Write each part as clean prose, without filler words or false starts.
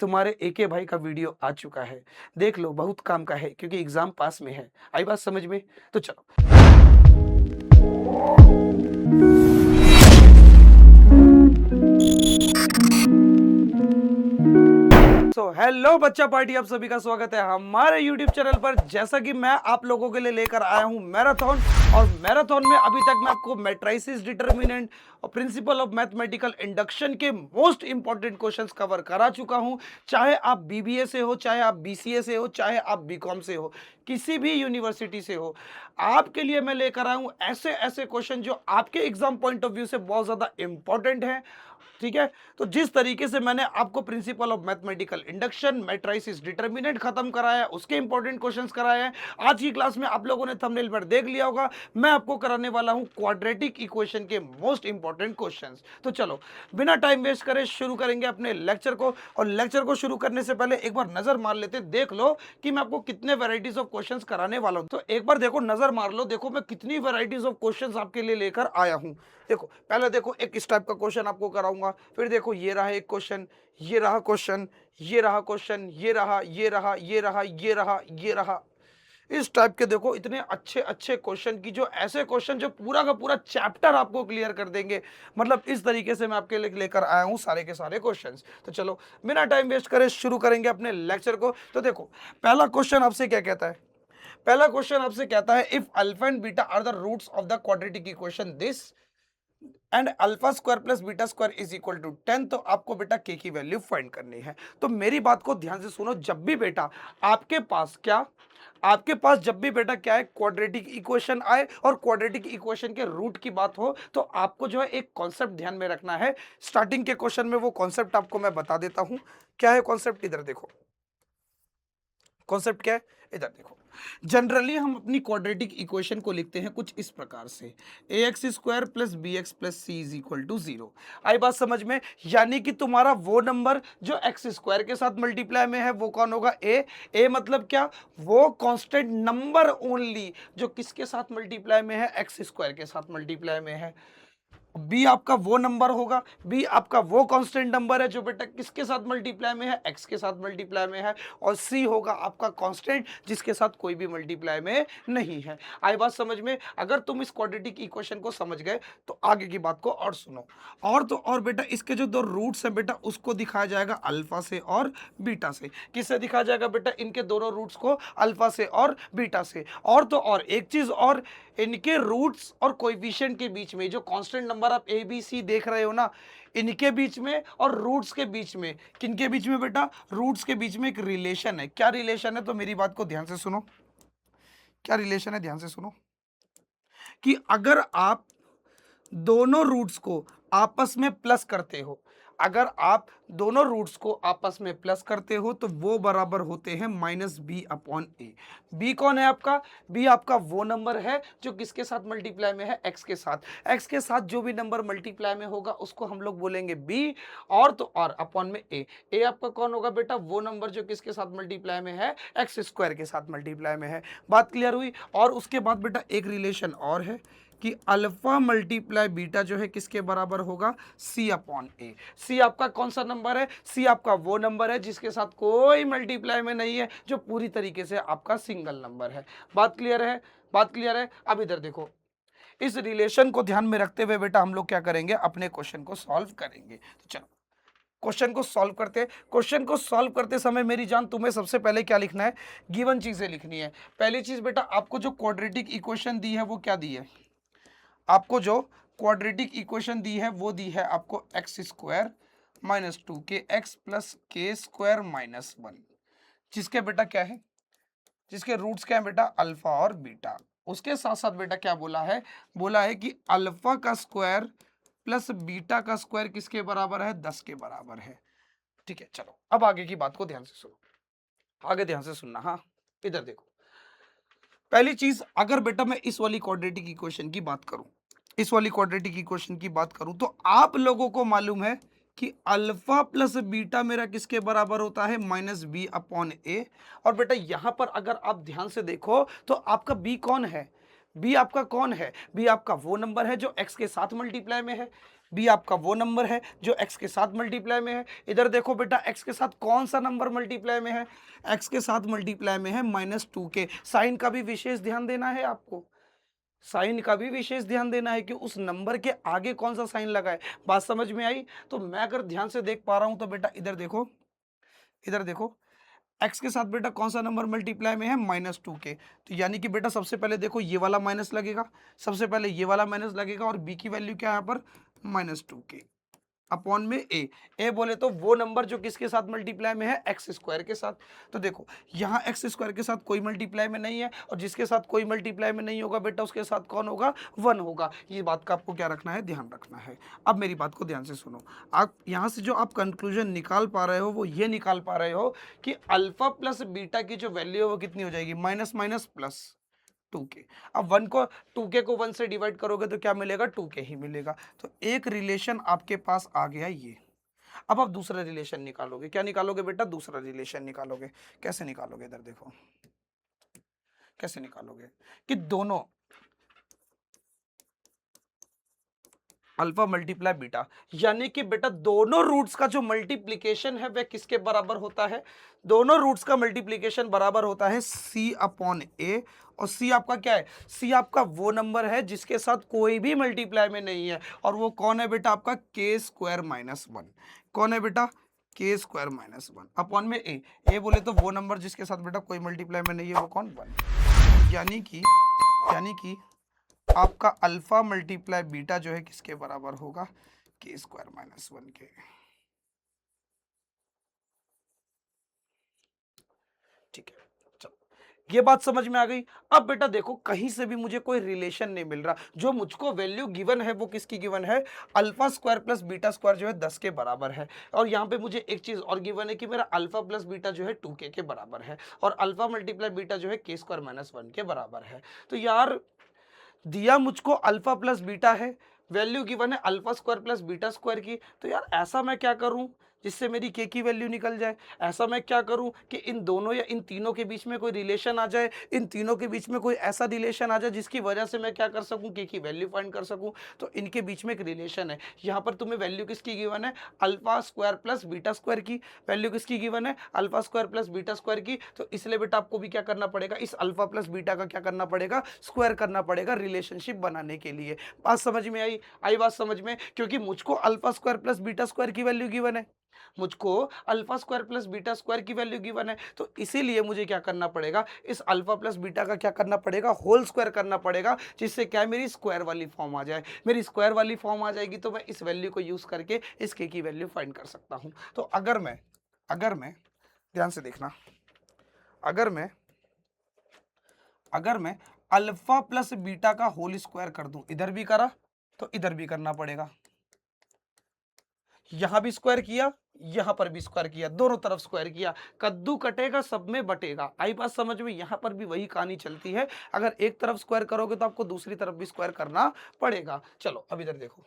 तुम्हारे एके भाई का वीडियो आ चुका है। देख लो, बहुत काम का है क्योंकि एग्जाम पास में है। आई बात समझ में? तो चलो। हेलो बच्चा पार्टी, आप सभी का स्वागत है हमारे यूट्यूब चैनल पर। जैसा कि मैं आप लोगों के लिए लेकर आया हूं मैराथन, और मैराथन में अभी तक मैं आपको मैट्रिसेस, डिटरमिनेंट और प्रिंसिपल ऑफ मैथमेटिकल इंडक्शन के मोस्ट इंपॉर्टेंट क्वेश्चंस कवर करा चुका हूं। चाहे आप बीबीए से हो, चाहे आप बीसीए से हो, चाहे आप बीकॉम से हो, किसी भी यूनिवर्सिटी से हो, आपके लिए मैं लेकर आया हूं ऐसे ऐसे क्वेश्चन जो आपके एग्जाम पॉइंट ऑफ व्यू से बहुत ज्यादा इंपॉर्टेंट है। ठीक है, तो जिस तरीके से मैंने आपको principle of mathematical induction, matrices, determinant खत्म कराया, उसके इंपॉर्टेंट क्वेश्चंस कराए हैं, आज की क्लास में आप लोगों ने थंबनेल पर देख लिया होगा, मैं आपको कराने वाला हूं क्वाड्रेटिक इक्वेशन के मोस्ट इंपॉर्टेंट क्वेश्चंस। तो चलो, बिना टाइम वेस्ट करे शुरू करेंगे अपने लेक्चर को। और लेक्चर को शुरू करने से पहले एक बार नजर मार लेते, देख लो कि मैं आपको कितने वेराइटीज ऑफ क्वेश्चंस कराने वाला हूं। तो एक बार देखो, नजर मार लो, देखो मैं कितनी वेराइटीज ऑफ क्वेश्चंस आपके लिए लेकर आया हूं। देखो, पहले देखो एक इस टाइप का क्वेश्चन आपको कराऊंगा, फिर देखो ये रहा एक क्वेश्चन, ये रहा क्वेश्चन, ये रहा क्वेश्चन, ये रहा, ये रहा, ये रहा, ये रहा, ये रहा। इस टाइप के देखो इतने अच्छे अच्छे क्वेश्चन की, जो ऐसे क्वेश्चन जो पूरा का पूरा चैप्टर आपको क्लियर कर देंगे। मतलब इस तरीके से मैं आपके लिए लेकर आया हूं सारे के सारे क्वेश्चंस। तो चलो, बिना टाइम वेस्ट करे शुरू करेंगे अपने लेक्चर को। तो देखो, पहला क्वेश्चन आपसे क्या कहता है? पहला क्वेश्चन आपसे कहता है, if alpha and beta are the roots of the quadratic equation this and alpha square plus beta square is equal to 10, तो आपको बेटा के की वैल्यू फाइंड करनी है। तो मेरी बात को ध्यान से सुनो, जब भी बेटा आपके पास क्या, आपके पास जब भी बेटा क्या है, क्वाड्रेटिक इक्वेशन आए और क्वाड्रेटिक इक्वेशन के रूट की बात हो, तो आपको जो है एक कॉन्सेप्ट ध्यान में रखना है। स्टार्टिंग के क्वेश्चन में वो कॉन्सेप्ट आपको मैं बता देता हूं। क्या है कॉन्सेप्ट? इधर देखो, कॉन्सेप्ट क्या है, इधर देखो। जनरली हम अपनी क्वाड्रेटिक इक्वेशन को लिखते हैं कुछ इस प्रकार से, a x square plus b x plus c is equal to 0। आई बात समझ में? यानी कि तुम्हारा वो नंबर जो एक्स स्क्वायर के साथ मल्टीप्लाई में है वो कौन होगा? ए मतलब क्या? वो कांस्टेंट नंबर ओनली जो किसके साथ मल्टीप्लाई में है? एक्स स्क्वायर के साथ मल्टीप्लाई में है। बी आपका वो नंबर होगा, बी आपका वो कांस्टेंट नंबर है जो बेटा किसके साथ मल्टीप्लाई में है? एक्स के साथ मल्टीप्लाई में है। और सी होगा आपका कांस्टेंट जिसके साथ कोई भी मल्टीप्लाई में नहीं है। आई बात समझ में? अगर तुम इस क्वाड्रेटिक इक्वेशन को समझ गए तो आगे की बात को और सुनो। और तो और बेटा, इसके जो दो रूट्स है बेटा, उसको दिखाया जाएगा अल्फा से और बीटा से। किससे दिखाया जाएगा बेटा? इनके दोनों रूट्स को अल्फा से और बीटा से। और तो और एक चीज और, इनके रूट्स और कोएफिशिएंट के बीच में जो कांस्टेंट नंबर आप ए बी सी देख रहे हो ना, इनके बीच में और रूट्स के बीच में, किनके बीच में बेटा? रूट्स के बीच में एक रिलेशन है। क्या रिलेशन है? तो मेरी बात को ध्यान से सुनो, क्या रिलेशन है, ध्यान से सुनो। कि अगर आप दोनों रूट्स को आपस में प्लस करते हो, अगर आप दोनों रूट्स को आपस में प्लस करते हो तो वो बराबर होते हैं माइनस बी अपॉन ए। बी कौन है आपका? बी आपका वो नंबर है जो किसके साथ मल्टीप्लाई में है? एक्स के साथ। एक्स के साथ जो भी नंबर मल्टीप्लाई में होगा उसको हम लोग बोलेंगे बी। और तो और अपॉन में ए। ए आपका कौन होगा बेटा? वो नंबर जो किसके साथ मल्टीप्लाई में है? एक्स स्क्वायर के साथ मल्टीप्लाई में है। बात क्लियर हुई? और उसके बाद बेटा एक रिलेशन और है कि अल्फा मल्टीप्लाई बीटा जो है किसके बराबर होगा? सी अपॉन ए। सी आपका कौन सा नंबर है? सी आपका वो नंबर है जिसके साथ कोई मल्टीप्लाई में नहीं है, जो पूरी तरीके से आपका सिंगल नंबर है। बात क्लियर है? बात क्लियर है? अब इधर देखो, इस रिलेशन को ध्यान में रखते हुए बेटा हम लोग क्या करेंगे? अपने क्वेश्चन को सॉल्व करेंगे। तो चलो, क्वेश्चन को सॉल्व करते हैं। क्वेश्चन को सॉल्व करते समय मेरी जान, तुम्हें सबसे पहले क्या लिखना है? गिवन चीजें लिखनी है। पहली चीज बेटा, आपको जो क्वाड्रेटिक इक्वेशन दी है वो क्या दी है? आपको जो क्वाड्रेटिक इक्वेशन दी है वो दी है आपको एक्स स्क्वायर माइनस टू के एक्स प्लस के स्क्वायर माइनस वन, जिसके बेटा क्या है? जिसके रूट्स क्या है बेटा? अल्फा और बीटा। उसके साथ साथ बेटा क्या बोला है? बोला है कि अल्फा का स्क्वायर प्लस बीटा का स्क्वायर किसके बराबर है? 10 के बराबर है। ठीक है, चलो अब आगे की बात को ध्यान से सुनो, आगे ध्यान से सुनना। हाँ, इधर देखो, पहली चीज, अगर बेटा मैं इस वाली क्वाड्रेटिक इक्वेशन की बात करूं, इस वाली क्वाड्रेटिक इक्वेशन की बात करूं, तो आप लोगों को मालूम है कि अल्फा प्लस बीटा मेरा किसके बराबर होता है? माइनस बी अपॉन ए। और बेटा यहां पर अगर आप ध्यान से देखो तो आपका बी कौन है? बी आपका कौन है? बी आपका वो नंबर है जो एक्स के साथ मल्टीप्लाई में है। बी आपका वो नंबर है जो x के साथ मल्टीप्लाई में है। इधर देखो बेटा x के साथ कौन सा नंबर मल्टीप्लाई में है, x के साथ मल्टीप्लाई में है -2 के। साइन का भी विशेष ध्यान देना है आपको, साइन का भी विशेष ध्यान देना है कि उस नंबर के आगे कौन सा साइन लगा है। बात समझ में आई? तो मैं अगर ध्यान से देख पा रहा हूं तो बेटा इधर देखो, इधर देखो x के साथ बेटा कौन सा नंबर मल्टीप्लाई में है -2 के। तो यानी कि बेटा सबसे पहले देखो ये वाला माइनस लगेगा, सबसे पहले ये वाला माइनस लगेगा और b की वैल्यू क्या है यहाँ पर -2 के अपॉन में ए बोले तो वो नंबर जो किसके साथ मल्टीप्लाई में है एक्स स्क्वायर के साथ। तो देखो यहाँ एक्स स्क्वायर के साथ कोई मल्टीप्लाई में नहीं है और जिसके साथ कोई मल्टीप्लाई में नहीं होगा बेटा उसके साथ कौन होगा, 1 होगा। ये बात का आपको क्या रखना है, ध्यान रखना है। अब मेरी बात को ध्यान से सुनो, आप यहाँ से जो आप कंक्लूजन निकाल पा रहे हो वो ये निकाल पा रहे हो कि अल्फा प्लस बीटा की जो वैल्यू है वो कितनी हो जाएगी, माइनस माइनस प्लस 2k। अब 1 को 2k को 1 से डिवाइड करोगे तो क्या मिलेगा, 2k ही मिलेगा। तो एक रिलेशन आपके पास आ गया ये। अब आप दूसरा रिलेशन निकालोगे, क्या निकालोगे बेटा, दूसरा रिलेशन निकालोगे। कैसे निकालोगे, इधर देखो कैसे निकालोगे कि दोनों अल्फा मल्टीप्लाई बीटा, यानी कि बेटा दोनों रूट्स का जो मल्टीप्लीकेशन है वह किसके बराबर होता है, दोनों रूट्स का मल्टीप्लीकेशन बराबर होता है c अपॉन ए। और c आपका क्या है, c आपका वो नंबर है जिसके साथ कोई भी मल्टीप्लाई में नहीं है और वो कौन है बेटा, आपका k स्क्वायर माइनस 1। कौन है बेटा, k स्क्वायर माइनस 1 अपॉन में ए बोले तो वो नंबर जिसके साथ बेटा कोई मल्टीप्लाई में नहीं है वो कौन, 1। यानी कि आपका अल्फा मल्टीप्लाई बीटा जो है किसके बराबर होगा, के स्क्वायर माइनस 1 के। ठीक है, चलो ये बात समझ में आ गई। अब बेटा देखो कहीं से भी मुझे कोई रिलेशन नहीं मिल रहा, जो मुझको वैल्यू गिवन है वो किसकी गिवन है, alpha square plus beta square जो है 10 के बराबर है। और यहाँ पे मुझे एक चीज और गिवन है कि मेरा अल्फा प्लस बीटा जो है 2k के बराबर है और अल्फा मल्टीप्लाई बीटा जो है के स्क्वायर माइनस 1 के बराबर है। तो यार दिया मुझको अल्फा प्लस बीटा है, वैल्यू गिवन है alpha square plus beta square की। तो यार ऐसा मैं क्या करूं जिससे मेरी के की वैल्यू निकल जाए, ऐसा मैं क्या करूं कि इन दोनों या इन तीनों के बीच में कोई रिलेशन आ जाए, इन तीनों के बीच में कोई ऐसा रिलेशन आ जाए जिसकी वजह से मैं क्या कर सकूं, के की वैल्यू फाइंड कर सकूं। तो इनके बीच में एक रिलेशन है, यहाँ पर तुम्हें वैल्यू किसकी गिवन है, alpha square plus beta square की। वैल्यू किसकी गिवन है, alpha square plus beta square की। तो इसलिए बेटा आपको भी क्या करना पड़ेगा, इस अल्फा प्लस बीटा का क्या करना पड़ेगा, स्क्वायर करना पड़ेगा रिलेशनशिप बनाने के लिए। बात समझ में आई बात समझ में, क्योंकि मुझको alpha square plus beta square की वैल्यू गिवन है, मुझको alpha square plus beta square की वैल्यू गिवन है। तो इसीलिए मुझे क्या करना पड़ेगा, इस अल्फा प्लस बीटा का क्या करना पड़ेगा, होल स्क्वायर करना पड़ेगा, जिससे क्या मेरी स्क्वायर वाली फॉर्म आ जाए। मेरी स्क्वायर वाली फॉर्म आ जाएगी तो मैं इस वैल्यू को यूज करके इस के की वैल्यू फाइंड कर सकता हूं। तो अगर मैं ध्यान से देखना, अगर मैं अल्फा प्लस बीटा का होल स्क्वायर कर दूं, इधर भी करा तो इधर भी करना पड़ेगा, यहां भी स्क्वायर किया यहां पर भी स्क्वायर किया, दोनों तरफ स्क्वायर किया, कद्दू कटेगा सब में बटेगा। आई बात समझ में, यहां पर भी वही कहानी चलती है, अगर एक तरफ स्क्वायर करोगे तो आपको दूसरी तरफ भी स्क्वायर करना पड़ेगा। चलो अब इधर देखो,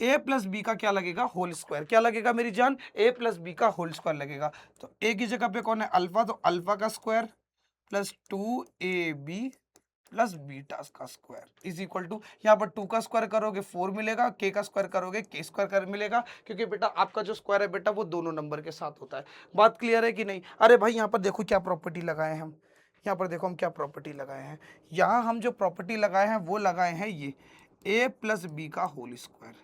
ए प्लस बी का क्या लगेगा, होल स्क्वायर। क्या लगेगा मेरी जान, ए प्लस बी का होल स्क्वायर लगेगा। तो ए की जगह पे कौन है, अल्फा, तो अल्फा का square plus 2ab plus beta का स्क्वायर इज इक्वल टू, यहाँ पर 2 का स्क्वायर करोगे 4 मिलेगा, के का स्क्वायर करोगे के स्क्वायर कर मिलेगा, क्योंकि बेटा आपका जो स्क्वायर है बेटा वो दोनों नंबर के साथ होता है। बात क्लियर है कि नहीं। अरे भाई यहाँ पर देखो क्या प्रॉपर्टी लगाए हैं हम, यहाँ पर देखो हम क्या प्रॉपर्टी लगाए हैं, यहाँ हम जो प्रॉपर्टी लगाए हैं वो लगाए हैं ये ए प्लस बी का होल स्क्वायर,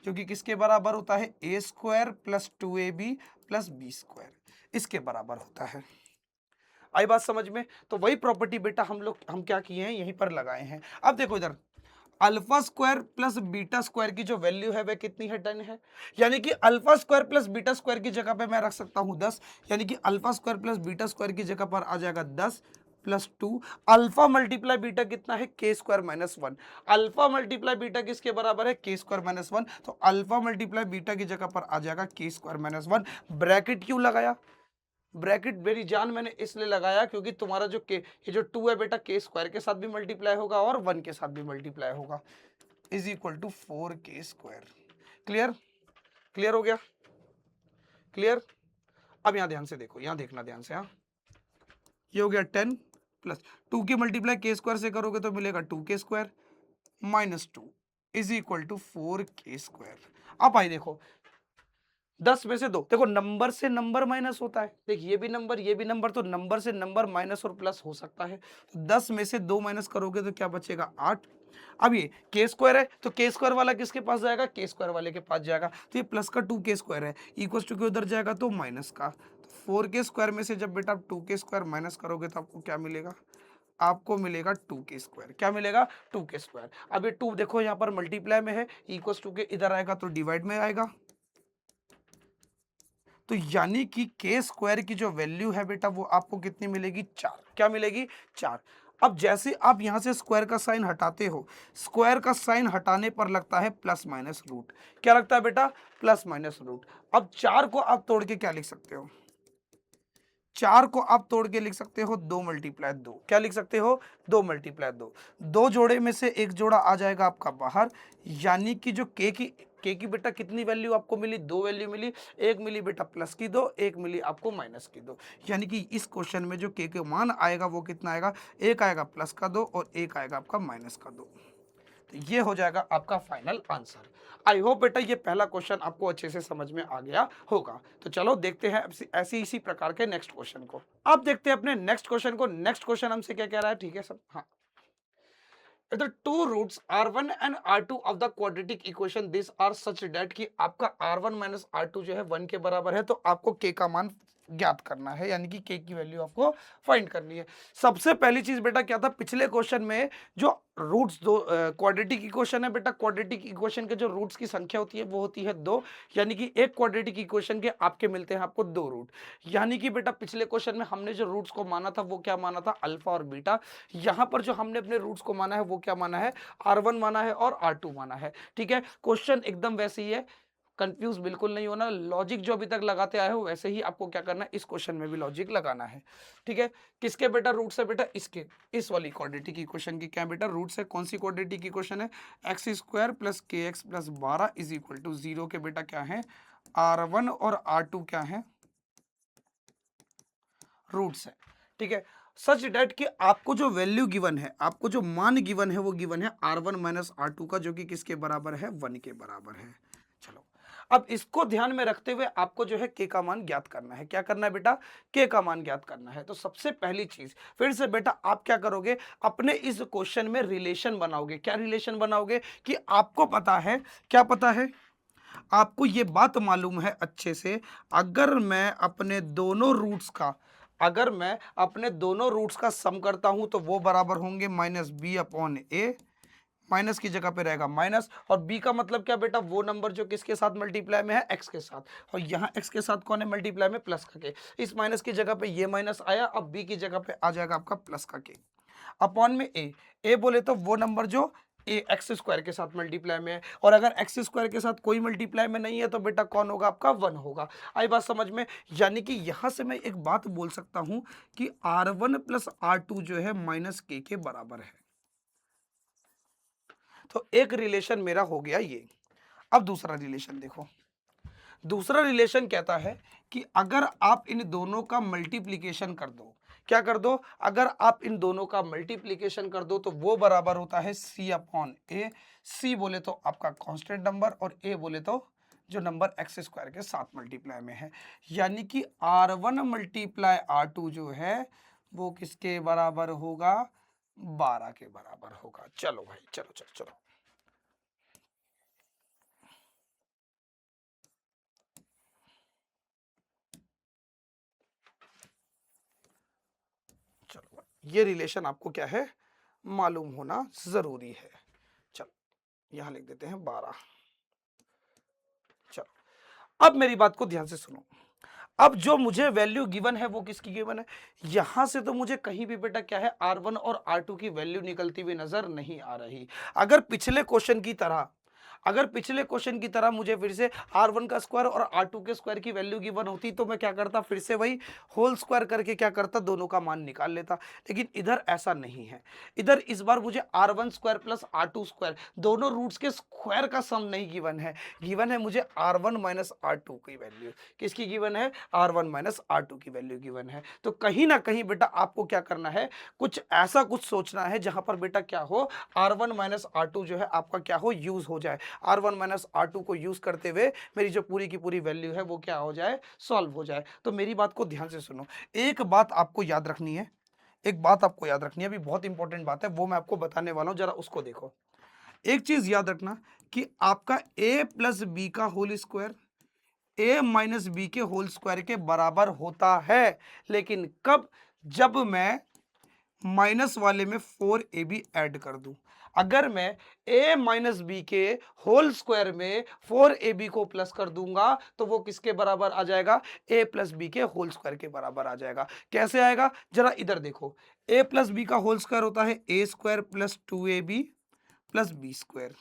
जो कि किसके बराबर होता है, a square plus 2ab plus b square, इसके बराबर होता है। आई बात समझ में। तो वही प्रॉपर्टी बेटा हम क्या किए हैं, यहीं पर लगाए हैं। अब देखो इधर alpha square plus beta square की जो वैल्यू है वह कितनी है, 10 है। यानी कि alpha square plus beta square की जगह पे मैं रख सकता हूं 10, यानी कि alpha square plus beta square की जगह पर आ जाएगा 10 प्लस 2। अल्फा मल्टीप्लाई बीटा कितना है, के square minus 1। Alpha multiply beta किसके बराबर है, के स्क्वायर माइनस 1। तो अल्फा मल्टीप्लाई बीटा की जगह पर आ जाएगा के स्क्वायर माइनस 1। ब्रैकेट क्यों लगाया, ब्रैकेट मेरी जान मैंने इसलिए लगाया क्योंकि तुम्हारा जो के, ये जो 2 है बेटा के स्क्वायर के साथ भी मल्टीप्लाई होगा और 1 के साथ भी मल्टीप्लाई होगा, is equal to 4k square. Clear, clear हो गया, क्लियर। अब यहां ध्यान से देखो, यहां देखना ध्यान से, हाँ ये हो गया 10 प्लस 2 की मल्टीप्लाई के स्क्वायर से करोगे तो मिलेगा 2k square minus two is equal to 4k²। अब भाई देखो 10 में से 2, देखो नंबर से नंबर माइनस होता है, देख ये भी नंबर ये भी नंबर, तो नंबर से नंबर माइनस और प्लस हो सकता है। तो 10 में से 2 माइनस करोगे तो क्या बचेगा 8। अब ये k² है तो k² वाला किसके पास जाएगा, k² वाले के पास जाएगा, तो ये प्लस का 2k² है, इक्वल टू के उधर जाएगा तो माइनस का। तो 4k² में से जब बेटा आप 2k² माइनस करोगे तो आपको क्या मिलेगा, आपको मिलेगा 2k²। क्या मिलेगा, 2k²। अब ये 2 देखो यहाँ पर मल्टीप्लाई में है, इक्वल टू के इधर आएगा तो डिवाइड में आएगा। तो यानी कि k² की जो वैल्यू है बेटा वो आपको कितनी मिलेगी, 4। क्या मिलेगी, 4। अब जैसे आप यहां से स्क्वायर का साइन हटाते हो, स्क्वायर का साइन हटाने पर लगता है प्लस माइनस रूट। क्या लगता है बेटा, प्लस माइनस रूट। अब 4 को आप तोड़ के क्या लिख सकते हो, 4 को आप तोड़ के लिख सकते हो 2 मल्टीप्लाई 2। क्या लिख सकते हो, 2 मल्टीप्लाई 2। दो जोड़े में से एक जोड़ा आ जाएगा आपका बाहर, यानी कि जो के की बेटा कितनी वैल्यू आपको मिली, 2 वैल्यू मिली। एक मिली बेटा प्लस की 2, एक मिली आपको माइनस की 2। यानी कि इस क्वेश्चन में जो के मान आएगा वो कितना आएगा, एक आएगा प्लस का 2 और एक आएगा आपका माइनस का 2। तो ये हो जाएगा आपका फाइनल आंसर। आई होप बेटा ये पहला क्वेश्चन आपको अच्छे से समझ में आ गया होगा। तो चलो देखते हैं ऐसी इसी प्रकार के नेक्स्ट क्वेश्चन को। अब देखते हैं अपने नेक्स्ट क्वेश्चन को। नेक्स्ट क्वेश्चन हमसे क्या कह रहा है, ठीक है सब, हाँ। If the two roots r1 and r2 of the quadratic equation this are such that कि आपका r1 माइनस r2 जो है 1 के बराबर है, तो आपको k का मान ज्ञात करना है, यानी कि k की वैल्यू आपको फाइंड करनी है। सबसे पहली चीज बेटा क्या था, पिछले क्वेश्चन में जो रूट्स दो क्वाड्रेटिक इक्वेशन है बेटा, क्वाड्रेटिक इक्वेशन के जो रूट्स की संख्या होती है वो होती है 2, यानी कि एक क्वाड्रेटिक इक्वेशन के आपके मिलते हैं आपको 2 रूट। यानी कि बेटा पिछले क्वेश्चन में हमने जो रूट्स को माना था वो क्या माना था, अल्फा और बीटा। यहां पर जो हमने अपने रूट्स को माना है वो क्या माना है, r1 माना है और r2 माना है। ठीक है, क्वेश्चन एकदम वैसे ही है, कंफ्यूज बिल्कुल नहीं होना। लॉजिक जो अभी तक लगाते आए हो वैसे ही आपको क्या करना है, इस क्वेश्चन में भी लॉजिक लगाना है। ठीक है, किसके बेटा रूट्स है बेटा, इसके, इस वाली क्वाड्रेटिक इक्वेशन की क्या बेटा रूट्स है, कौन सी क्वाड्रेटिक इक्वेशन है, x² plus kx plus 12 is equal to 0 के बेटा क्या है, r1 और r2 क्या है, रूट्स है। ठीक है, सच डेट कि आपको जो वैल्यू गिवन है, आपको जो मान गिवन है वो गिवन है r1 माइनस r2 का, जो कि किसके बराबर है, 1 के बराबर है। चलो अब इसको ध्यान में रखते हुए आपको जो है k का मान ज्ञात करना है। क्या करना है बेटा, k का मान ज्ञात करना है। तो सबसे पहली चीज फिर से बेटा आप क्या करोगे, अपने इस क्वेश्चन में रिलेशन बनाओगे। क्या रिलेशन बनाओगे, कि आपको पता है, क्या पता है, आपको ये बात मालूम है अच्छे से, अगर मैं अपने दोनों रूट्स का, अगर मैं अपने दोनों रूट्स का सम करता हूं तो वो बराबर होंगे माइनस बी अपॉन ए। माइनस की जगह पे रहेगा माइनस, और b का मतलब क्या बेटा, वो नंबर जो किसके साथ मल्टीप्लाई में है, x के साथ, और यहाँ x के साथ कौन है मल्टीप्लाई में, प्लस का के। इस माइनस की जगह पे ये माइनस आया, अब b की जगह पे आ जाएगा आपका प्लस का के, अपॉन में a बोले तो वो नंबर जो ए x² के साथ मल्टीप्लाई में है, और अगर x² के साथ कोई मल्टीप्लाई में नहीं है तो बेटा कौन होगा, आपका 1 होगा। आई बात समझ में, यानी कि यहां से मैं एक बात बोल सकता हूं कि r1 प्लस r2 जो है माइनस के बराबर है। तो एक रिलेशन मेरा हो गया ये। अब दूसरा रिलेशन देखो, दूसरा रिलेशन कहता है कि अगर आप इन दोनों का मल्टीप्लिकेशन कर दो, क्या कर दो, अगर आप इन दोनों का मल्टीप्लिकेशन कर दो तो वो बराबर होता है c अपॉन ए। c बोले तो आपका कांस्टेंट नंबर, और a बोले तो जो नंबर x² के साथ मल्टीप्लाई में है, यानी कि r1 मल्टीप्लाई r2 जो है वो किसके बराबर होगा, 12 के बराबर होगा। चलो भाई चलो चलो चलो, चलो ये रिलेशन आपको क्या है, मालूम होना जरूरी है। चलो यहां लिख देते हैं 12। चलो अब मेरी बात को ध्यान से सुनो। अब जो मुझे वैल्यू गिवन है वो किसकी गिवन है, यहां से तो मुझे कहीं भी बेटा क्या है, r1 और r2 की वैल्यू निकलती हुई नजर नहीं आ रही। अगर पिछले क्वेश्चन की तरह, अगर पिछले क्वेश्चन की तरह मुझे फिर से R1 का स्क्वायर और R2 के स्क्वायर की वैल्यू गिवन होती तो मैं क्या करता, फिर से वही होल स्क्वायर करके क्या करता, दोनों का मान निकाल लेता। लेकिन इधर ऐसा नहीं है, इधर इस बार मुझे R1 square plus R2 square दोनों रूट्स के स्क्वायर का सम नहीं गिवन है, गिवन है मुझे R1 माइनस R2 की वैल्यू। किसकी गिवन है? R1 माइनस R2 की वैल्यू गिवन है। तो कहीं ना कहीं बेटा आपको क्या करना है, कुछ ऐसा कुछ सोचना है जहां पर बेटा क्या हो, R1 माइनस R2 जो है आपका क्या हो, यूज हो जाए। R1 माइनस R2 को यूज करते हुए मेरी जो पूरी की पूरी वैल्यू है वो क्या हो जाए, सॉल्व हो जाए। तो मेरी बात को ध्यान से सुनो, एक बात आपको याद रखनी है, एक बात आपको याद रखनी है, अभी बहुत इंपॉर्टेंट बात है वो मैं आपको बताने वाला हूं, जरा उसको देखो। एक चीज याद रखना कि आपका a प्लस बी का whole square a minus b के होल स्क्वायर के बराबर होता है, लेकिन कब? जब मैं माइनस वाले में 4ab ऐड कर दूं। अगर मैं a माइनस बी के होल स्क्वायर में 4ab को प्लस कर दूंगा तो वो किसके बराबर आ जाएगा? a प्लस बी के होल स्क्वायर के बराबर आ जाएगा। कैसे आएगा? जरा इधर देखो, a प्लस बी का होल स्क्वायर होता है a square plus 2ab plus b square.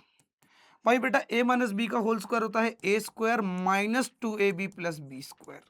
वही बेटा a माइनस बी का होल स्क्वायर होता है a square minus 2ab plus b square.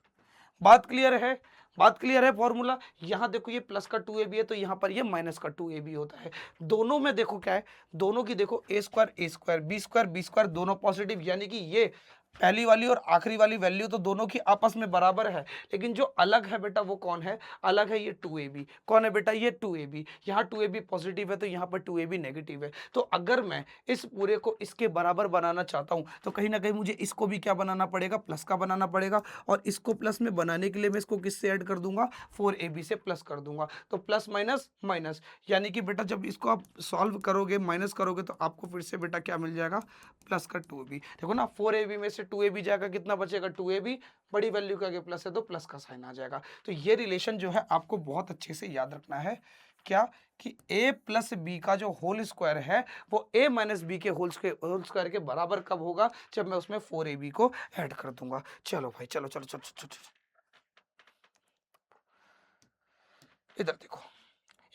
बात क्लियर है? बात क्लियर है? फॉर्मूला यहां देखो, ये प्लस का 2ab है तो यहां पर ये माइनस का 2ab होता है। दोनों में देखो क्या है, दोनों की देखो a स्क्वायर बी स्क्वायर दोनों पॉजिटिव, यानी कि ये पहली वाली और आखिरी वाली वैल्यू तो दोनों की आपस में बराबर है, लेकिन जो अलग है बेटा वो कौन है? अलग है ये 2ab। कौन है बेटा? ये 2ab। यहाँ 2ab पॉजिटिव है तो यहाँ पर 2ab नेगेटिव है। तो अगर मैं इस पूरे को इसके बराबर बनाना चाहता हूं तो कहीं ना कहीं मुझे इसको भी क्या बनाना पड़ेगा? प्लस का बनाना पड़ेगा। और इसको प्लस में बनाने के लिए मैं इसको किससे ऐड कर दूंगा? 4ab से प्लस कर दूंगा। तो प्लस माइनस माइनस, यानी कि बेटा जब इसको आप सॉल्व करोगे, माइनस करोगे तो आपको फिर से बेटा क्या मिल जाएगा? प्लस का 2ab। देखो ना, 4ab में से 2ab जाएगा, कितना बचेगा? 2ab। बड़ी वैल्यू का आगे प्लस है तो प्लस का साइन आ जाएगा। तो ये रिलेशन जो है आपको बहुत अच्छे से याद रखना है। क्या? कि a प्लस बी का जो होल स्क्वायर है वो a माइनस बी के होल स्क्वायर के बराबर कब होगा? जब मैं उसमें 4ab को ऐड कर दूंगा। चलो भाई, चलो चलो चलो चलो, चलो। इधर देखो,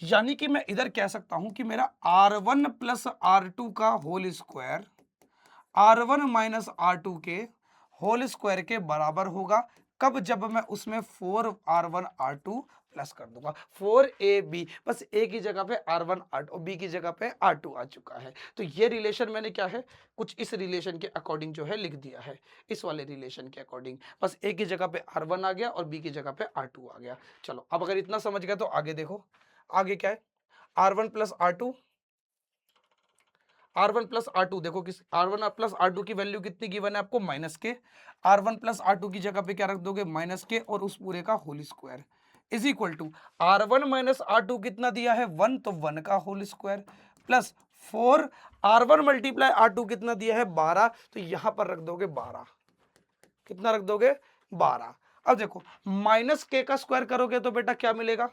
यानी कि मैं इधर कह सकता हूं कि मेरा R1 प्लस R2 का whole square R1 minus R2 के होल स्क्वायर के बराबर होगा। कब? जब मैं उसमें 4R1 R2 प्लस कर दूंगा। 4ab, बस a की जगह पे R1 R2, b की जगह पे R2 आ चुका है। तो ये रिलेशन मैंने क्या है, कुछ इस रिलेशन के अकॉर्डिंग जो है लिख दिया है, इस वाले रिलेशन के अकॉर्डिंग। बस a की जगह पे R1 आ गया और b की जगह पे R2 आ गया। चलो अब अगर इतना समझ गया तो आगे देखो, आगे क्या है? R1 plus R2, R1 plus R2, देखो किस R1 प्लस R2 की वैल्यू कितनी गिवन है आपको? माइनस के। R1 प्लस R2 की जगह पे क्या रख दोगे? माइनस के, और उस पूरे का whole square is equal to R1 minus R2 कितना दिया है? 1, तो 1 का whole square plus 4 R1 multiply R2 कितना दिया है? 12, तो यहां पर रख दोगे 12। कितना रख दोगे? 12। अब देखो, माइनस के का स्क्वायर करोगे तो बेटा क्या मिलेगा?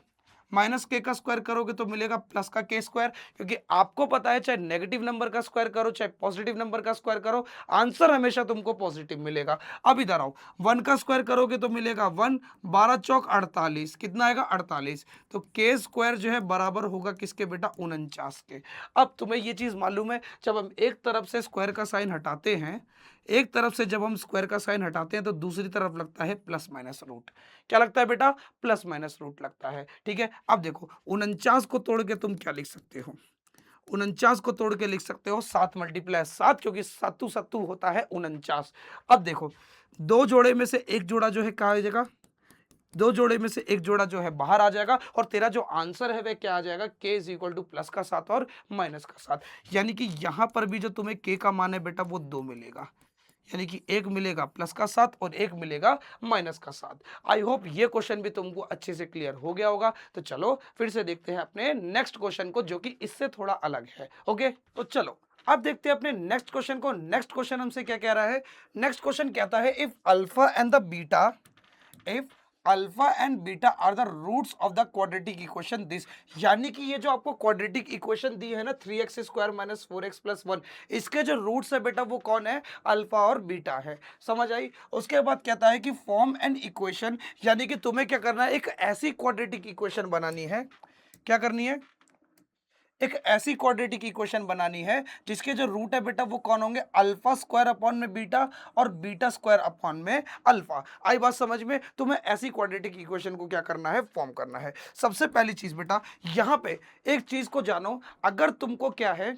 माइनस के का स्क्वायर करोगे तो मिलेगा प्लस का के स्क्वायर, क्योंकि आपको पता है चाहे नेगेटिव नंबर का स्क्वायर करो चाहे पॉजिटिव नंबर का स्क्वायर करो, आंसर हमेशा तुमको पॉजिटिव मिलेगा। अब इधर आओ, 1 का स्क्वायर करोगे तो मिलेगा 1, 12 चौक 48, कितना आएगा? 48। तो के स्क्वायर जो है बराबर होगा किसके बेटा? 49 के। अब तुम्हें ये चीज मालूम है, जब हम एक तरफ से स्क्वायर का साइन हटाते हैं, एक तरफ से जब हम स्क्वायर का साइन हटाते हैं तो दूसरी तरफ लगता है प्लस माइनस रूट। क्या लगता है बेटा? प्लस माइनस रूट लगता है। ठीक है, अब देखो 49 को तोड़ के तुम क्या लिख सकते हो? 49 को तोड़ के लिख सकते हो 7 मल्टीप्लाई 7, क्योंकि सत्तू सत्तू होता है 49। अब देखो, दो जोड़े में से एक जोड़ा जो है कहा आ जाएगा? दो जोड़े में से एक जोड़ा जो है बाहर आ जाएगा, और तेरा जो आंसर है वह क्या आ जाएगा? k is equal two plus का 7 और माइनस का 7। यानी कि यहां पर भी जो तुम्हें k का मान है बेटा वो 2 मिलेगा, यानी कि एक मिलेगा प्लस का 7 और एक मिलेगा माइनस का 7। आई होप ये क्वेश्चन भी तुमको अच्छे से क्लियर हो गया होगा। तो चलो फिर से देखते हैं अपने नेक्स्ट क्वेश्चन को, जो कि इससे थोड़ा अलग है। ओके, तो चलो अब देखते हैं अपने नेक्स्ट क्वेश्चन को। नेक्स्ट क्वेश्चन हमसे क्या कह रहा है? नेक्स्ट क्वेश्चन कहता है if alpha and the beta, if alpha and beta are the roots of the quadratic equation this, यानी कि ये जो आपको क्वाड्रेटिक इक्वेशन दी है ना 3x square minus 4x plus 1, इसके जो रूट्स है बेटा वो कौन है? अल्फा और बीटा है। समझ आई? उसके बाद कहता है कि फॉर्म एन इक्वेशन, यानी कि तुम्हें क्या करना है? एक ऐसी क्वाड्रेटिक इक्वेशन बनानी है। क्या करनी है? एक ऐसी क्वाड्रेटिक इक्वेशन बनानी है जिसके जो रूट है बेटा वो कौन होंगे, अल्फा स्क्वायर अपॉन में बीटा और बीटा स्क्वायर अपॉन में अल्फा। आई बात समझ में? तुम्हें ऐसी क्वाड्रेटिक इक्वेशन को क्या करना है, फॉर्म करना है। सबसे पहली चीज बेटा यहाँ पे एक चीज को जानो, अगर तुमको क्या है,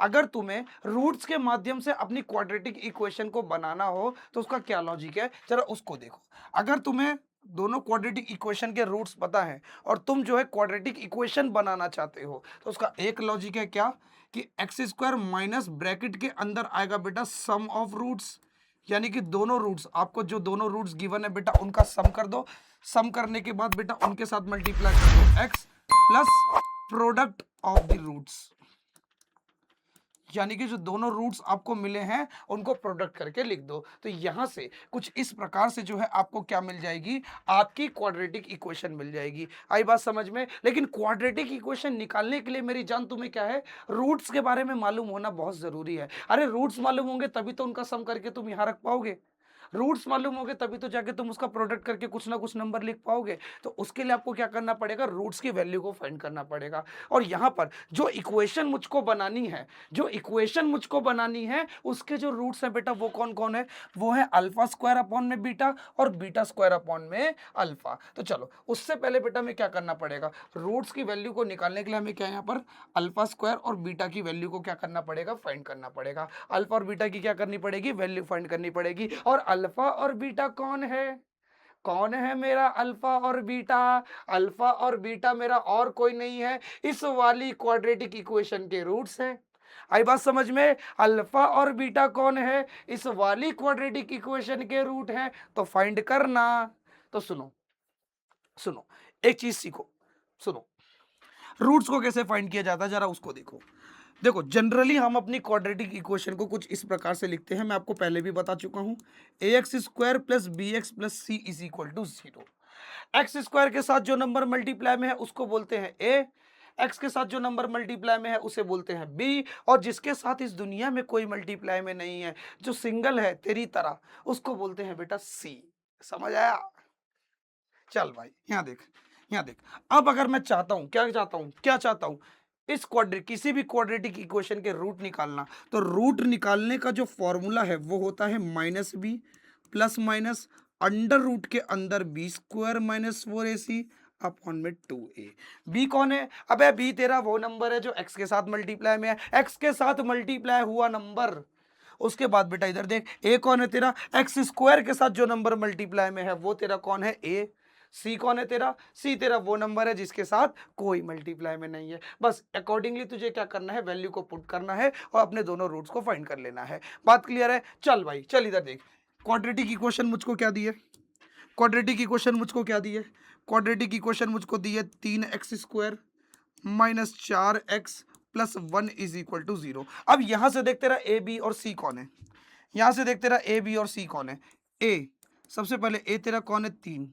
अगर तुम्हें रूट्स के माध्यम से अपनी क्वाड्रेटिक इक्वेशन को बनाना हो तो उसका क्या लॉजिक है, जरा उसको देखो। अगर तुम्हें दोनों क्वाड्रेटिक इक्वेशन के रूट्स पता है और तुम जो है क्वाड्रेटिक इक्वेशन बनाना चाहते हो तो उसका एक लॉजिक है क्या, कि एक्स स्क्वायर माइनस ब्रैकेट के अंदर आएगा बेटा सम ऑफ रूट्स, यानी कि दोनों रूट्स, आपको जो दोनों रूट्स गिवन है बेटा उनका सम कर दो। सम करने के बाद बेटा उनके साथ मल्टीप्लाई कर दो x plus product of the roots, यानी कि जो दोनों रूट्स आपको मिले हैं उनको प्रोडक्ट करके लिख दो। तो यहां से कुछ इस प्रकार से जो है आपको क्या मिल जाएगी, आपकी क्वाड्रेटिक इक्वेशन मिल जाएगी। आई बात समझ में? लेकिन क्वाड्रेटिक इक्वेशन निकालने के लिए मेरी जान तुम्हें क्या है, रूट्स के बारे में मालूम होना बहुत जरूरी है। अरे रूट्स मालूम होंगे तभी तो उनका सम करके तुम यहां रख पाओगे, रूट्स मालूम होंगे तभी तो जाके तुम उसका प्रोडक्ट करके कुछ ना कुछ नंबर लिख पाओगे। तो उसके लिए आपको क्या करना पड़ेगा, रूट्स की वैल्यू को फाइंड करना पड़ेगा। और यहाँ पर जो इक्वेशन मुझको बनानी है, जो इक्वेशन मुझको बनानी है उसके जो रूट्स हैं बेटा वो कौन कौन है, वो है अल्फा स्क्वायर अपॉन में बीटा और बीटा स्क्वायर अपॉन में अल्फा। तो चलो उससे पहले बेटा हमें क्या करना पड़ेगा, रूट्स की वैल्यू को निकालने के लिए हमें क्या यहाँ पर अल्फा स्क्वायर और बीटा की वैल्यू को क्या करना पड़ेगा, फाइंड करना पड़ेगा। अल्फा और बीटा की क्या करनी पड़ेगी, वैल्यू फाइंड करनी पड़ेगी। और अल्फा और बीटा कौन है, कौन है मेरा अल्फा और बीटा, अल्फा और बीटा मेरा और कोई नहीं है, इस वाली क्वाड्रेटिक इक्वेशन के रूट्स हैं। आई बात समझ में? अल्फा और बीटा कौन है, इस वाली क्वाड्रेटिक इक्वेशन के रूट हैं, तो फाइंड करना। तो सुनो सुनो, एक चीज सीखो, सुनो, रूट्स को कैसे फाइंड किया जाता है जरा उसको देखो। देखो जनरली हम अपनी क्वाड्रेटिक इक्वेशन को कुछ इस प्रकार से लिखते हैं, मैं आपको पहले भी बता चुका हूं, a x square plus b x plus c is equal to zero. X square के साथ जो नंबर मल्टीप्लाई में है उसको बोलते हैं ए, एक्स के साथ जो नंबर मल्टीप्लाई में है उसे बोलते हैं बी, और जिसके साथ इस दुनिया में कोई मल्टीप्लाई में नहीं है, जो सिंगल है तेरी तरह, उसको बोलते हैं बेटा सी। समझ आया? चल भाई यहाँ देख, यहाँ देख। अब अगर मैं चाहता हूं, क्या चाहता हूं, क्या चाहता हूं, इस क्वाड्रेटिक किसी भी क्वाड्रेटिक इक्वेशन के रूट निकालना, तो रूट निकालने का जो फॉर्मूला है वो होता है minus b plus minus under root के अंदर B square minus 4ac upon में 2a। बी कौन है, अबे बी तेरा वो नंबर है जो एक्स के साथ मल्टीप्लाई में है, एक्स के साथ मल्टीप्लाई हुआ नंबर। उसके बाद बेटा इधर देख, ए कौन है तेरा, एक्स स्क्वायर के साथ जो नंबर मल्टीप्लाई में है वो तेरा कौन है, ए। सी कौन है तेरा, सी तेरा वो नंबर है जिसके साथ कोई मल्टीप्लाई में नहीं है। बस अकॉर्डिंगली तुझे क्या करना है, वैल्यू को पुट करना है और अपने दोनों रूट्स को फाइंड कर लेना है। बात क्लियर है? चल भाई चल इधर देख, क्वाड्रेटिक इक्वेशन मुझको क्या दी है, क्वाड्रेटिक इक्वेशन मुझको क्या दी है, क्वाड्रेटिक इक्वेशन मुझको दी है 3x square minus 4x plus 1 is equal to 0। अब यहां से देख तेरा ए बी और सी कौन है, यहां से देख तेरा ए बी और सी कौन है। ए सबसे पहले ए तेरा कौन है 3,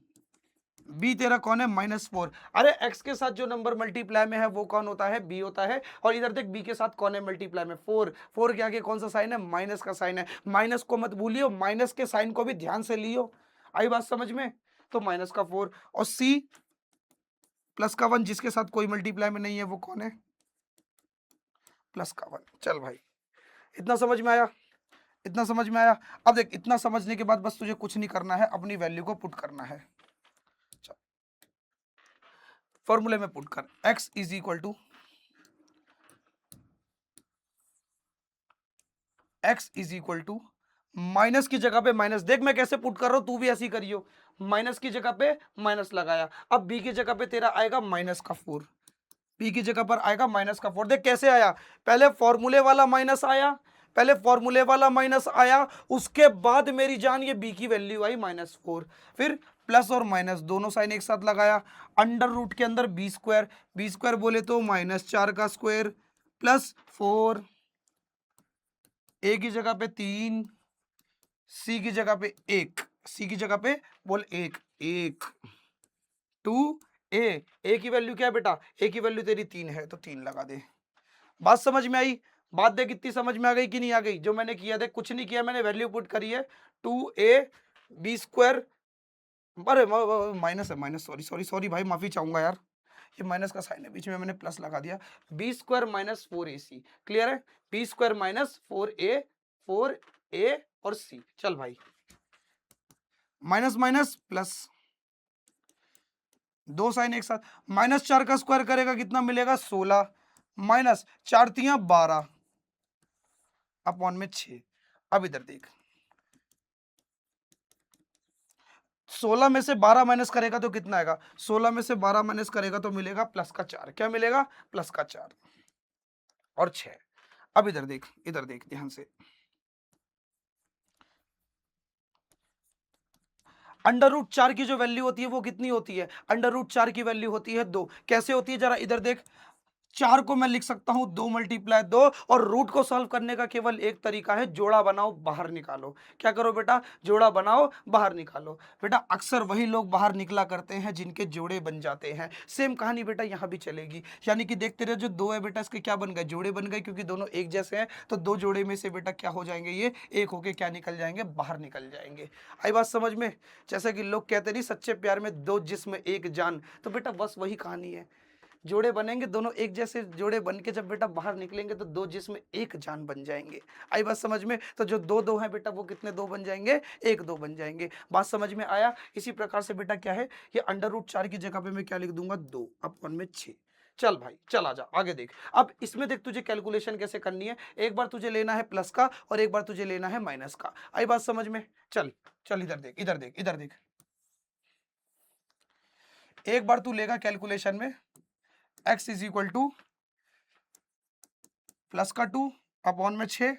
बी तेरा कौन है -4। अरे एक्स के साथ जो नंबर मल्टीप्लाई में है वो कौन होता है, बी होता है। और इधर देख बी के साथ कौन है मल्टीप्लाई में, 4। 4 के आगे कौन सा साइन है, माइनस का साइन है। माइनस को मत भूलियो, माइनस के साइन को भी ध्यान से लियो। आई बात समझ में? तो माइनस का 4 और सी प्लस का 1 जिसके साथ कोई मल्टीप्लाई में नहीं है वो कौन है, प्लस का 1। चल भाई इतना समझ में आया, इतना समझ में आया। अब देख इतना समझने के बाद बस तुझे कुछ नहीं करना है, अपनी वैल्यू को पुट करना है। फॉर्मूले में पुट कर, x is equal to minus की जगह पे माइनस, देख मैं कैसे पुट कर रहा हूं, तू भी ऐसे ही करियो। माइनस की जगह पे माइनस लगाया, अब b की जगह पे तेरा आएगा -4, b की जगह पर आएगा -4। देख कैसे आया, पहले फॉर्मूले वाला माइनस आया, पहले फॉर्मूले वाला माइनस आया, उसके बाद मेरी जान ये b की वैल्यू आई -4, फिर प्लस और माइनस दोनों साइन एक साथ लगाया, अंडर रूट के अंदर बी स्क्वायर बोले तो -4 का स्क्वायर प्लस 4, ए की जगह पे 3, सी की जगह पे 1, सी की जगह पे बोल 1 2 ए की वैल्यू क्या है बेटा, ए की वैल्यू तेरी 3 है तो 3 लगा दे। बात समझ में आई? बात देख कितनी समझ में आ गई कि नहीं आ गई? जो मैंने किया देख, कुछ नहीं किया मैंने, वैल्यू पुट करी है 2a बी स्क्वायर, अरे माइनस है, माइनस, सॉरी सॉरी सॉरी भाई, माफी चाहूंगा यार, ये माइनस का साइन है, बीच में मैंने प्लस लगा दिया, b square minus 4ac, clear है, बी स्क्वायर माइनस 4a और c। चल भाई माइनस माइनस प्लस, दो साइन एक साथ, -4 का स्क्वायर करेगा कितना मिलेगा 16, माइनस 4 तियां 12 अपॉन में 6। अब इधर देख, 16 में से 12 माइनस करेगा तो कितना आएगा, 16 में से 12 माइनस करेगा तो मिलेगा प्लस का 4, क्या मिलेगा प्लस का 4 और 6। अब इधर देख ध्यान से, √4 की जो वैल्यू होती है वो कितनी होती है, √4 की वैल्यू होती है 2। कैसे होती है जरा इधर देख, 4 को मैं लिख सकता हूं 2 मल्टीप्लाई 2, और रूट को सॉल्व करने का केवल एक तरीका है, जोड़ा बनाओ बाहर निकालो। क्या करो बेटा, जोड़ा बनाओ बाहर निकालो। बेटा अक्सर वही लोग बाहर निकला करते हैं जिनके जोड़े बन जाते हैं। सेम कहानी बेटा यहां भी चलेगी, यानी कि देखते रहे, जो 2 है बेटा इसके क्या बन गए, जोड़े बन गए, क्योंकि दोनों एक जैसे हैं, तो 2 जोड़े में से बेटा क्या हो जाएंगे, ये एक होके क्या निकल जाएंगे, बाहर निकल जाएंगे। आई बात समझ में। जैसे कि लोग कहते नहीं, सच्चे प्यार में 2 जिस्म एक जान, तो बेटा बस वही कहानी है। जोड़े बनेंगे दोनों एक जैसे, जोड़े बन के जब बेटा बाहर निकलेंगे तो 2 जिस्म एक जान बन जाएंगे। आई बात समझ में। तो जो 2 है बेटा वो कितने 2 बन जाएंगे, 1 2 बन जाएंगे। बात समझ में आया। इसी प्रकार से बेटा क्या है, ये √4 की जगह पे मैं क्या लिख दूंगा, 2 अपॉन में 6। चल भाई चल आ जा आगे देख। अब इसमें देख तुझे कैलकुलेशन कैसे करनी है, एक बार तुझे लेना है प्लस का और एक बार तुझे लेना है माइनस का। आई बात समझ में। चल चल इधर देख, इधर देख, इधर देख, एक बार तू लेगा कैलकुलेशन में x is equal two plus का 2 अपॉन में 6।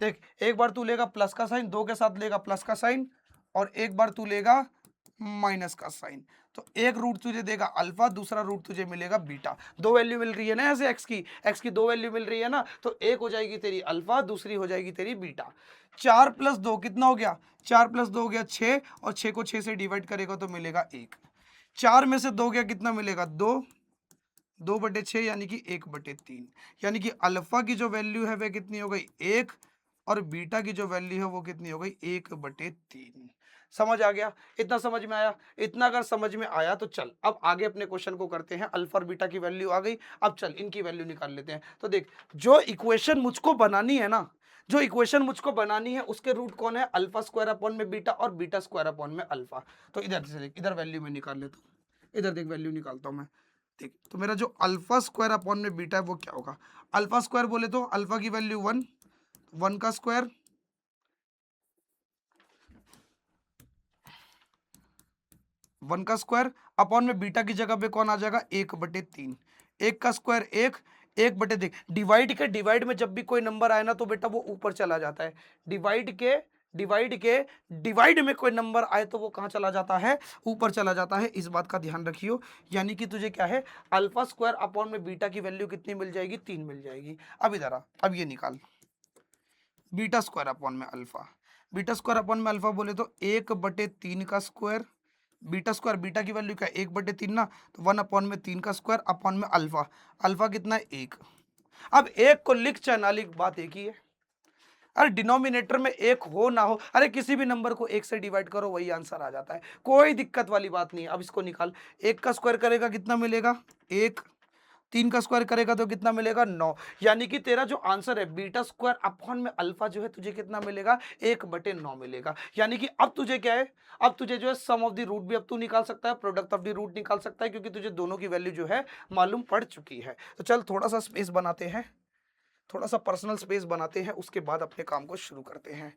देख एक बार तू लेगा प्लस का साइन, 2 के साथ लेगा प्लस का साइन, और एक बार तू लेगा माइनस का साइन। तो एक रूट तुझे देगा अल्फा, दूसरा रूट तुझे मिलेगा बीटा। 2 वैल्यू मिल रही है ना ऐसे x की 2 वैल्यू मिल रही है ना, तो एक हो जाएगी तेरी अल्फा, दूसरी हो जाएगी तेरी बीटा। 4 + 2 कितना हो गया, 4 + 2 हो गया 6, और 6 को 6 से डिवाइड करेगा तो मिलेगा 1। 4 में से 2 गया कितना मिलेगा 2, 2/6 यानी कि 1/3, यानी कि अल्फा की जो वैल्यू है वह कितनी हो गई 1, और बीटा की जो वैल्यू है वो कितनी हो गई 1/3। समझ आ गया, इतना समझ में आया। इतना अगर समझ में आया तो चल अब आगे अपने क्वेश्चन को करते हैं। अल्फा और बीटा की वैल्यू आ गई, अब चल इनकी वैल्यू निकाल लेते हैं। तो देख, जो इक्वेशन मुझको बनानी है ना, जो इक्वेशन मुझको बनानी है उसके रूट कौन है, अल्फा स्क्वायर अपॉन में बीटा और बीटा स्क्वायर अपॉन में अल्फा। तो इधर से देख, इधर वैल्यू में निकाल लेता हूँ, इधर देख वैल्यू निकालता हूँ मैं। ठीक, तो मेरा जो अल्फा स्क्वायर अपॉन में बीटा है वो क्या होगा, अल्फा स्क्वायर बोले तो अल्फा की वैल्यू 1, 1 का स्क्वायर, 1 का स्क्वायर अपॉन में बीटा की जगह पे कौन आ जाएगा 1/3, 1 का स्क्वायर 1, 1 देख डिवाइड में जब भी कोई नंबर आए ना तो बेटा वो ऊपर चला जाता है। डिवाइड में कोई नंबर आए तो वो कहाँ चला जाता है, ऊपर चला जाता है। इस बात का ध्यान रखियो। यानी कि तुझे क्या है, अल्फा स्क्वायर अपॉन में बीटा की वैल्यू कितनी मिल जाएगी, 3 मिल जाएगी। अब इधर आ, अब ये निकाल बीटा स्क्वायर अपॉन में अल्फा। बीटा स्क्वायर अपॉन में अल्फा बोले तो 1/3 का स्क्वायर, बीटा स्क्वायर, बीटा की वैल्यू क्या 1/3 ना, तो 1/3 का स्क्वायर अपॉन में अल्फा। अल्फा कितना है 1। अब एक को लिख चाहे ना लिख, बात एक ही है। अरे डिनोमिनेटर में एक हो ना हो, अरे किसी भी नंबर को 1 से डिवाइड करो वही आंसर आ जाता है, कोई दिक्कत वाली बात नहीं है। अब इसको निकाल, 1 का स्क्वायर करेगा कितना मिलेगा 1, 3 का स्क्वायर करेगा तो कितना मिलेगा 9। यानी कि तेरा जो आंसर है बीटा स्क्वायर अपॉन में अल्फा जो है तुझे कितना मिलेगा 1/9 मिलेगा। यानी कि अब तुझे क्या है, अब तुझे जो है सम ऑफ द रूट भी अब तू निकाल सकता है, प्रोडक्ट ऑफ द रूट निकाल सकता है, क्योंकि तुझे दोनों की वैल्यू जो है मालूम पड़ चुकी है। तो चल थोड़ा सा स्पेस बनाते हैं, थोड़ा सा पर्सनल स्पेस बनाते हैं, उसके बाद अपने काम को शुरू करते हैं।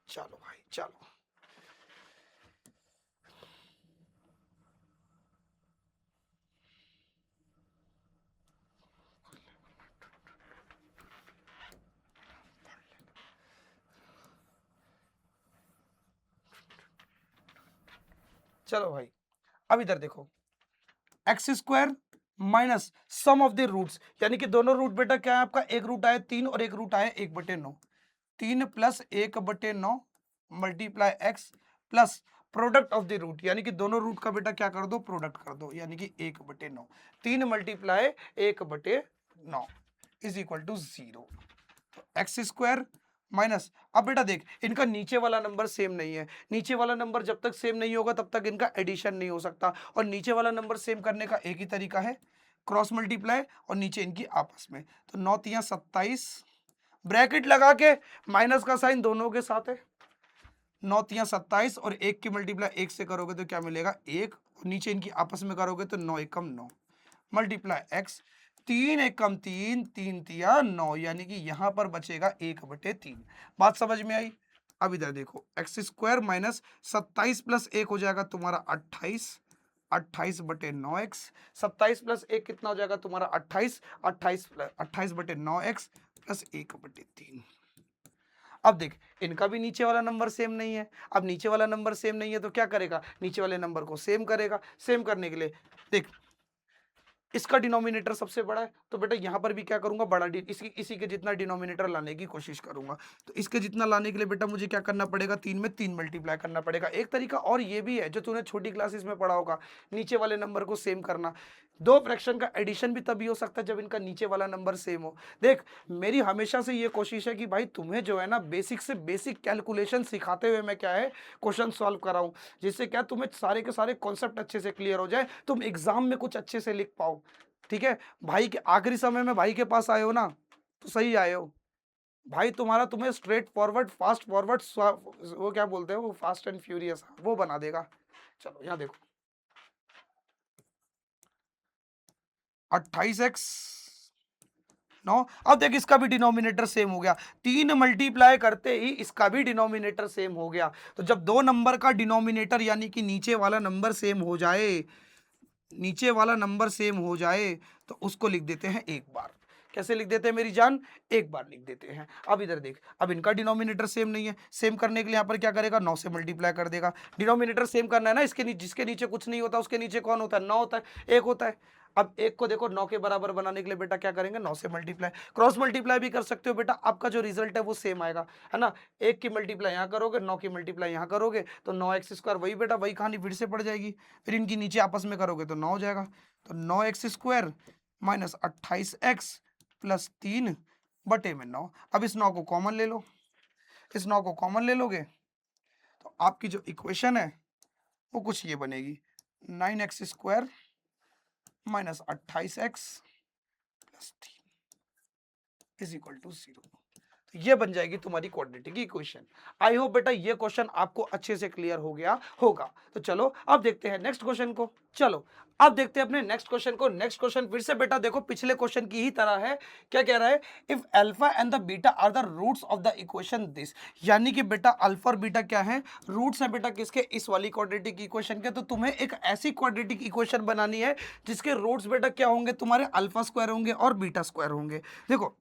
चलो भाई चलो, चलो भाई अब इधर देखो, x square minus sum of the roots, यानी कि दोनों रूट बेटा क्या है आपका, एक रूट आया 3 और एक रूट आया 1/9, 3 + 1/9 multiply x plus product of the root, यानी कि दोनों रूट का बेटा क्या कर दो, प्रोडक्ट कर दो, यानी कि 1/9, 3 × 1/9 is equal to 0। X square minus. अब बेटा देख, इनका नीचे वाला नंबर सेम नहीं है, नीचे वाला नंबर जब तक सेम नहीं होगा तब तक इनका एडिशन नहीं हो सकता, और नीचे वाला नंबर सेम करने का एक ही तरीका है, क्रॉस मल्टीप्लाई, और नीचे इनकी आपस में। तो 9 तिया 27, ब्रैकेट लगा के माइनस का साइन दोनों के साथ है, 9 तिया 27 और एक की मल्टीप्लाई एक से करोगे तो क्या मिलेगा 1, नीचे इनकी आपस में करोगे तो 9 एकम 9 मल्टीप्लाई एक्स, 3 एकम 3, 3 तिया 9, यानी कि यहां पर बचेगा 1/3। बात समझ में आई? अब इधर देखो, एक्स स्क्वायर माइनस 27 प्लस 1 हो जाएगा तुम्हारा 28, 28/9x, 27 प्लस 1 कितना हो जाएगा तुम्हारा 28, 28/9x प्लस 1/3। अब देख, इनका भी नीचे वाला नंबर सेम नहीं है, अब नीचे वाला नंबर सेम नहीं है तो क्या करेगा, नीचे वाले नंबर को सेम करेगा। सेम करने के लिए देख, इसका डिनोमिनेटर सबसे बड़ा है, तो बेटा यहां पर भी क्या करूंगा, बड़ा इसी के जितना डिनोमिनेटर लाने की कोशिश करूंगा। तो इसके जितना लाने के लिए बेटा मुझे क्या करना पड़ेगा, 3 में 3 मल्टीप्लाई करना पड़ेगा। एक तरीका और ये भी है जो तूने छोटी क्लासेस में पढ़ा होगा, नीचे वाले नंबर को सेम करना। दो फ्रैक्शन का एडिशन भी तभी हो सकता है जब इनका नीचे वाला नंबर सेम हो। देख, मेरी हमेशा से ये कोशिश है कि भाई तुम्हें जो है ना बेसिक से बेसिक कैलकुलेशन सिखाते हुए मैं क्या है क्वेश्चन सॉल्व कराऊं, जिससे क्या तुम्हें सारे के सारे कॉन्सेप्ट अच्छे से क्लियर हो जाए, तुम एग्जाम में कुछ अच्छे से लिख पाओ। ठीक है, भाई के आखिरी समय में भाई के पास आए हो ना, तो सही आए हो। भाई तुम्हारा तुम्हें स्ट्रेट फॉरवर्ड, फास्ट फॉरवर्ड, वो क्या बोलते हैं, वो फास्ट एंड फ्यूरियस वो बना देगा। चलो यहाँ देखो, 28x 9। अब देख, इसका भी डिनोमिनेटर सेम हो गया, 3 मल्टीप्लाई करते ही इसका भी डिनोमिनेटर सेम हो गया। तो जब दो नंबर का डिनोमिनेटर यानी कि नीचे वाला नंबर सेम हो जाए, नीचे वाला नंबर सेम हो जाए, तो उसको लिख देते हैं एक बार। कैसे लिख देते हैं मेरी जान, एक बार लिख देते हैं। अब इधर देख, अब इनका डिनोमिनेटर सेम नहीं है, सेम करने के लिए यहाँ पर क्या करेगा, 9 से मल्टीप्लाई कर देगा। डिनोमिनेटर सेम करना है ना, इसके नीचे, जिसके नीचे कुछ नहीं होता उसके नीचे कौन होता है, 9 होता है, 1 होता है। अब एक को देखो 9 के बराबर बनाने के लिए बेटा क्या करेंगे, 9 से मल्टीप्लाई, क्रॉस मल्टीप्लाई भी कर सकते हो बेटा, आपका जो रिजल्ट है वो सेम आएगा, है ना। 1 की मल्टीप्लाई यहाँ करोगे, 9 की मल्टीप्लाई यहाँ करोगे, तो 9x², वही बेटा वही कहानी फिर से पड़ जाएगी। फिर इनकी नीचे आपस में करोगे तो 9 हो जाएगा, तो 9x² माइनस 28x प्लस 3/9। अब इस 9 को कॉमन ले लो, इस 9 को कॉमन ले लोगे तो आपकी जो इक्वेशन है वो कुछ ये बनेगी, 9x² minus 28x plus 3 is equal to 0। तो ये बन जाएगी तुम्हारी क्वाड्रेटिक इक्वेशन। आई होप बेटा ये क्वेश्चन आपको अच्छे से क्लियर हो गया होगा। तो चलो अब देखते हैं नेक्स्ट क्वेश्चन को। चलो अब देखते हैं अपने नेक्स्ट क्वेश्चन को। नेक्स्ट क्वेश्चन फिर से बेटा देखो पिछले क्वेश्चन की ही तरह है। क्या कह रहा है, if alpha and the beta are the roots of the equation this, यानी कि बेटा अल्फा और बीटा क्या है, रूट्स है बेटा किसके, इस वाली क्वाड्रेटिक इक्वेशन के। तो तुम्हें एक ऐसी क्वाड्रेटिक इक्वेशन बनानी है जिसके रूट्स बेटा क्या होंगे, तुम्हारे अल्फा स्क्वायर होंगे और बीटा स्क्वायर होंगे। देखो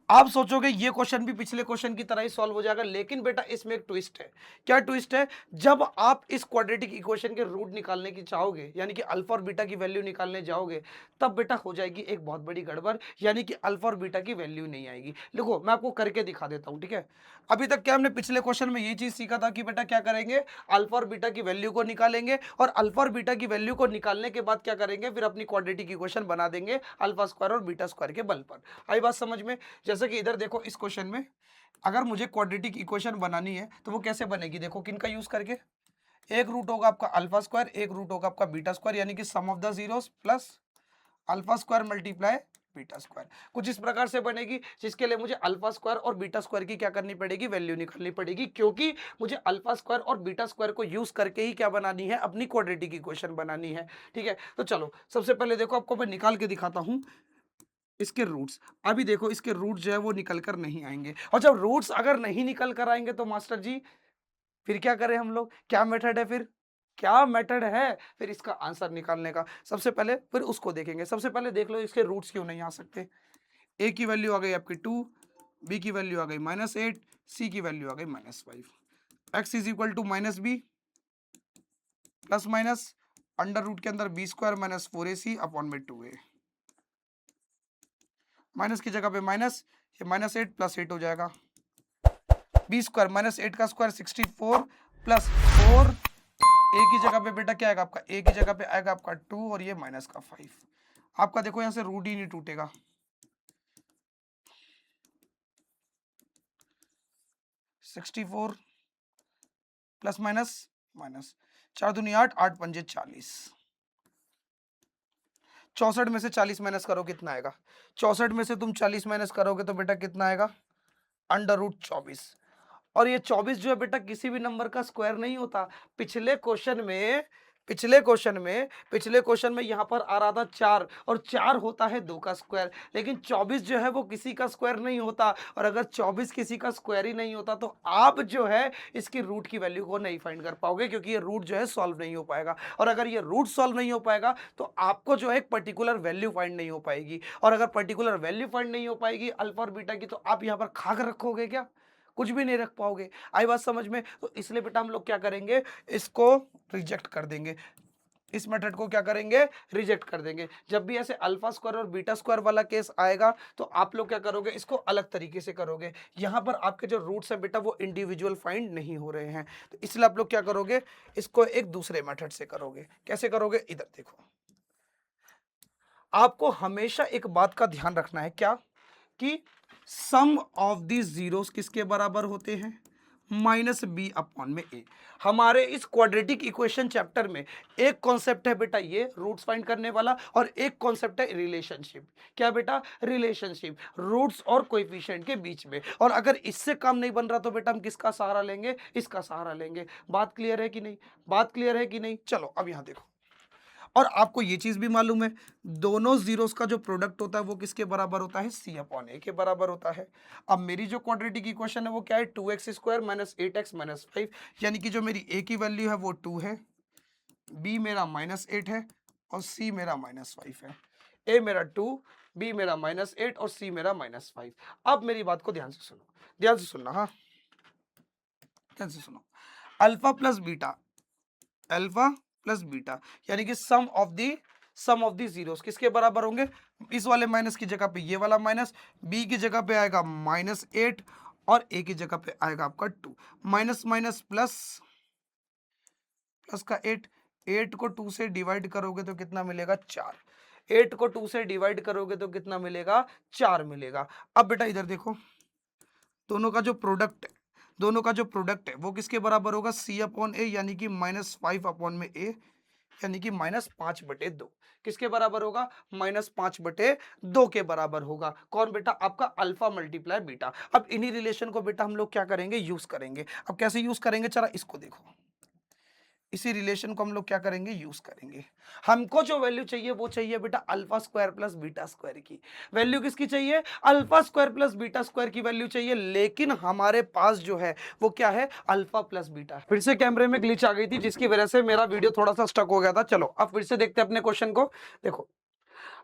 आप सोचोगे ये क्वेश्चन भी पिछले क्वेश्चन की तरह ही सॉल्व हो जाएगा, लेकिन बेटा इसमें एक ट्विस्ट है। क्या ट्विस्ट है, जब आप इस क्वाड्रेटिक इक्वेशन के रूट निकालने की चाहोगे, यानी कि अल्फा और बीटा की वैल्यू निकालने जाओगे, तब बेटा हो जाएगी एक बहुत बड़ी गड़बड़, यानी कि अल्फा और बीटा की वैल्यू नहीं आएगी। देखो मैं आपको करके दिखा देता हूं, ठीक है। अभी तक क्या हमने पिछले क्वेश्चन में ये चीज सीखा था कि बेटा क्या करेंगे, अल्फा और बीटा की वैल्यू को निकालेंगे, और अल्फा और बीटा की वैल्यू को निकालने के बाद क्या करेंगे, फिर अपनी क्वाड्रेटिक इक्वेशन बना देंगे अल्फा स्क्वायर और बीटा स्क्वायर के बल पर। आई बात समझ में? जैसे कि इधर देखो इस क्वेश्चन में अगर मुझे क्वाड्रेटिक इक्वेशन बनानी है तो वो कैसे बनेगी, देखो किन का यूज करके, एक रूट होगा आपका अल्फा स्क्वायर, एक रूट होगा आपका बीटा स्क्वायर, यानी कि sum of the zeros plus alpha square multiply beta square. कुछ इस प्रकार से बनेगी, जिसके लिए मुझे अल्फा स्क्वायर और बीटा स्क्वायर की क्या करनी पड़ेगी, वैल्यू निकालनी पड़ेगी, क्योंकि मुझे अल्फा स्क्वायर और बीटा स्क्वायर को यूज करके ही क्या बनानी है, अपनी क्वाड्रेटिक इक्वेशन बनानी है। ठीक है, तो चलो सबसे पहले देखो आपको मैं निकाल के दिखाता हूं इसके रूट्स। अभी देखो इसके रूट जो है वो निकल कर नहीं आएंगे, और जब रूट्स अगर नहीं निकल कर आएंगे तो मास्टर जी फिर क्या करें हम लोग, क्या मेथड है, फिर क्या मेथड है फिर इसका आंसर निकालने का। सबसे पहले फिर उसको देखेंगे, सबसे पहले देख लो इसके रूट्स क्यों नहीं आ सकते। ए की वैल्यू आ गई आपकी 2, बी की वैल्यू आ गई -8, सी की वैल्यू आ गई -5, x is equal to -b plus minus under root के अंदर b² माइनस 4ac अपॉन में 2a, माइनस की जगह पे माइनस, ये -8 प्लस 8 हो जाएगा, b² -8 का स्क्वायर 64 प्लस 4, ए की जगह पे बेटा क्या आएगा आपका, ए की जगह पे आएगा आपका 2 और ये माइनस का 5। आपका देखो यहाँ से रूट ही नहीं टूटेगा, 64 प्लस माइनस माइनस 4 दूनी 8, 8 पंजे 40, 64 में से 40 माइनस करो कितना आएगा? 64 में से तुम 40 माइनस करोगे तो बेटा कितना आएगा? √24। और ये 24 जो है बेटा किसी भी नंबर का स्क्वायर नहीं होता। पिछले क्वेश्चन में यहाँ पर आ रहा था 4 और 4 होता है 2 का स्क्वायर, लेकिन 24 जो है वो किसी का स्क्वायर नहीं होता। और अगर 24 किसी का स्क्वायर ही नहीं होता तो आप जो है इसकी रूट की वैल्यू को नहीं फाइंड कर पाओगे, क्योंकि ये रूट जो है सॉल्व नहीं हो पाएगा। और अगर ये रूट सॉल्व नहीं हो पाएगा तो आपको जो है एक पर्टिकुलर वैल्यू फाइंड नहीं हो पाएगी। और अगर पर्टिकुलर वैल्यू फाइंड नहीं हो पाएगी अल्फा और बीटा की, तो आप यहाँ पर खाक रखोगे क्या? कुछ भी नहीं रख पाओगे। आई बात समझ में? तो इसलिए बेटा हम लोग क्या करेंगे, इसको रिजेक्ट कर देंगे। इस मेथड को क्या करेंगे? रिजेक्ट कर देंगे। जब भी ऐसे अल्फा स्क्वायर और बीटा स्क्वायर वाला केस आएगा तो आप लोग क्या करोगे, इसको अलग तरीके से करोगे। यहां पर आपके जो रूट्स है बेटा वो इंडिविजुअल फाइंड नहीं हो रहे हैं, तो इसलिए आप लोग क्या करोगे, इसको एक दूसरे मेथड से करोगे। कैसे करोगे? इधर देखो, आपको हमेशा एक बात का ध्यान रखना है, क्या कि सम ऑफ दी जीरोस किसके बराबर होते हैं? -b अपॉन में a। हमारे इस क्वाड्रेटिक इक्वेशन चैप्टर में एक कॉन्सेप्ट है बेटा ये रूट्स फाइंड करने वाला, और एक कॉन्सेप्ट है रिलेशनशिप। क्या बेटा? रिलेशनशिप रूट्स और कोएफिशिएंट के बीच में। और अगर इससे काम नहीं बन रहा तो बेटा हम किसका सहारा लेंगे? इसका सहारा लेंगे। बात क्लियर है कि नहीं? बात क्लियर है कि नहीं? चलो अब यहां देखो, और आपको ये चीज भी मालूम है, दोनों जीरोस का जो प्रोडक्ट होता है वो किसके बराबर होता है? c अपॉन a के बराबर होता है। अब मेरी जो क्वाड्रेटिक इक्वेशन है वो क्या है? 2x square minus 8x minus 5, यानी कि जो मेरी a की वैल्यू है वो 2 है, b मेरा -8 है और c मेरा -5 है। a मेरा 2, b मेरा -8 और c मेरा -5। अब मेरी बात को ध्यान से सुनो, ध्यान से सुनना, हाँ ध्यान से सुनो। अल्फा प्लस बीटा यानी कि सम ऑफ दी जीरोस किसके बराबर होंगे? इस वाले माइनस की जगह पे ये वाला माइनस, बी की जगह पे आएगा -8 और ए की जगह पे आएगा आपका 2। माइनस माइनस प्लस, प्लस का 8 को 2 से डिवाइड करोगे तो कितना मिलेगा? 4। 8 को 2 से डिवाइड करोगे तो कितना मिलेगा? 4 मिलेगा। अब बेटा इधर देखो, दोनों का जो प्रोडक्ट है वो किसके बराबर होगा? c अपॉन ए, यानी कि -5 अपॉन में a, यानी कि -5/2 किसके बराबर होगा? -5/2 के बराबर होगा। कौन बेटा? आपका अल्फा मल्टीप्लाई बीटा। अब इन्हीं रिलेशन को बेटा हम लोग क्या करेंगे? यूज करेंगे। अब कैसे यूज करेंगे? चला इसको देखो, इसी रिलेशन को हम लोग क्या करेंगे? यूज करेंगे। हमको जो वैल्यू चाहिए वो चाहिए बेटा alpha square plus beta square की वैल्यू। किसकी चाहिए? Alpha square plus beta square की वैल्यू चाहिए, लेकिन हमारे पास जो है वो क्या है? Alpha plus beta. फिर से कैमरे में ग्लिच आ गई थी जिसकी वजह से मेरा वीडियो थोड़ा सा स्टक हो गया था। चलो अब फिर से देखते हैं अपने क्वेश्चन को। देखो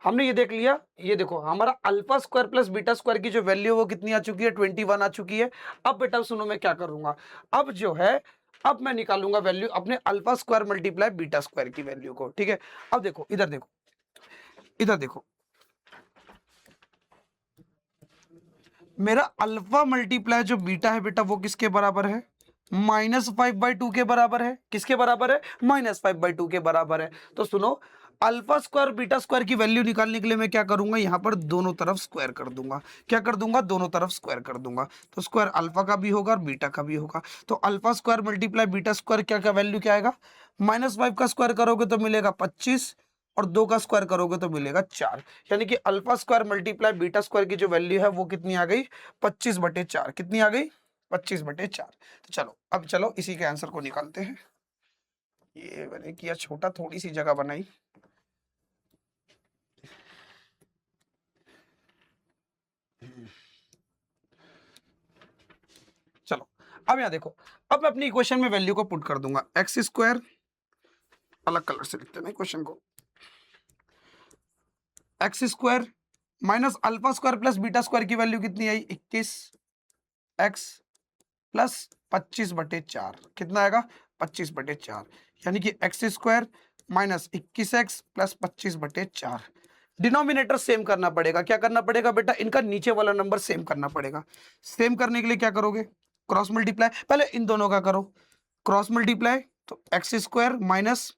हमने ये देख लिया, ये देखो हमारा alpha square plus beta square की जो वैल्यू वो कितनी आ चुकी है? 21 आ चुकी है। अब बेटा सुनो मैं क्या करूंगा, अब जो है अब मैं निकालूंगा वैल्यू अपने alpha square multiply beta square की वैल्यू को। ठीक है, अब देखो इधर देखो, इधर देखो, मेरा अल्फा मल्टीप्लाई जो बीटा है बेटा वो किसके बराबर है? -5/2 के बराबर है। किसके बराबर है? -5/2 के बराबर है। तो सुनो, अल्फा स्क्वायर बीटा स्क्वायर की वैल्यू निकालने के लिए मैं क्या करूंगा? यहां पर दोनों तरफ स्क्वायर कर दूंगा। क्या कर दूंगा? दोनों तरफ स्क्वायर कर दूंगा। तो स्क्वायर अल्फा का भी होगा और बीटा का भी होगा। तो alpha square multiply beta square क्या क्या वैल्यू क्या आएगा? -5 का स्क्वायर करोगे तो मिलेगा 25 और 2 का स्क्वायर करोगे तो मिलेगा 4। यानी कि alpha square multiply beta square की जो वैल्यू है वो कितनी आ गई? 25/4। कितनी आ गई? 25/4। तो चलो अब चलो इसी के आंसर को निकालते हैं। ये मैंने किया छोटा, थोड़ी सी जगह बनाई। चलो अब यहां देखो, अब मैं अपनी इक्वेशन में वैल्यू को पुट कर दूंगा। एक्स स्क्वायर, अलग कलर से लिखते हैं इक्वेशन को, x square minus alpha square plus beta square की वैल्यू कितनी आई? 21 एक्स प्लस 25/4। कितना आएगा? 25/4। यानी कि x square minus 21x plus 25/4। Denominator same करना पड़ेगा। क्या करना पड़ेगा बेटा? इनका नीचे वाला नंबर सेम करना पड़ेगा। सेम करने के लिए क्या करोगे? Cross multiply. पहले इन दोनों का करो क्रॉस मल्टीप्लाई। तो एक्स स्क्वायर माइनस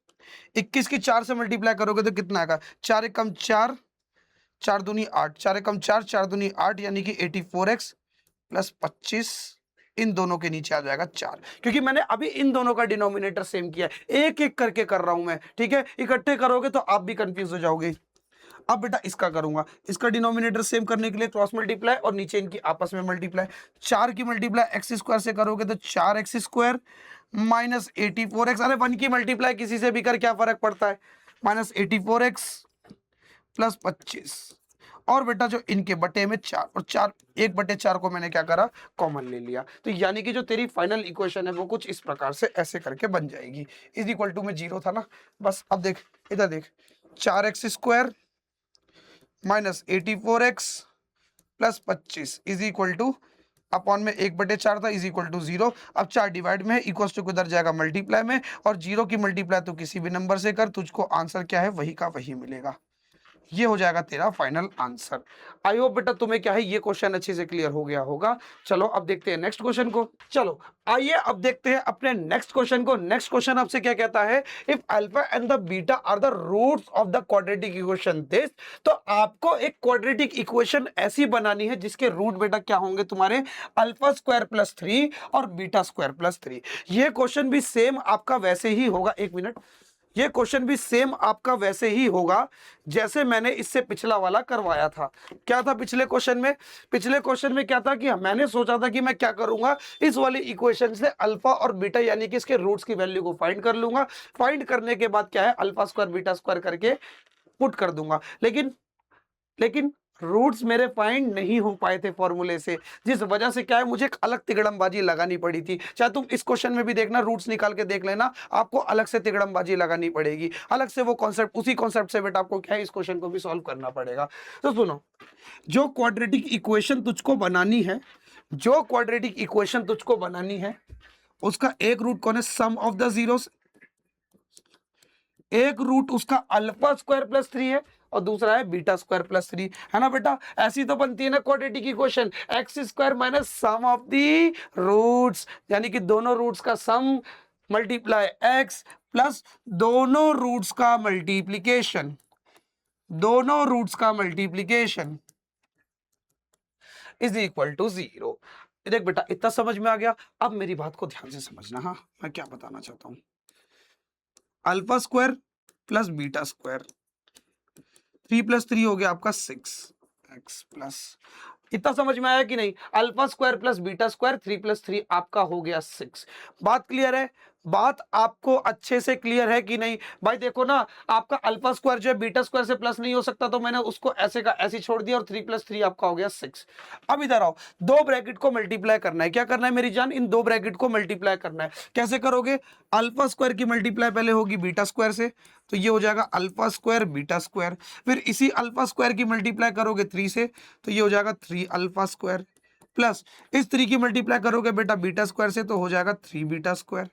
21 की 4 से मल्टीप्लाई करोगे तो कितना आएगा? 4 एकम 4, 4 दूनी 8, 4 एकम 4, 4 दूनी 8, यानी कि 84x प्लस 25 इन दोनों के नीचे आ जाएगा 4, क्योंकि मैंने अभी इन दोनों का डिनोमिनेटर सेम किया है, एक एक करके कर रहा हूं मैं, ठीक है, इकट्ठे करोगे तो आप भी कंफ्यूज हो जाओगे। अब बेटा इसका करूंगा, इसका डिनोमिनेटर सेम करने के लिए क्रॉस मल्टीप्लाई और नीचे इनकी आपस में मल्टीप्लाई, 4 की मल्टीप्लाई एक्स स्क्वायर से करोगे तो 4x स्क्वायर माइनस 84x, अरे 1 की मल्टीप्लाई किसी से भी कर क्या फर्क पड़ता है, माइनस 84x प्लस 25, और बेटा जो इनके बटे में 4 और 4 1/4 को मैंने क्या करा, कॉमन ले लिया। तो यानी कि जो तेरी फाइनल इक्वेशन है वो कुछ इस प्रकार से ऐसे करके बन जाएगी। इज इक्वल टू में 0 था ना, बस अब देख इधर देख, 4x square minus 84x plus 25 is equal two upon में 1/4 था इज इक्वल टू 0। अब 4 डिवाइड में है, इक्वल टू किधर जाएगा, मल्टीप्लाई में, और 0 की मल्टीप्लाई तो किसी भी नंबर से कर, तुझको आंसर क्या है वही का वही मिलेगा। ये हो जाएगा तेरा फाइनल आंसर। आई होप बेटा तुम्हें क्या है ये क्वेश्चन अच्छे से क्लियर हो गया होगा। चलो अब देखते हैं नेक्स्ट क्वेश्चन को। चलो आइए अब देखते हैं अपने नेक्स्ट क्वेश्चन को। नेक्स्ट क्वेश्चन आपसे क्या कहता है, if alpha and the beta are the roots of the quadratic equation this, तो आपको एक क्वाड्रेटिक इक्वेशन ऐसी बनानी है जिसके रूट बेटा क्या होंगे तुम्हारे, अल्फा स्क्वायर प्लस 3 और बीटा स्क्वायर प्लस 3। ये क्वेश्चन भी सेम आपका वैसे ही होगा, एक मिनट, ये क्वेश्चन भी सेम आपका वैसे ही होगा जैसे मैंने इससे पिछला वाला करवाया था। क्या था पिछले क्वेश्चन में, पिछले क्वेश्चन में क्या था कि मैंने सोचा था कि मैं क्या करूंगा, इस वाली इक्वेशन से अल्फा और बीटा यानी कि इसके रूट्स की वैल्यू को फाइंड कर लूंगा, फाइंड करने के बाद क्या है अल्फा स्क्वायर बीटा स्क्वायर करके पुट कर दूंगा। लेकिन रूट्स मेरे फाइंड नहीं हो पाए थे फॉर्मूले से, जिस वजह से क्या है मुझे एक अलग तिगड़मबाजी लगानी पड़ी थी। चाहे तुम इस क्वेश्चन में भी देखना, रूट्स निकाल के देख लेना, आपको अलग से तिगड़मबाजी लगानी पड़ेगी, अलग से वो कॉन्सेप्ट, उसी कॉन्सेप्ट से बेटा आपको क्या है इस क्वेश्चन को भी सॉल्व करना पड़ेगा। तो सुनो, जो क्वाड्रेटिक इक्वेशन तुझको बनानी है, जो क्वाड्रेटिक इक्वेशन तुझको बनानी है उसका एक रूट कौन है, सम ऑफ द जीरोस, एक रूट उसका अल्फा स्क्वायर प्लस 3 है और दूसरा है बीटा स्क्वायर प्लस 3, है ना बेटा। ऐसी तो बनती है ना quadratic equation, x square minus sum of the roots, यानी कि दोनों रूट्स का सम मल्टीप्लाई एक्स प्लस दोनों रूट्स का मल्टीप्लीकेशन, दोनों रूट्स का मल्टीप्लीकेशन इज इक्वल टू 0। देख बेटा इतना समझ में आ गया, अब मेरी बात को ध्यान से समझना। हाँ मैं क्या बताना चाहता हूं, alpha square plus beta square, 3 plus 3 हो गया आपका 6x प्लस, इतना समझ में आया कि नहीं, alpha square plus beta square 3 plus 3 आपका हो गया 6। बात क्लियर है, बात आपको अच्छे से क्लियर है कि नहीं भाई। देखो ना, आपका अल्फा स्क्वायर जो है बीटा स्क्वायर से प्लस नहीं हो सकता, तो मैंने उसको ऐसे का ऐसे छोड़ दिया और 3 प्लस 3 आपका हो गया 6। अब इधर आओ, दो ब्रैकेट को मल्टीप्लाई करना है, क्या करना है मेरी जान, इन दो ब्रैकेट को मल्टीप्लाई करना है। कैसे करोगे, अल्फा स्क्वायर की मल्टीप्लाई पहले होगी बीटा स्क्वायर से, तो ये हो जाएगा अल्फा स्क्वायर बीटा स्क्वायर, फिर इसी अल्फा स्क्वायर की मल्टीप्लाई करोगे 3 से, तो ये हो जाएगा 3 अल्फा स्क्वायर, प्लस इस 3 की मल्टीप्लाई करोगे बेटा बीटा स्क्वायर से, तो हो जाएगा 3 बीटा स्क्वायर।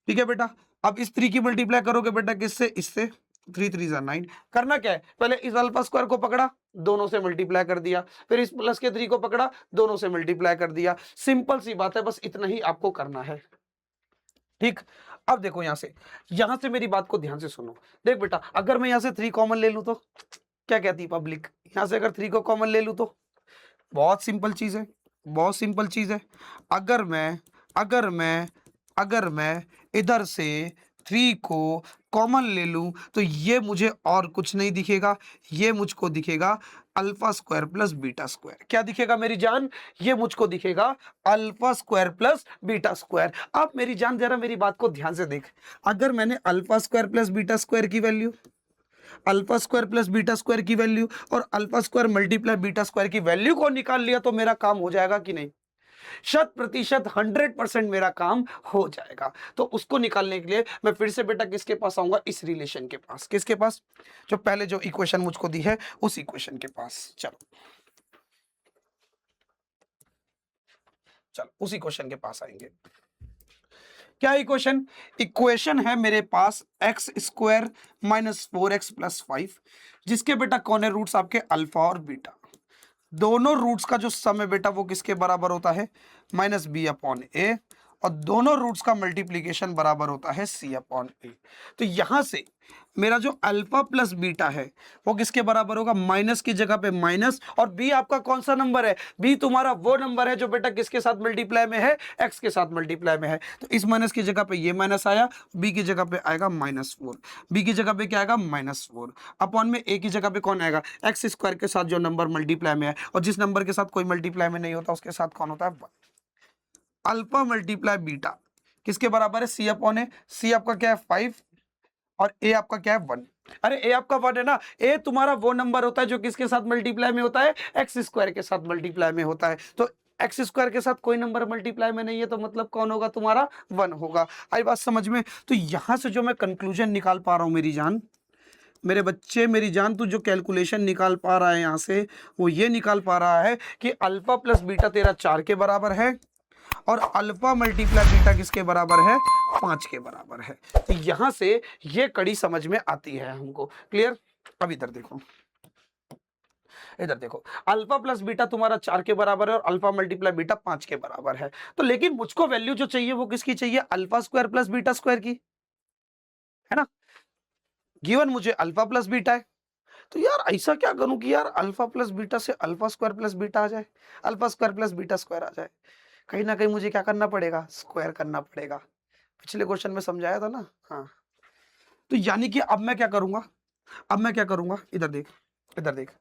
ठीक है बेटा, अब इस 3 की मल्टीप्लाई करोगे बेटा किससे, इससे, 3 3 जा 9। करना क्या है, पहले इस अल्फा स्क्वायर को पकड़ा, दोनों से मल्टीप्लाई कर दिया, फिर इस प्लस के 3 को पकड़ा, दोनों से मल्टीप्लाई कर दिया। सिंपल सी बात है, बस इतना ही आपको करना है। ठीक, अब देखो यहां से मेरी बात को ध्यान से सुनो। देख बेटा, अगर मैं यहां से 3 कॉमन ले लूं तो क्या कहती पब्लिक, यहां से अगर 3 को कॉमन ले लूं तो बहुत सिंपल चीज है, बहुत सिंपल चीज है। अगर मैं इधर से 3 को कॉमन ले लूं तो ये मुझे और कुछ नहीं दिखेगा, ये मुझको दिखेगा alpha square plus beta square. क्या दिखेगा मेरी जान, ये मुझको दिखेगा alpha square plus beta square. अब मेरी जान जरा मेरी बात को ध्यान से देख, अगर मैंने alpha square plus beta square की value, alpha square plus beta square की वैल्यू और alpha square multiply beta square की वैल्यू को निकाल लिया, तो मेरा काम हो जाएगा कि नहीं, 100% 100% मेरा काम हो जाएगा। तो उसको निकालने के लिए मैं फिर से बेटा किसके पास आऊंगा, इस रिलेशन के पास। किसके पास, जो पहले जो इक्वेशन मुझको दी है उस इक्वेशन के पास। चलो उस इक्वेशन के पास आएंगे। क्या इक्वेशन, इक्वेशन है मेरे पास x square minus 4x plus 5, जिसके बेटा कौन है रूट्स आपके अल्फा और बीटा, दोनों रूट्स का जो सम है बेटा वो किसके बराबर होता है, माइनस बी अपॉन ए, और दोनों रूट्स का मल्टीप्लीकेशन बराबर होता है c अपॉन ए। तो यहां से मेरा जो अल्फा प्लस बीटा है वो किसके बराबर होगा, माइनस की जगह पे माइनस, और बी आपका कौन सा नंबर है, बी तुम्हारा वो नंबर है जो बेटा किसके साथ मल्टीप्लाई में है, एक्स के साथ मल्टीप्लाई में है। तो इस माइनस की जगह पे ये माइनस आया, बी की जगह पे आएगा -4, बी की जगह पे क्या आएगा -4 अपॉन में ए की जगह पे कौन आएगा, एक्स स्क्वायर के साथ जो नंबर मल्टीप्लाई में है, और जिस नंबर के साथ कोई मल्टीप्लाई में नहीं होता उसके साथ कौन होता है 1। अल्फा मल्टीप्लाई बीटा किसके बराबर है, सी अपॉन ए। सी आपका क्या है 5 और ए आपका क्या है 1। अरे ए आपका 1 है ना, ए तुम्हारा वो नंबर होता है जो किसके साथ मल्टीप्लाई में होता है, एक्स स्क्वायर के साथ मल्टीप्लाई में होता है। तो एक्स स्क्वायर के साथ कोई नंबर मल्टीप्लाई में नहीं है, तो मतलब कौन होगा तुम्हारा 1 होगा। आई बात समझ में। तो यहां से जो मैं कंक्लूजन निकाल पा रहा हूं मेरी जान, मेरे बच्चे मेरी जान, तू जो कैलकुलेशन निकाल पा रहा है यहाँ से वो ये निकाल पा रहा है कि अल्फा प्लस बीटा तेरा 4 के बराबर है और अल्फा मल्टीप्लाई बीटा किसके बराबर है, 5 के बराबर है। तो यहां से ये कड़ी समझ में आती है हमको। क्लियर। अब इधर देखो, इधर देखो, अल्फा प्लस बीटा तुम्हारा 4 के बराबर है और अल्फा मल्टीप्लाई बीटा 5 के बराबर है। तो लेकिन मुझको वैल्यू जो चाहिए वो किसकी चाहिए, alpha square plus beta square की, है ना। गिवन मुझे अल्फा प्लस बीटा है, तो यार ऐसा क्या करूं कि यार अल्फा प्लस बीटा से अल्फा स्क्वायर प्लस बीटा आ जाए, alpha square plus beta square आ जाए। कहीं ना कहीं मुझे क्या करना पड़ेगा, स्क्वायर करना पड़ेगा। पिछले क्वेश्चन में समझाया था ना। हाँ, तो यानी कि अब मैं क्या करूंगा, अब मैं क्या करूंगा, इधर देख, इधर देख,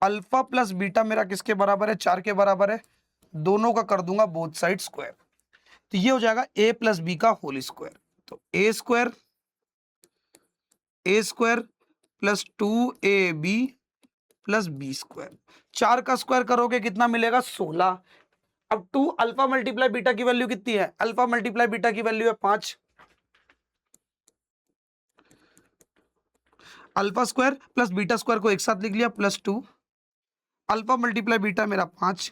अल्फा प्लस बीटा मेरा किसके बराबर है, 4 के बराबर है। दोनों का कर दूंगा बोथ साइड स्क्वायर, तो ये हो जाएगा a प्लस बी का होल स्क्वायर। तो a square plus 2ab plus b square, 4 का स्क्वायर करोगे कितना मिलेगा, 16। अब 2 अल्फा मल्टीप्लाई बीटा की वैल्यू कितनी है, अल्फा मल्टीप्लाई बीटा की वैल्यू है 5। Alpha square plus beta square को एक साथ लिख लिया, +2 अल्फा मल्टीप्लाई बीटा मेरा 5।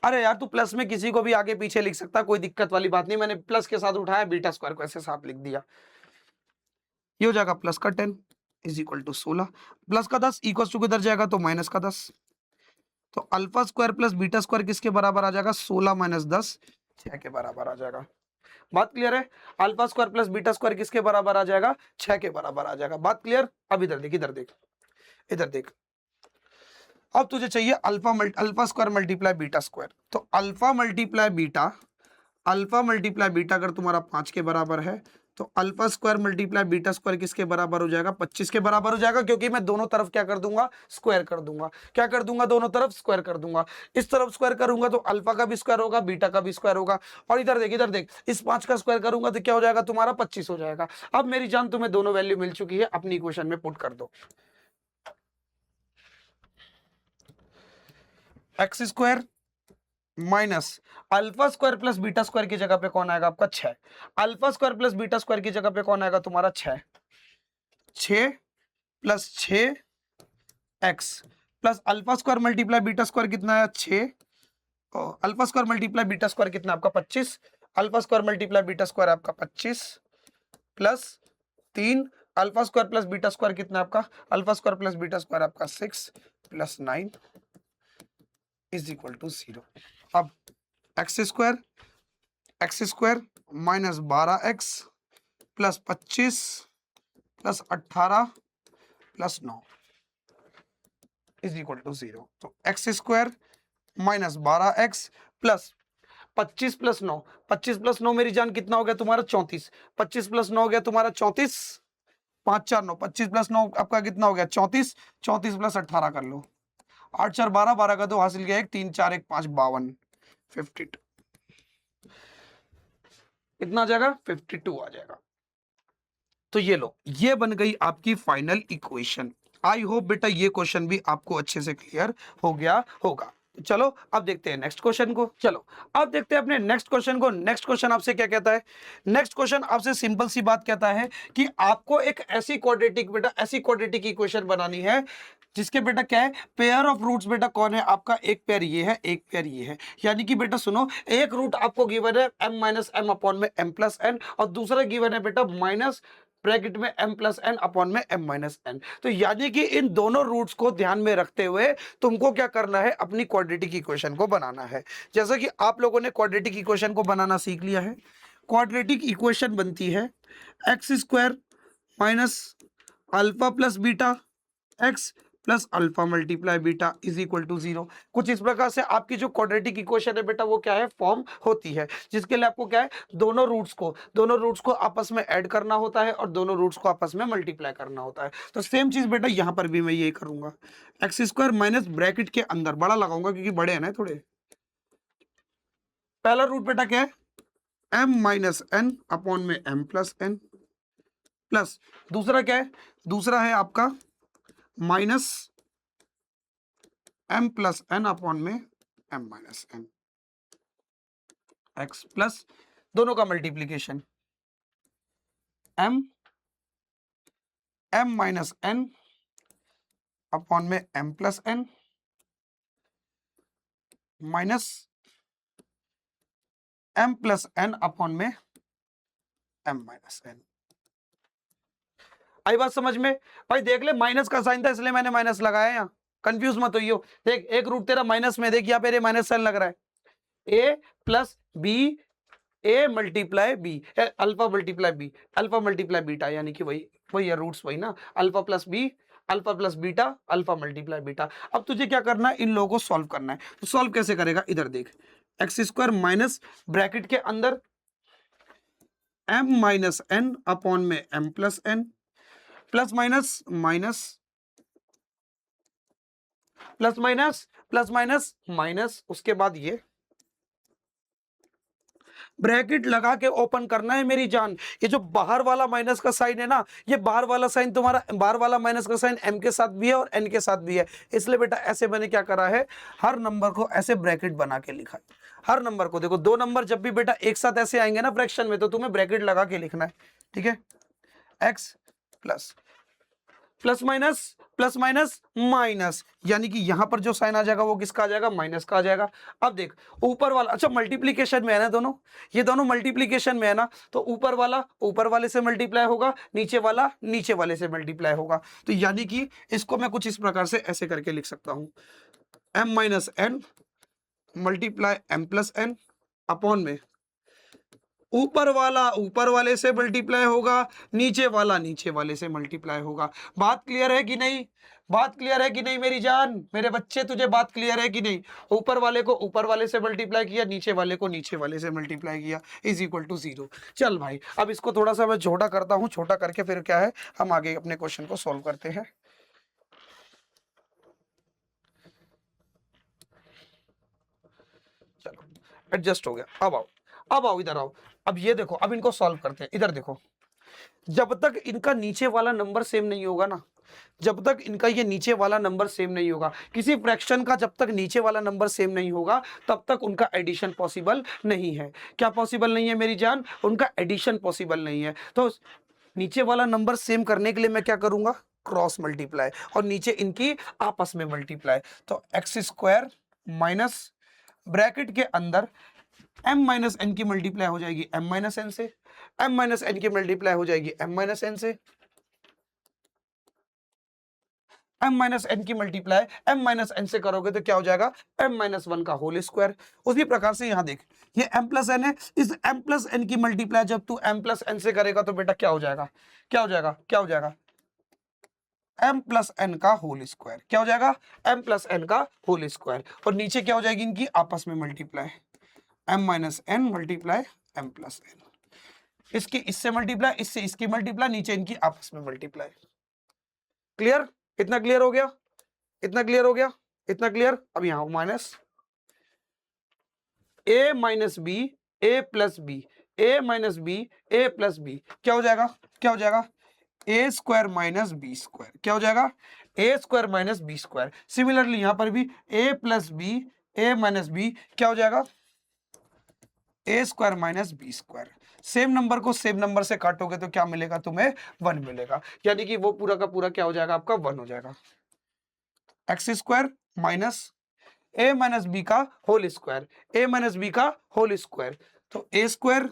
अरे यार तू प्लस में किसी को भी आगे पीछे लिख सकता, कोई दिक्कत वाली बात नहीं। मैंने प्लस के साथ उठाया, बीटा स्क्वायर को ऐसे साथ लिख दिया। ये हो जाएगा प्लस का 10 इज इक्वल टू 16, प्लस का 10 इक्वल टू किधर जाएगा, तो माइनस का 10। तो alpha square plus beta square किसके बराबर आ जाएगा, 16 - 10 6 के बराबर आ जाएगा। बात क्लियर है। Alpha square plus beta square किसके बराबर आ जाएगा, 6 के बराबर आ जाएगा। बात क्लियर। अब इधर देख, इधर देख, इधर देख, अब तुझे चाहिए alpha square multiply beta square. तो alpha multiply beta, alpha multiply beta अगर तुम्हारा 5 के बराबर है तो alpha square multiply beta square किसके बराबर हो जाएगा, 25 के बराबर हो जाएगा, क्योंकि मैं दोनों तरफ क्या कर दूंगा, स्क्वायर कर दूंगा। क्या कर दूंगा, दोनों तरफ स्क्वायर कर दूंगा। इस तरफ स्क्वायर करूंगा तो अल्फा का भी स्क्वायर होगा, बीटा का भी स्क्वायर होगा। और इधर देख, इधर देख, इस 5 का स्क्वायर करूंगा तो क्या हो जाएगा तुम्हारा, 25 हो जाएगा। अब मेरी जान तुम्हें दोनों वैल्यू मिल चुकी है, अपनी इक्वेशन में पुट कर दो। X square minus alpha square plus beta square की जगह पे कौन आएगा आपका, 6। Alpha square plus beta square की जगह पे कौन आएगा तुम्हारा, 6। 6 plus 6 x plus alpha square multiply beta square कितना है, 6। Alpha square multiply beta square कितना आपका, 25। Alpha square multiply beta square आपका 25 plus 3 alpha square plus beta square कितना आपका, alpha square plus beta square आपका 6 प्लस 9 इज इक्वल टू 0। अब x square minus 12x plus 25 plus 18 plus 9 is equal to 0। तो x square minus 12x plus 25 plus 9, 25 plus 9 मेरी जान कितना हो गया तुम्हारा, 34। 25 प्लस 9 हो गया तुम्हारा 34, 5 4 9, 25 प्लस 9 आपका कितना हो गया, 34। 34 प्लस 18 कर लो, 8 4 12, 12 का 2 हासिल किया, 1 3 4 1 5 52, 52 कितना आ जाएगा, 52 आ जाएगा। तो ये लो, ये बन गई आपकी फाइनल इक्वेशन। आई होप बेटा ये क्वेश्चन भी आपको अच्छे से क्लियर हो गया होगा। चलो अब देखते हैं नेक्स्ट क्वेश्चन को। चलो अब देखते हैं अपने नेक्स्ट क्वेश्चन को। नेक्स्ट क्वेश्चन आपसे क्या कहता है, नेक्स्ट क्वेश्चन आपसे सिंपल सी बात कहता है कि आपको एक ऐसी क्वाड्रेटिक बेटा, ऐसी क्वाड्रेटिक इक्वेशन बनानी है जिसके बेटा क्या है, पेयर ऑफ रूट्स बेटा कौन है आपका, एक पेयर ये है, एक पेयर ये है। यानी कि बेटा सुनो, एक रूट आपको गिवन है m - m अपॉन में m + n और दूसरा गिवन है बेटा ब्रैकेट में m प्लस n अपॉन में m माइनस n। तो यानी कि इन दोनों रूट्स को ध्यान में रखते हुए तुमको क्या करना है, अपनी क्वाड्रेटिक इक्वेशन को बनाना है। जैसा कि आप लोगों ने क्वाड्रेटिक इक्वेशन को बनाना सीख लिया है। क्वाड्रेटिक इक्वेशन बनती है x square minus alpha plus beta x plus alpha multiply beta is equal to 0। कुछ इस प्रकार से आपकी जो क्वाड्रेटिक इक्वेशन है बेटा वो क्या है, फॉर्म होती है, जिसके लिए आपको क्या है, दोनों रूट्स को आपस में ऐड करना होता है और दोनों रूट्स को आपस में मल्टीप्लाई करना होता है। तो सेम चीज बेटा यहां पर भी मैं ये करूंगा, एक्स स्क्वायर माइनस ब्रैकेट के अंदर बड़ा लगाऊंगा क्योंकि बड़े हैं ना थोड़े। पहला रूट बेटा क्या है, m माइनस एन अपॉन में m प्लस एन, प्लस दूसरा क्या है, दूसरा है आपका minus m plus n upon में m minus n, x plus दोनों का multiplication m minus n upon में m plus n minus m plus n upon में m माइनस n। आई बात समझ में? भाई देख ले, माइनस का साइन था इसलिए मैंने माइनस लगाया यहाँ, कंफ्यूज मत होइयो। देख एक रूट तेरा माइनस में, देख यहाँ पे माइनस साइन लग रहा है, a plus b, a multiply b, alpha multiply beta, यानी कि वही वही है रूट्स वही ना, alpha plus b, alpha plus beta, alpha multiply beta. अब तुझे क्या करना है, इन लोगों को सॉल्व करना है। तो सॉल्व कैसे करेगा, इधर देख, एक्स स्क्वायर माइनस ब्रैकेट के अंदर m माइनस एन अपॉन में m plus n, plus minus minus plus minus plus minus minus, उसके बाद ये ब्रैकेट लगा के ओपन करना है मेरी जान। ये जो बाहर वाला माइनस का साइन है ना, ये बाहर वाला साइन तुम्हारा, बाहर वाला माइनस का साइन m के साथ भी है और n के साथ भी है, इसलिए बेटा ऐसे मैंने क्या करा है, हर नंबर को ऐसे ब्रैकेट बना के लिखा है। हर नंबर को देखो, दो नंबर जब भी बेटा एक साथ ऐसे आएंगे ना फ्रैक्शन में, तो तुम्हें ब्रैकेट लगा के लिखना है, ठीक है। एक्स प्लस माइनस माइनस, यानी कि यहां पर जो साइन आ जाएगा वो किसका आ जाएगा, माइनस का आ जाएगा। अब देख ऊपर वाला, अच्छा मल्टीप्लीकेशन में है ना दोनों, ये दोनों मल्टीप्लीकेशन में है ना, तो ऊपर वाला ऊपर वाले से मल्टीप्लाई होगा, नीचे वाला नीचे वाले से मल्टीप्लाई होगा। तो यानी कि इसको मैं कुछ इस प्रकार से ऐसे करके लिख सकता हूं, m minus n multiply m plus n upon में ऊपर वाला ऊपर वाले से मल्टीप्लाई होगा, नीचे वाला नीचे वाले से मल्टीप्लाई होगा। बात क्लियर है कि नहीं, बात क्लियर है कि नहीं मेरी जान, मेरे बच्चे तुझे बात क्लियर है कि नहीं? ऊपर वाले को ऊपर वाले से मल्टीप्लाई किया, नीचे वाले को नीचे वाले से मल्टीप्लाई किया, इज इक्वल टू 0। चल भाई अब इसको थोड़ा सा मैं छोटा करता हूं, छोटा करके फिर क्या है, हम आगे अपने क्वेश्चन को सॉल्व करते हैं। चलो एडजस्ट हो गया, अब आओ इधर आओ। अब ये देखो, अब इनको सॉल्व करते हैं। इधर देखो, जब तक इनका नीचे वाला नंबर सेम नहीं होगा ना, जब तक इनका ये नीचे वाला नंबर सेम नहीं होगा, किसी फ्रैक्शन का जब तक नीचे वाला नंबर सेम नहीं होगा तब तक उनका एडिशन पॉसिबल नहीं है। क्या पॉसिबल नहीं है मेरी जान? उनका एडिशन पॉसिबल नहीं है। तो नीचे वाला नंबर सेम करने के लिए मैं क्या करूंगा, क्रॉस मल्टीप्लाई, और नीचे इनकी आपस में मल्टीप्लाई। तो एक्स स्क्वायर माइनस ब्रैकेट के अंदर m माइनस एन की मल्टीप्लाई हो जाएगी m माइनस एन से, m माइनस एन की मल्टीप्लाई हो जाएगी m माइनस एन से, m माइनस एन की मल्टीप्लाई m माइनस एन से करोगे तो क्या हो जाएगा, m माइनस 1 का होल स्क्वायर। उसी प्रकार से यहां देख, ये m प्लस एन है, इस m प्लस एन की मल्टीप्लाई जब तू m प्लस एन से करेगा तो बेटा क्या हो जाएगा, क्या हो जाएगा, क्या हो जाएगा, m प्लस एन का होल स्क्वायर। क्या हो जाएगा, m प्लस एन का होल स्क्वायर। और नीचे क्या हो जाएगी इनकी आपस में multiply, m minus n multiply m plus n, इसकी इससे मल्टीप्लाई, इससे इसकी मल्टीप्लाई, नीचे इनकी आपस में मल्टीप्लाई। क्लियर? इतना क्लियर हो गया, इतना क्लियर हो गया, इतना क्लियर। अब यहां minus a minus b, a plus b, a minus b, a plus b, क्या हो जाएगा, क्या हो जाएगा, a square minus b square. क्या हो जाएगा, a square minus b square. Similarly यहां पर भी a plus b, a minus b, क्या हो जाएगा, a square minus b square. Same number को सेम नंबर से काटोगे तो क्या मिलेगा तुम्हें, 1 मिलेगा, यानी कि वो पूरा का पूरा क्या हो जाएगा आपका, 1 हो जाएगा। X square minus a minus b का whole square, a minus b का होल स्क्वायर, तो a square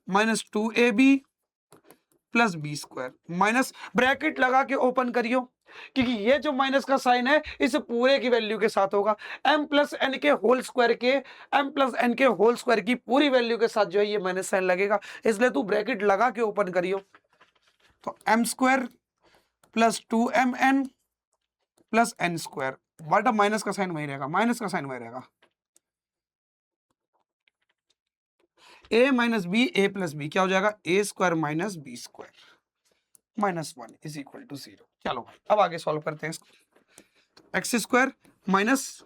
minus 2ab plus b square minus bracket लगा के ओपन करियो, क्योंकि ये जो माइनस का साइन है इस पूरे की वैल्यू के साथ होगा। m प्लस एन के होल स्क्वायर के की पूरी वैल्यू के साथ जो है ये माइनस साइन लगेगा, इसलिए तू ब्रैकेट लगा के ओपन करियो। तो m square plus 2mn plus n square बटा माइनस का साइन वही रहेगा, माइनस का साइन वही रहेगा, a minus b a plus b क्या हो जाएगा, a square minus b square -1 is equal to 0। चलो भाई अब आगे सॉल्व करते हैं इसको। एक्स स्क्वायर माइनस,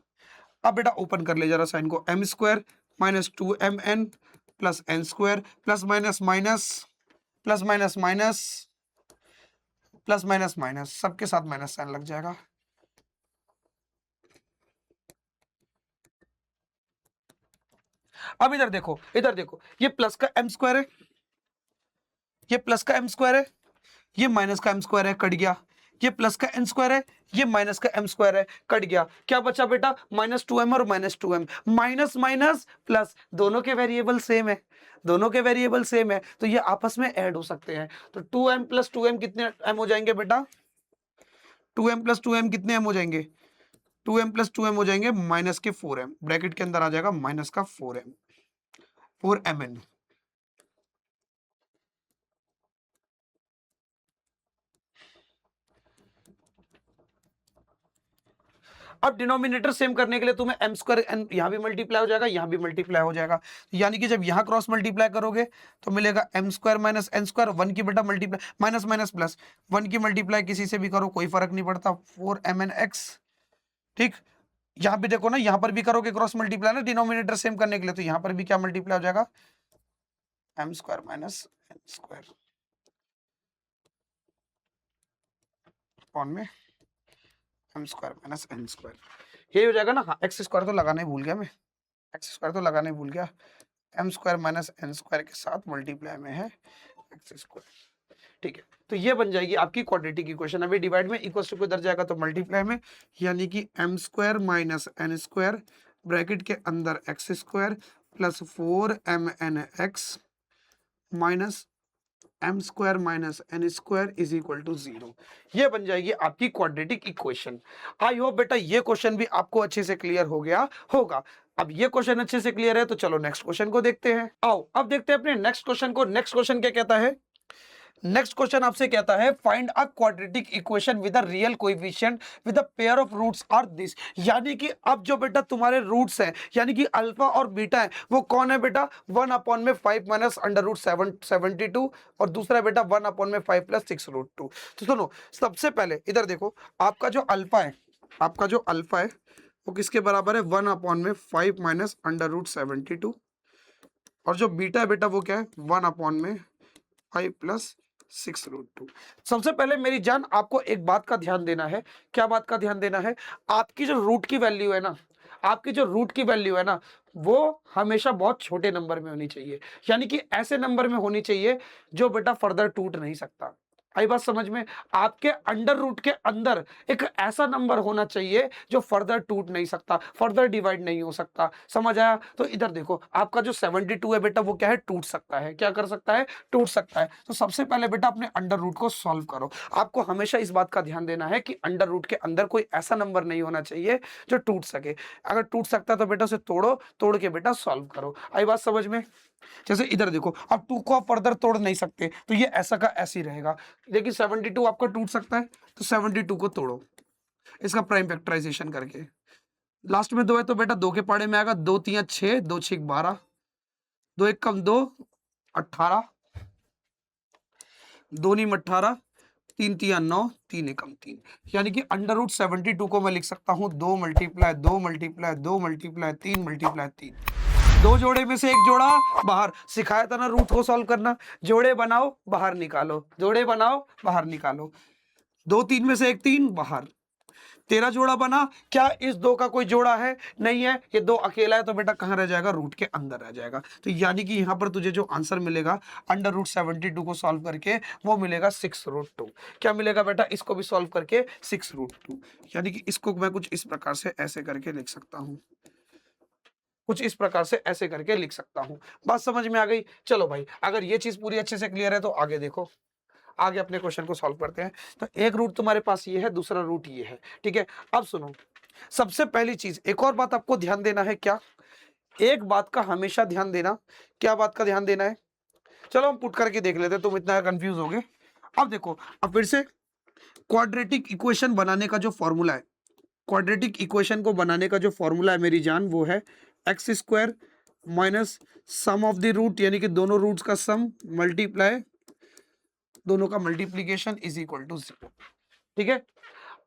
अब बेटा ओपन कर ले जरा साइन को, m square minus 2mn plus n square plus minus minus plus minus minus plus minus minus सबके साथ माइनस साइन लग जाएगा। अब इधर देखो, इधर देखो, ये प्लस का एम स्क्वायर है, ये प्लस का एम स्क्वायर है, ये माइनस का एम स्क्वायर है, कट गया। ये प्लस का एन स्क्वायर है, ये माइनस का एम स्क्वायर है, कट गया। क्या बचा बेटा, -2m और -2m, माइनस माइनस प्लस, दोनों के वेरिएबल सेम है, दोनों के वेरिएबल सेम है, तो ये आपस में ऐड हो सकते हैं। तो 2m प्लस 2m कितने m हो जाएंगे बेटा, 2m प्लस 2m कितने m हो जाएंगे, 2m प्लस 2m हो जाएंगे माइनस के 4m, ब्रैकेट के अंदर आ जाएगा माइनस का 4m, 4mn। अब डिनोमिनेटर सेम करने के लिए तुम्हें एम स्क्वायर एन यहाँ भी मल्टीप्लाई हो जाएगा, यहाँ भी मल्टीप्लाई हो जाएगा, यानी कि जब यहाँ क्रॉस मल्टीप्लाई करोगे तो मिलेगा m square minus n square, 1 की बेटा मल्टीप्लाई माइनस माइनस प्लस, 1 की मल्टीप्लाई किसी से भी करो कोई फर्क नहीं पड़ता, 4mn x। ठीक, यहाँ पे देखो ना, यहाँ पर भी करोगे क्रॉस मल्टीप्लाई ना डिनोमिनेटर सेम करने के लिए, तो यहाँ पर भी क्या मल्टीप्लाई हो जाएगा, m square minus n square में m square minus n square, ये हो जाएगा ना। हाँ, एक्स स्क्वायर तो लगाना ही भूल गया मैं, एक्स स्क्वायर तो लगाना ही भूल गया, m square minus n square के साथ मल्टीप्लाई में है एक्स स्क्वायर। ठीक है, तो ये बन जाएगी आपकी क्वाड्रेटिक इक्वेशन। अभी डिवाइड में इक्वल टू को इधर जाएगा तो मल्टीप्लाई में, यानी कि m square minus n square bracket के अंदर x square plus 4mn x minus m square minus n square is equal to 0। ये बन जाएगी आपकी क्वाड्रेटिक इक्वेशन। आई होप बेटा ये क्वेश्चन भी आपको अच्छे से क्लियर हो गया होगा। अब ये क्वेश्चन अच्छे से क्लियर है तो चलो नेक्स्ट क्वेश्चन को देखते हैं। आओ अब देखते हैं अपने नेक्स्ट क्वेश्चन को। नेक्स्ट क्वेश्चन क्या कहता है, नेक्स्ट क्वेश्चन आपसे कहता है find a quadratic equation with a real coefficient with a pair of roots are this. यानी कि अब जो बेटा तुम्हारे रूट्स हैं, यानी कि अल्फा और बीटा है, वो कौन है बेटा, 1 अपॉन में 5 माइनस अंडर रूट 72 और दूसरा बेटा 1 अपॉन में 5 प्लस 6 रूट 2। तो सुनो, सबसे पहले इधर देखो, आपका जो अल्फा है, आपका जो अल्फा है वो किसके बराबर है, 1 अपॉन में 5 माइनस अंडर रूट 72, और जो बीटा है बेटा वो क्या है, 1 अपॉन में 5 प्लस 6 रूट 2। सबसे पहले मेरी जान आपको एक बात का ध्यान देना है। क्या बात का ध्यान देना है, आपकी जो रूट की वैल्यू है ना, आपकी जो रूट की वैल्यू है ना, वो हमेशा बहुत छोटे नंबर में होनी चाहिए, यानी कि ऐसे नंबर में होनी चाहिए जो बेटा फर्दर टूट नहीं सकता। आई बात समझ में, आपके अंडर रूट के अंदर एक ऐसा नंबर होना चाहिए जो फर्दर टूट नहीं सकता, फर्दर डिवाइड नहीं हो सकता। समझ आया? तो इधर देखो, आपका जो 72 है बेटा वो क्या है, टूट सकता है। क्या कर सकता है, टूट सकता है। तो सबसे पहले बेटा अपने अंडर रूट को सॉल्व करो। आपको हमेशा इस बात का ध्यान देना है कि अंडर रूट के अंदर कोई ऐसा नंबर नहीं होना चाहिए जो टूट सके। अगर टूट सकता है तो बेटा उसे तोड़ो, तोड़ के बेटा सॉल्व करो। आई बात समझ में? जैसे इधर देखो, अब 2 को आप फर्दर तोड़ नहीं सकते तो ये ऐसा का ऐसे ही रहेगा, लेकिन 72 आपका टूट सकता है, तो 72 को तोड़ो इसका प्राइम फैक्टराइजेशन करके। लास्ट में 2 है तो बेटा 2 के पाड़े में आएगा, 2 3 6, 2 6 12, 2 1 कम 2 18, 2 नीम 18, 3 3 9, 3 एकम 3, यानी कि अंडर रूट 72 को मैं लिख सकता हूं 2 मल्टीप्लाई 2 मल्टीप्लाई 2 मल्टीप्लाई 3 मल्टीप्लाई 3। दो जोड़े में से एक जोड़ा बाहर, सिखाया था ना रूट को सॉल्व करना, जोड़े बनाओ बाहर निकालो, जोड़े बनाओ बाहर निकालो, 2 3 में से एक 3 बाहर, तेरा जोड़ा बना। क्या इस 2 का कोई जोड़ा है, नहीं है, ये 2 अकेला है, तो बेटा कहां रह जाएगा, रूट के अंदर रह जाएगा। तो यानी कि यहां पर तुझे जो आंसर मिलेगा अंडर रूट 72 को सॉल्व करके वो मिलेगा 6 रूट 2। क्या मिलेगा बेटा, इसको भी सॉल्व करके 6 रूट 2, यानी कि इसको मैं कुछ इस प्रकार से ऐसे करके लिख सकता हूं, कुछ इस प्रकार से ऐसे करके लिख सकता हूं। बात समझ में आ गई? चलो भाई, अगर ये चीज पूरी अच्छे से क्लियर है तो आगे देखो। आगे अपने क्वेश्चन को सॉल्व करते हैं। तो एक रूट तुम्हारे पास ये है, दूसरा रूट ये है, ठीक है। अब सुनो, सबसे पहली चीज एक और बात आपको ध्यान देना है, क्या, एक बात का हमेशा ध्यान देना, क्या बात का ध्यान देना है, चलो हम पुट करके देख लेते हैं, तुम इतना कंफ्यूज हो गए। अब देखो, अब फिर से क्वाड्रेटिक इक्वेशन बनाने का जो फॉर्मूला है, क्वाड्रेटिक इक्वेशन को बनाने का जो फॉर्मूला है मेरी जान, वो है x square minus sum of the root, यानी कि दोनों रूट्स का सम मल्टीप्लाई दोनों का मल्टीप्लीकेशन इज इक्वल टू 0, ठीक है।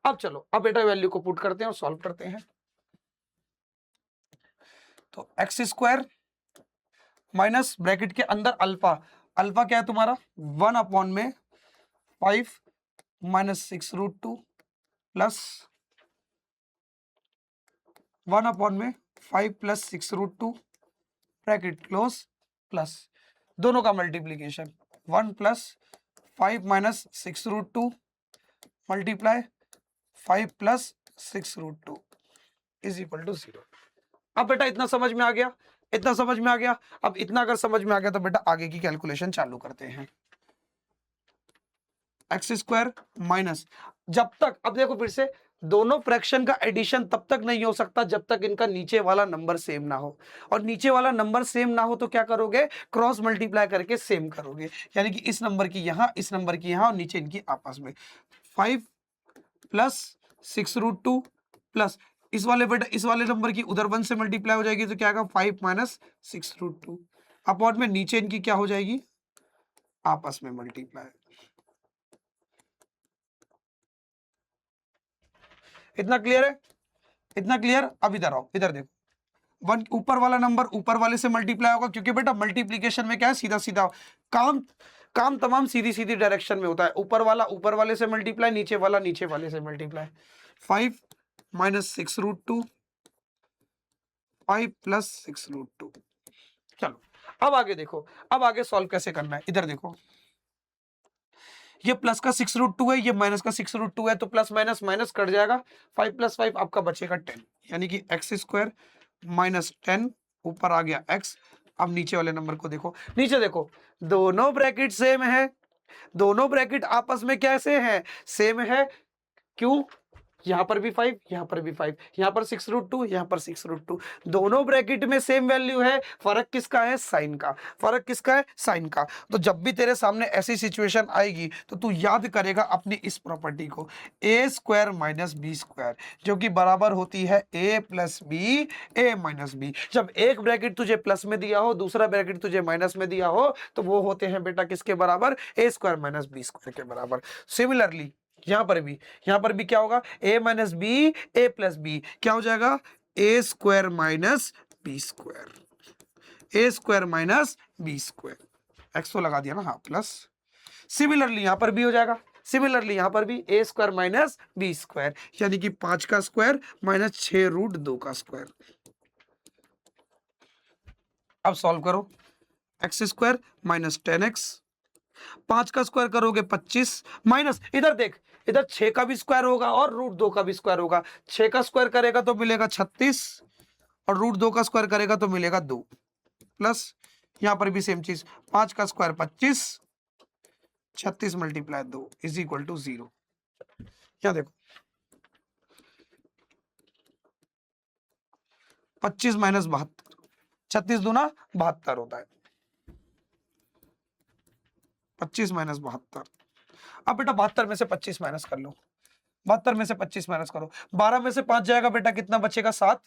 अब चलो, अब बेटा वैल्यू को पुट करते हैं और सॉल्व करते हैं। तो एक्स स्क्वायर माइनस ब्रैकेट के अंदर अल्फा, अल्फा क्या है तुम्हारा 1 अपॉन में 5 माइनस 6√2 प्लस 1 अपॉन में 5 प्लस 6√2 ब्रैकेट क्लोज प्लस दोनों का multiplication 1 plus 5 minus 6√2 multiply 5 plus 6√2 is equal to 0। अब बेटा इतना समझ में आ गया, इतना समझ में आ गया। अब इतना अगर समझ में आ गया तो बेटा आगे की कैलकुलेशन चालू करते हैं। एक्स स्क्वायर माइनस, जब तक, अब देखो फिर से, दोनों फ्रैक्शन का एडिशन तब तक नहीं हो सकता जब तक इनका नीचे वाला नंबर सेम ना हो, और नीचे वाला नंबर सेम ना हो तो क्या करोगे, क्रॉस मल्टीप्लाई करके सेम करोगे, यानी कि इस नंबर की यहां, इस नंबर की यहां, और नीचे इनकी आपस में 5 प्लस 6√2 प्लस इस वाले बेटा, इस वाले नंबर की उधर 1 से मल्टीप्लाई हो जाएगी तो क्या आएगा 5 माइनस 6√2 अपॉन में नीचे इनकी क्या हो जाएगी, आपस में मल्टीप्लाई। इतना क्लियर है, इतना क्लियर। अब इधर आओ, इधर देखो, वन ऊपर वाला नंबर ऊपर वाले से मल्टीप्लाई होगा, क्योंकि बेटा मल्टीप्लीकेशन में क्या है, सीधा सीधा काम, काम तमाम सीधी सीधी डायरेक्शन में होता है, ऊपर वाला ऊपर वाले से मल्टीप्लाई, नीचे वाला नीचे वाले से मल्टीप्लाई। 5 minus 6√2 5 plus 6√2। चलो अब आगे देखो, अब आगे सॉल्व कैसे करना है, इधर देखो, ये प्लस का 6√2 है, ये माइनस का 6√2 है, तो प्लस माइनस माइनस कट जाएगा, 5 प्लस 5 आपका बचेगा 10, यानी कि एक्स स्क्वायर माइनस 10, ऊपर आ गया x। अब नीचे वाले नंबर को देखो, नीचे देखो, दोनों ब्रैकेट सेम है, दोनों ब्रैकेट आपस में कैसे हैं, सेम है, क्यों, यहां पर भी 5, यहां पर भी 5, यहां पर 6√2, यहां पर 6√2, दोनों ब्रैकेट में सेम वैल्यू है, फर्क किसका है, साइन का, फर्क किसका है, साइन का। तो जब भी तेरे सामने ऐसी सिचुएशन आएगी तो तू याद करेगा अपनी इस प्रॉपर्टी को, ए स्क्वायर माइनस बी स्क्वायर, जो कि बराबर होती है ए plus b, a minus B. जब एक ब्रैकेट तुझे प्लस में दिया हो, दूसरा ब्रैकेट तुझे माइनस में दिया हो, तो वो होते हैं बेटा किसके बराबर, ए स्क्वायर माइनस बी स्क्वायर के बराबर। सिमिलरली यहां पर भी, यहां पर भी क्या होगा, a minus b, a plus b, क्या हो जाएगा, a square minus b square, a square minus b square, x तो लगा दिया ना, हाँ, प्लस। सिमिलरली यहां पर भी हो जाएगा, सिमिलरली यहां पर भी ए स्क्वायर माइनस बी स्क्वायर, यानी कि 5 का स्क्वायर माइनस 6√2 का स्क्वायर। अब सॉल्व करो, एक्स स्क्वायर माइनस 10x, 5 का स्क्वायर करोगे 25, माइनस इधर देख, इधर 6 का भी स्क्वायर होगा और √2 का भी स्क्वायर होगा, 6 का स्क्वायर करेगा तो मिलेगा 36 और √2 का स्क्वायर करेगा तो मिलेगा 2, प्लस यहां पर भी सेम चीज, 5 का square 25, 36 multiply 2 is equal to 0। यहां देखो 25 माइनस 72, 36 दूना 72 होता है, 25 माइनस 72। अब बेटा 72 में से 25 माइनस कर लो, 72 में से 25 माइनस करो, 12 में से 5 जाएगा बेटा, कितना बचेगा 7,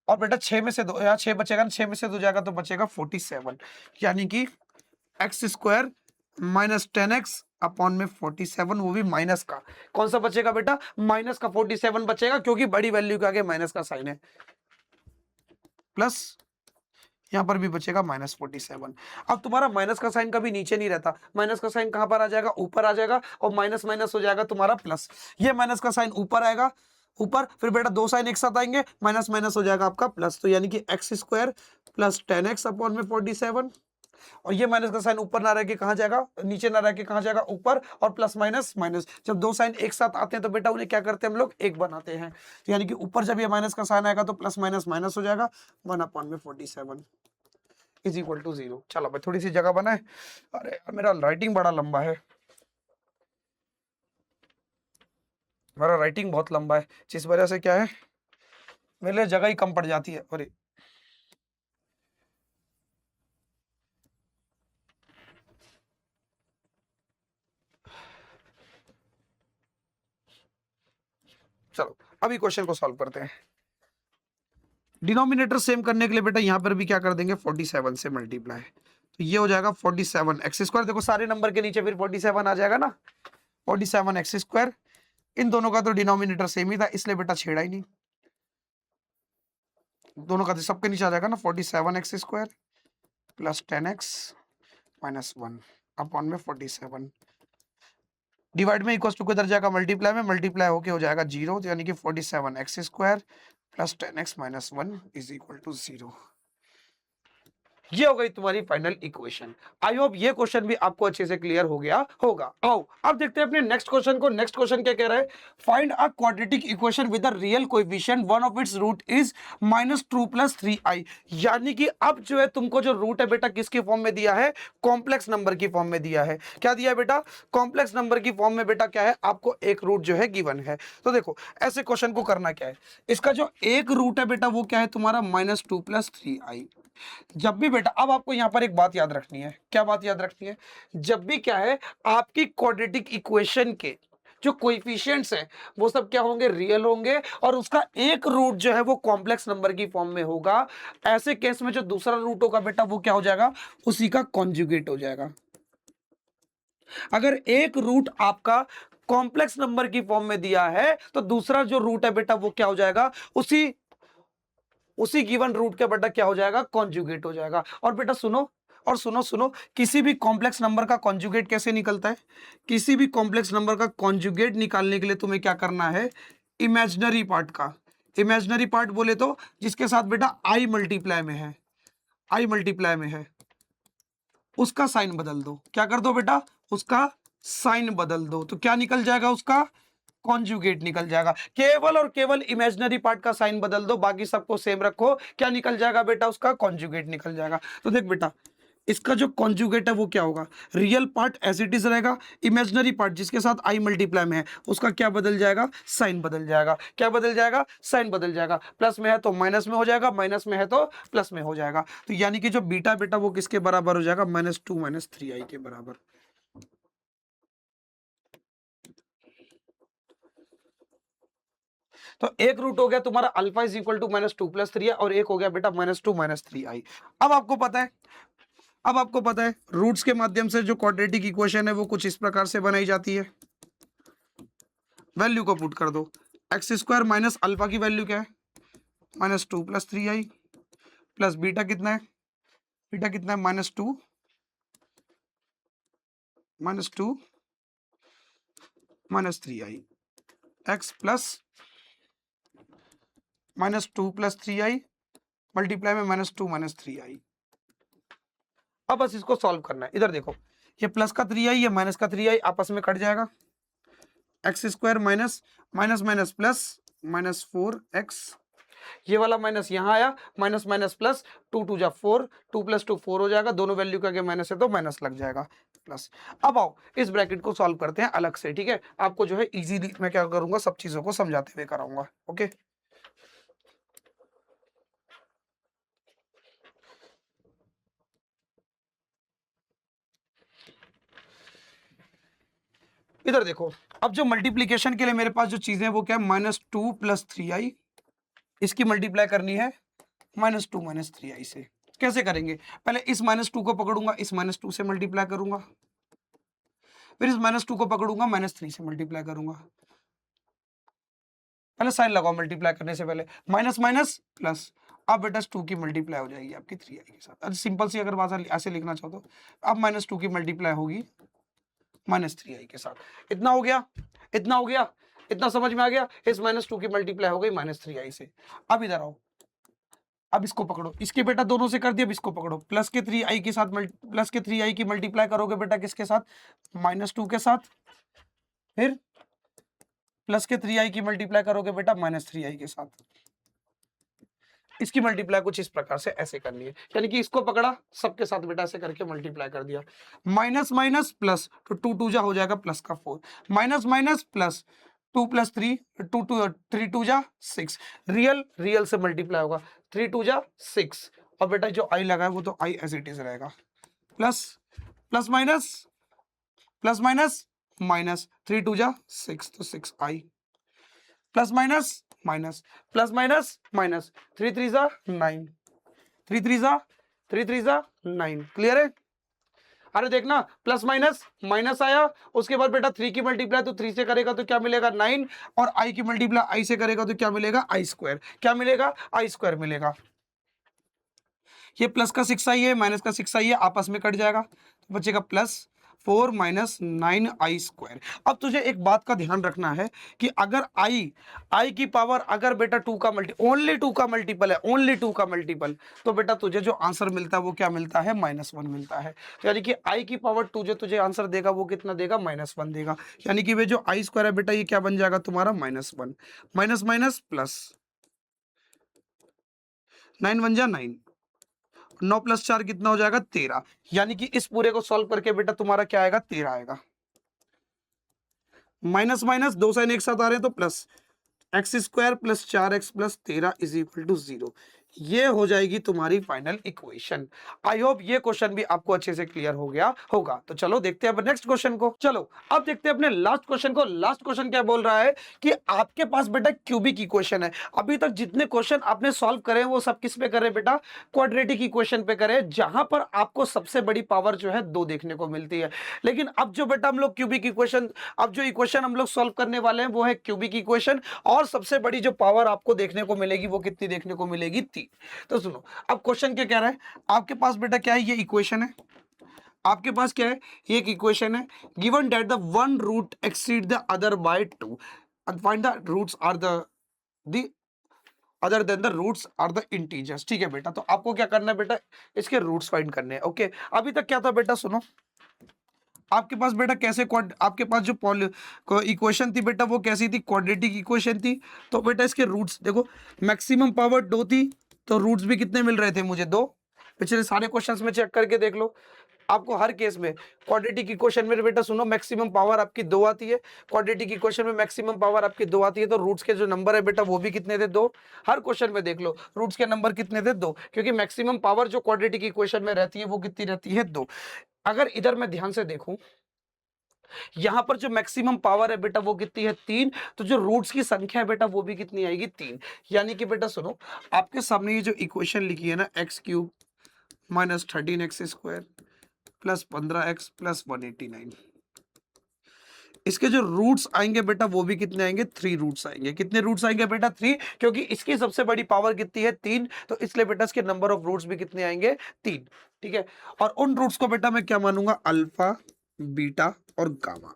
और बेटा 6 में से 2, यहाँ 6 बचेगा ना, 6 में से 2 जाएगा तो बचेगा 47, यानी कि x square minus 10x upon में 47, वो भी माइनस का, कौन सा बचेगा बेटा, माइनस का 47 बचेगा, क्योंकि बड़ी वैल्यू के आगे माइनस का साइन है, प्लस यहां पर भी बचेगा माइनस 47। अब तुम्हारा माइनस का साइन कभी नीचे नहीं रहता, माइनस का साइन कहां पर आ जाएगा, ऊपर आ जाएगा, और माइनस माइनस हो जाएगा तुम्हारा प्लस, ये माइनस का साइन ऊपर आएगा, ऊपर, फिर बेटा दो साइन एक साथ आएंगे, माइनस माइनस हो जाएगा आपका प्लस, तो यानी कि x square plus 10x upon में 47, और ये माइनस का साइन ऊपर ना रह के कहां जाएगा, नीचे ना रह के कहां जाएगा, ऊपर, और प्लस माइनस माइनस, जब दो साइन एक साथ आते हैं तो बेटा उन्हें क्या करते हैं हम लोग, एक बनाते हैं, यानी कि ऊपर जब ये माइनस का साइन आएगा तो प्लस माइनस माइनस हो जाएगा, 1 अपॉन में 47 इज इक्वल टू 0। चलो भाई थोड़ी सी जगह बनाए, अरे यार मेरा राइटिंग बड़ा लंबा है, मेरा राइटिंग बहुत लंबा है, जिस वजह से क्या है मेरे लिए जगह ही कम पड़ जाती है। अरे चलो अभी क्वेश्चन को सॉल्व करते हैं। डिनोमिनेटर सेम करने के लिए बेटा यहाँ पर भी क्या कर देंगे, 47 से मल्टीप्लाई। तो ये हो जाएगा 47 एक्स स्क्वायर, देखो सारे नंबर के नीचे फिर 47 आ जाएगा ना, 47 एक्स स्क्वायर। इन दोनों का तो डिनोमिनेटर सेम ही था, इसलिए बेटा छेड़ा ही नहीं, दोनों का तो सबके नीचे आ जाएगा ना, 47 x square plus 10x minus 1 upon में 47, डिवाइड में इक्वल टू किधर जाएगा, मल्टीप्लाई में, मल्टीप्लाई होके हो जाएगा 0, यानी कि 47 x square plus 10x minus 1 is equal to 0। ये हो गई तुम्हारी फाइनल इक्वेशन। आई होप ये क्वेश्चन भी आपको अच्छे से क्लियर हो गया होगा। आओ अब देखते हैं अपने नेक्स्ट क्वेश्चन को। नेक्स्ट क्वेश्चन क्या कह रहा है, find a quadratic equation with a real coefficient one of its root is -2 + 3i। यानी कि अब जो है तुमको जो रूट है बेटा किसके फॉर्म में दिया है, कॉम्प्लेक्स नंबर की फॉर्म में दिया है। क्या दिया है बेटा, कॉम्प्लेक्स नंबर की फॉर्म में बेटा क्या है, आपको एक रूट जो है गिवन है। तो देखो ऐसे क्वेश्चन को करना क्या है, इसका जो एक रूट है बेटा वो क्या है तुम्हारा -2 + 3i। जब भी बेटा, अब आपको यहां पर एक बात याद रखनी है, क्या बात याद रखनी है, जब भी क्या है आपकी क्वाड्रेटिक इक्वेशन के जो कोएफिशिएंट्स हैं वो सब क्या होंगे, रियल होंगे, और उसका एक रूट जो है वो कॉम्प्लेक्स नंबर की फॉर्म में होगा। ऐसे केस में जो दूसरा रूट होगा बेटा वो क्या हो जाएगा, उसी का कॉन्जुगेट हो जाएगा। अगर एक रूट आपका कॉम्प्लेक्स नंबर की फॉर्म में दिया है तो दूसरा जो रूट है बेटा वो क्या हो जाएगा, उसी गिवन रूट के बेटा क्या हो जाएगा, कॉन्जुगेट हो जाएगा। और बेटा सुनो, और सुनो सुनो, किसी भी कॉम्प्लेक्स नंबर का कॉन्जुगेट कैसे निकलता है, किसी भी कॉम्प्लेक्स नंबर का कॉन्जुगेट निकालने के लिए तुम्हें क्या करना है, इमेजिनरी पार्ट का, इमेजिनरी पार्ट बोले तो जिसके साथ बेटा आई मल्टीप्लाई में है, आई मल्टीप्लाई में है, उसका साइन बदल दो। क्या कर दो बेटा, उसका साइन बदल दो, तो क्या निकल जाएगा, उसका कॉन्जुगेट निकल जाएगा। केवल और केवल इमेजिनरी पार्ट का साइन बदल दो, बाकी सबको सेम रखो, क्या निकल जाएगा बेटा, उसका कॉन्जुगेट निकल जाएगा। तो देख बेटा इसका जो कॉन्जुगेट है वो क्या होगा, real part as it is रहेगा, इमेजिनरी पार्ट जिसके साथ आई मल्टीप्लाई में है उसका क्या बदल जाएगा, साइन बदल जाएगा। क्या बदल जाएगा, साइन बदल जाएगा। प्लस में है तो माइनस में हो जाएगा, माइनस में है तो प्लस में हो जाएगा। तो यानी कि जो बीटा बेटा वो किसके बराबर हो जाएगा, -2 - 3i के बराबर। तो एक रूट हो गया तुम्हारा अल्फा इज इक्वल टू -2 + 3 है, और एक हो गया बेटा -2 - 3i। अब आपको पता है, अब आपको पता है रूट्स के माध्यम से जो क्वाड्रेटिक इक्वेशन है वो कुछ इस प्रकार से बनाई जाती है। वैल्यू को पुट कर दो, एक्स स्क्वायर माइनस अल्फा की वैल्यू क्या है, -2 + 3i प्लस बीटा कितना है, बीटा कितना है, -2 - 3i x plus -2 + 3i multiply में -2 - 3i। अब बस इसको सॉल्व करना है। इधर देखो, ये प्लस का 3i, ये माइनस का 3i आपस में कट जाएगा, x square minus minus minus plus -4x, ये वाला माइनस यहाँ आया, माइनस माइनस प्लस, 2 2 जा 4, 2 + 2 4 हो जाएगा, दोनों वैल्यू का अगर माइनस है तो माइनस लग जाएगा, प्लस। अब आओ इस ब्रैकेट को सॉल्व करते हैं अलग से, ठीक है, आपको जो है इजीली मैं क्या करूंगा, सब चीजों को समझाते हुए कराऊंगा। ओके, इधर देखो, अब जो मल्टीप्लीकेशन के लिए मेरे पास जो चीजें हैं वो क्या है, -2 + 3i, इसकी मल्टीप्लाई करनी है -2 - 3i से। कैसे करेंगे, पहले इस -2 को पकड़ूंगा, इस -2 से मल्टीप्लाई करूंगा, फिर इस -2 को पकड़ूंगा, -3 से मल्टीप्लाई करूंगा। पहले साइन लगाओ मल्टीप्लाई करने से पहले, माइनस माइनस प्लस। अब बेटा 2 की मल्टीप्लाई हो जाएगी आपकी 3i के साथ। अच्छा सिंपल सी अगर बात ऐसे लिखना चाहो तो अब -2 की मल्टीप्लाई होगी -3i के साथ। इतना हो गया, इतना हो गया, इतना समझ में आ गया। इस -2 की मल्टीप्लाई हो गई -3i से। अब इधर आओ, अब इसको पकड़ो, इसके बेटा दोनों से कर दिया, अब इसको पकड़ो, प्लस के 3i के साथ प्लस के 3i की मल्टीप्लाई करोगे बेटा किसके साथ, -2 के साथ, फिर प्लस के 3i की मल्टीप्लाई करोगे बेटा -3i के साथ। इसकी मल्टीप्लाई कुछ इस प्रकार से ऐसे करनी है, यानी कि इसको पकड़ा, सबके साथ बेटा ऐसे करके मल्टीप्लाई कर दिया, माइनस माइनस प्लस, तो 2 2 जा हो जाएगा प्लस का 4, माइनस माइनस प्लस, 2 प्लस 3, 3 टू जा 6, रियल रियल से मल्टीप्लाई होगा, 3 टू जा 6, और बेटा जो आई लगा है वो तो आई एज इट इज रहेगा, plus plus minus plus minus minus, 3 टू जा 6 तो 6 आई, plus minus minus plus minus minus, 3 3 जा 9, 3 3 जा 3 3 जा 9, क्लियर है? अरे देखना प्लस माइनस माइनस आया, उसके बाद बेटा 3 की मल्टीप्लाई तो 3 से करेगा तो क्या मिलेगा 9, और आई की मल्टीप्लाई आई से करेगा तो क्या मिलेगा आई स्क्वायर, क्या मिलेगा आई स्क्वायर मिलेगा। ये प्लस का 6 आई है, माइनस का 6 आई है, आपस में कट जाएगा तो बचेगा प्लस 4 माइनस 9 आई स्क्वायर। अब तुझे एक बात का ध्यान रखना है कि अगर आई की पावर अगर बेटा 2 का ओनली 2 का मल्टीपल है, ओनली 2 का मल्टीपल, तो बेटा तुझे जो आंसर मिलता है वो क्या मिलता है -1 मिलता है। तो यानी कि आई की पावर 2 जो तुझे आंसर देगा वो कितना देगा -1 देगा, यानी कि वे जो आई स्क्वायर है बेटा ये क्या बन जाएगा तुम्हारा -1, माइनस माइनस प्लस, 9 बन जा 9, 9 प्लस 4 कितना हो जाएगा 13, यानी कि इस पूरे को सॉल्व करके बेटा तुम्हारा क्या आएगा 13 आएगा, माइनस माइनस 2 साइन एक साथ आ रहे हैं तो plus, x square plus 4x plus 13 is equal to 0। ये हो जाएगी तुम्हारी फाइनल इक्वेशन। आई होप ये क्वेश्चन भी आपको अच्छे से क्लियर हो गया होगा। तो चलो देखते हैं अब नेक्स्ट क्वेश्चन को। चलो अब देखते हैं अपने लास्ट क्वेश्चन को। लास्ट क्वेश्चन क्या बोल रहा है कि आपके पास बेटा क्यूबिक इक्वेशन है। अभी तक जितने क्वेश्चन आपने सॉल्व करे वो सब किस पे करे बेटा, क्वाड्रेटिक इक्वेशन पे करे, जहां पर आपको सबसे बड़ी पावर जो है 2 देखने को मिलती है। लेकिन अब जो बेटा हम लोग क्यूबिक इक्वेशन, अब जो इक्वेशन हम लोग सॉल्व करने वाले हैं वो है क्यूबिक इक्वेशन, और सबसे बड़ी जो पावर आपको देखने को मिलेगी वो कितनी देखने को मिलेगी 3। तो सुनो अब क्वेश्चन क्या कह रहा है, आपके पास बेटा क्या है, ये इक्वेशन है, आपके पास क्या है, ये एक इक्वेशन है, given that the one root exceed the other by 2 and find the roots are the other then the roots are the integers. ठीक है बेटा, तो आपको क्या करना है बेटा, इसके रूट्स फाइंड करने हैं। ओके, अभी तक क्या था बेटा, सुनो आपके पास बेटा कैसे आपके पास जो इक्वेशन थी बेटा वो कैसी थी, क्वाड्रेटिक इक्वेशन थी। तो बेटा इसके रूट्स देखो, मैक्सिमम पावर 2 थी तो रूट्स भी कितने मिल रहे थे मुझे 2। पिछले सारे क्वेश्चंस में चेक करके देख लो, आपको हर केस में क्वाड्रेटिक इक्वेशन में बेटा सुनो मैक्सिमम पावर आपकी 2 आती है, क्वाड्रेटिक इक्वेशन में मैक्सिमम पावर आपकी 2 आती है, तो रूट्स के जो नंबर है बेटा वो भी कितने थे 2। हर क्वेश्चन में देख लो रूट्स के नंबर कितने थे 2, क्योंकि मैक्सिमम पावर जो क्वाड्रेटिक इक्वेशन में रहती है वो कितनी रहती है 2। अगर इधर मैं ध्यान से देखूं, यहां पर जो मैक्सिमम पावर है बेटा वो कितनी है 3, तो जो रूट्स की संख्या है बेटा वो भी कितनी आएगी 3। यानी कि बेटा सुनो, आपके सामने ये जो इक्वेशन लिखी है ना, x cube minus 13x square plus 15x plus 189, इसके जो रूट्स आएंगे बेटा वो भी कितने आएंगे 3 रूट्स आएंगे। कितने रूट्स आएंगे बेटा 3, क्योंकि इसकी सबसे बड़ी पावर कितनी है 3, तो इसलिए बेटा इसके नंबर ऑफ रूट्स भी कितने आएंगे 3। ठीक है, और उन रूट्स को बेटा मैं क्या मानूंगा, अल्फा बीटा और गामा।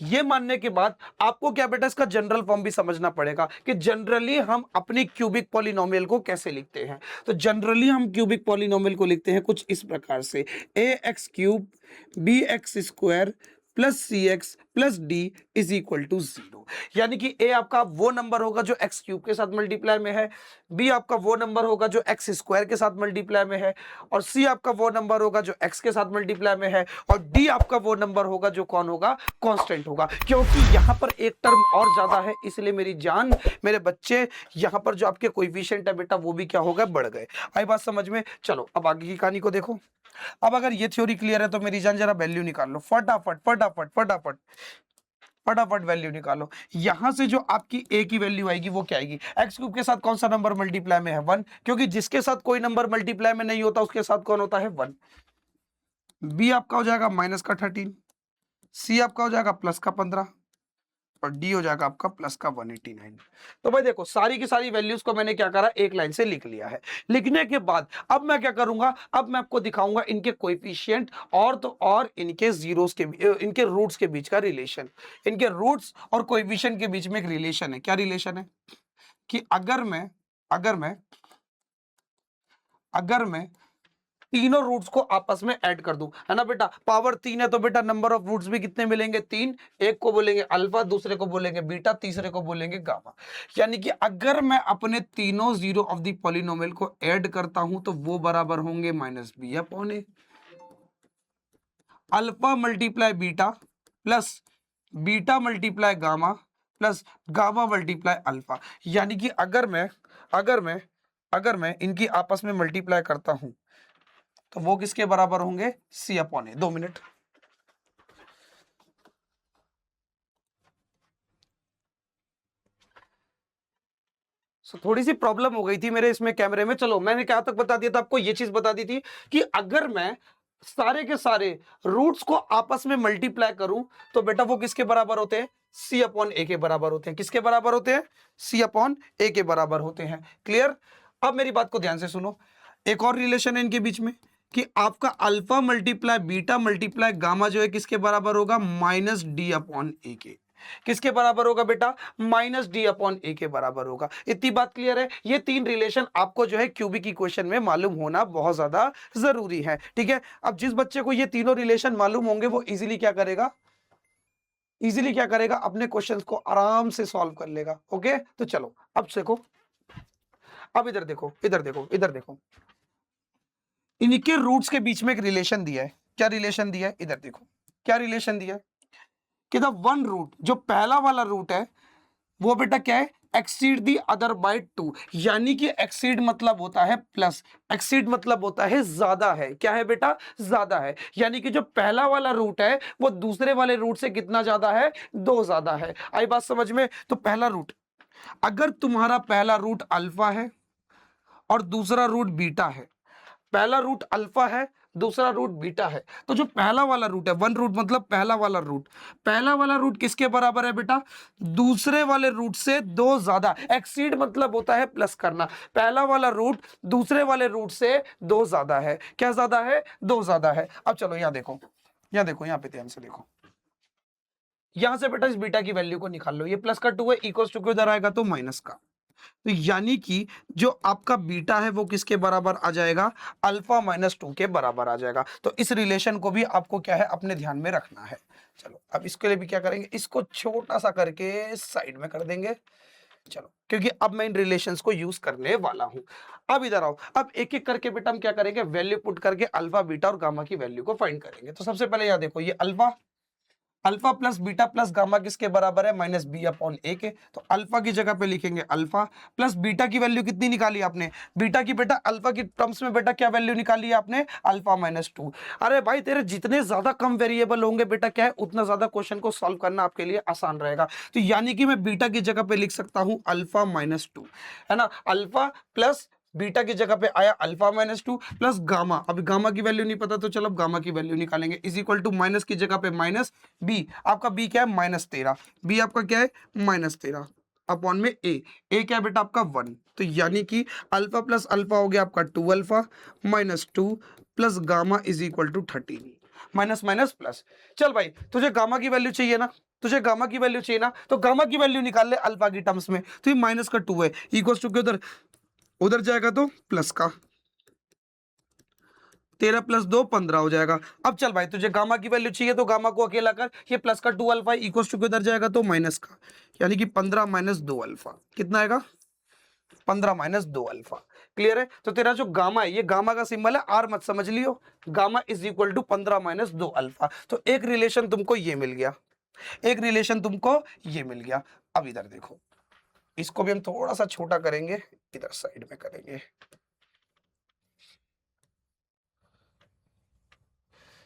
ये मानने के बाद आपको क्या बेटा इसका जनरल फॉर्म भी समझना पड़ेगा कि जनरली हम अपनी क्यूबिक पॉलिनोमियल को कैसे लिखते हैं। तो जनरली हम क्यूबिक पॉलिनोमियल को लिखते हैं कुछ इस प्रकार से, a x cube b x square plus c x plus d is equal to 0। यानी कि ए आपका वो नंबर होगा जो एक्स क्यूब के साथ मल्टीप्लाई में है, बी आपका वो नंबर होगा जो एक्स स्क्वायर के साथ मल्टीप्लाई में है, और सी आपका वो नंबर होगा जो एक्स के साथ मल्टीप्लाई में है, और डी आपका वो नंबर होगा जो कौन होगा, कांस्टेंट होगा। क्योंकि यहां पर एक टर्म और ज्यादा है, इसलिए मेरी जान मेरे बच्चे यहां पर जो आपके कोएफिशिएंट है बेटा वो भी क्या हो गए, बढ़ गए। आई बात समझ में? चलो अब आगे की कहानी को देखो। अब अगर ये थ्योरी क्लियर है तो मेरी जान जरा वैल्यू निकाल लो, फटाफट फटाफट फटाफट फटाफट वैल्यू निकालो। यहां से जो आपकी ए की वैल्यू आएगी वो क्या आएगी, एक्स क्यूब के साथ कौन सा नंबर मल्टीप्लाई में है 1, क्योंकि जिसके साथ कोई नंबर मल्टीप्लाई में नहीं होता उसके साथ कौन होता है 1। बी आपका हो जाएगा माइनस का 13, सी आपका हो जाएगा प्लस का 15, और डी हो जाएगा आपका प्लस का 189। तो भाई देखो सारी की सारी वैल्यूज को मैंने क्या करा, एक लाइन से लिख लिया है। लिखने के बाद अब मैं क्या करूंगा, अब मैं आपको दिखाऊंगा इनके कोएफिशिएंट और तो और इनके जीरोस के इनके रूट्स के बीच का रिलेशन। इनके रूट्स और कोएफिशिएंट के बीच में एक रिलेशन है। क्या रिलेशन है कि अगर मैं अगर मैं अगर मैं तीनों रूट्स को आपस में ऐड कर दूं, है ना बेटा, पावर 3 है तो बेटा नंबर ऑफ रूट्स भी कितने मिलेंगे 3। एक को बोलेंगे अल्फा, दूसरे को बोलेंगे बीटा, तीसरे को बोलेंगे गामा। यानी कि अगर मैं अपने तीनों जीरो ऑफ द पॉलिनोमियल को ऐड करता हूं तो वो बराबर होंगे -b upon a, alpha multiply beta plus beta multiply gamma plus gamma multiply alpha. यानी कि अगर मैं इनकी आपस में मल्टीप्लाई करता हूं तो वो किसके बराबर होंगे, सी अपॉन ए। 2 मिनट। थोड़ी सी प्रॉब्लम हो गई थी मेरे इसमें कैमरे में। चलो, मैंने क्या तक बता दिया था आपको, ये चीज बता दी थी कि अगर मैं सारे के सारे रूट्स को आपस में मल्टीप्लाई करूं तो बेटा वो किसके बराबर होते हैं, सी अपॉन ए के बराबर होते हैं। किसके बराबर होते हैं, सी अपॉन ए के बराबर होते हैं। क्लियर। अब मेरी बात को ध्यान से सुनो, एक और रिलेशन है इनके बीच में कि आपका alpha multiply beta multiply gamma जो है किसके बराबर होगा, माइनस डी अपॉन ए के। किसके बराबर होगा बेटा, माइनस डी अपॉन ए के बराबर होगा। इतनी बात क्लियर है। ये तीन रिलेशन आपको जो है क्यूबिक इक्वेशन में मालूम होना बहुत ज्यादा जरूरी है। ठीक है। अब जिस बच्चे को ये तीनों रिलेशन मालूम होंगे वो इजीली क्या करेगा, अपने क्वेश्चंस को आराम से सॉल्व कर लेगा। ओके, तो चलो अब देखो, अब इधर देखो, इधर देखो, इनके रूट्स के बीच में एक रिलेशन दिया है। क्या रिलेशन दिया है, इधर देखो, क्या रिलेशन दिया है कि द वन रूट, जो पहला वाला रूट है वो बेटा क्या है, एक्सीड दी अदर बाय 2। यानी कि एक्सीड मतलब होता है प्लस, एक्सीड मतलब होता है ज्यादा है। क्या है बेटा, ज्यादा है। यानी कि जो पहला वाला रूट है वो दूसरे वाले रूट से कितना ज्यादा है, 2 ज्यादा है। आई बात समझ में। तो पहला रूट, अगर तुम्हारा पहला रूट अल्फा है और दूसरा रूट बीटा है, पहला रूट अल्फा है दूसरा रूट बीटा है, तो जो पहला वाला रूट है, वन रूट मतलब पहला वाला रूट किसके बराबर है बेटा, दूसरे वाले रूट से 2 ज्यादा। एक्सीड मतलब होता है प्लस करना। पहला वाला रूट दूसरे वाले रूट से 2 ज्यादा है। क्या ज्यादा है, 2 ज्यादा है। अब चलो यहां देखो, यहां पे ध्यान से देखो, यहां से बेटा इस बीटा की वैल्यू को निकाल लो। ये प्लस का 2 है, इक्वल्स टू किधर आएगा, तो माइनस का। तो यानी कि जो आपका बीटा है वो किसके बराबर आ जाएगा, अल्फा माइनस 2 के बराबर आ जाएगा। तो इस रिलेशन को भी आपको क्या है, अपने ध्यान में रखना है। चलो अब इसके लिए भी क्या करेंगे, इसको छोटा सा करके साइड में कर देंगे। चलो, क्योंकि अब मैं इन रिलेशंस को यूज करने वाला हूं। अब इधर आओ, अब एक एक करके बेटा हम क्या करेंगे, वैल्यू पुट करके अल्फा बीटा और गामा की वैल्यू को फाइंड करेंगे। तो सबसे पहले यहां देखो, ये alpha, alpha plus beta plus gamma किसके बराबर है, माइनस बी अपॉन ए के। तो अल्फा की जगह पे लिखेंगे अल्फा, प्लस बीटा की वैल्यू कितनी निकाली आपने, बीटा की बेटा अल्फा की टर्म्स में बेटा क्या वैल्यू निकाली है आपने, अल्फा माइनस 2। अरे भाई तेरे जितने ज्यादा कम वेरिएबल होंगे बेटा क्या है, उतना ज्यादा क्वेश्चन को सॉल्व करना आपके लिए आसान रहेगा। तो यानी कि मैं बीटा की जगह पे लिख सकता हूं अल्फा माइनस 2, है ना। अल्फा प्लस बीटा की जगह पे आया अल्फा माइनस 2 प्लस गामा। अभी गामा की वैल्यू नहीं पता तो चलो गामा की वैल्यू निकालेंगे। इज इक्वल टू माइनस की जगह पे माइनस बी, आपका बी क्या है, -13। बी आपका क्या है, -13 अपॉन में ए क्या है बेटा आपका 1। तो यानी कि अल्फा प्लस अल्फा हो गया आपका 2 alpha minus 2 plus gamma is equal to 13। Minus minus plus. चल भाई, तुझे गामा की वैल्यू चाहिए ना, तो गामा की वैल्यू निकाल ले अल्फा की टर्म्स में। तो ये माइनस का 2 है, इक्वल्स टू के उधर उधर जाएगा तो प्लस का 13 प्लस 2 15 हो जाएगा। अब चल भाई, तुझे गामा की वैल्यू चाहिए तो गामा को अकेला कर, ये प्लस का 2 अल्फा इक्वल टू किधर जाएगा, तो माइनस का, यानी कि 15 माइनस 2 अल्फा कितना आएगा, 15 माइनस 2 अल्फा। क्लियर है। तो तेरा जो गामा है, ये गामा का सिंबल है, आर मत समझ लियो। Gamma is equal to 15 minus 2 alpha. तो एक रिलेशन तुमको ये मिल गया, अब इधर देखो, इसको भी हम थोड़ा सा छोटा करेंगे, इधर साइड में करेंगे।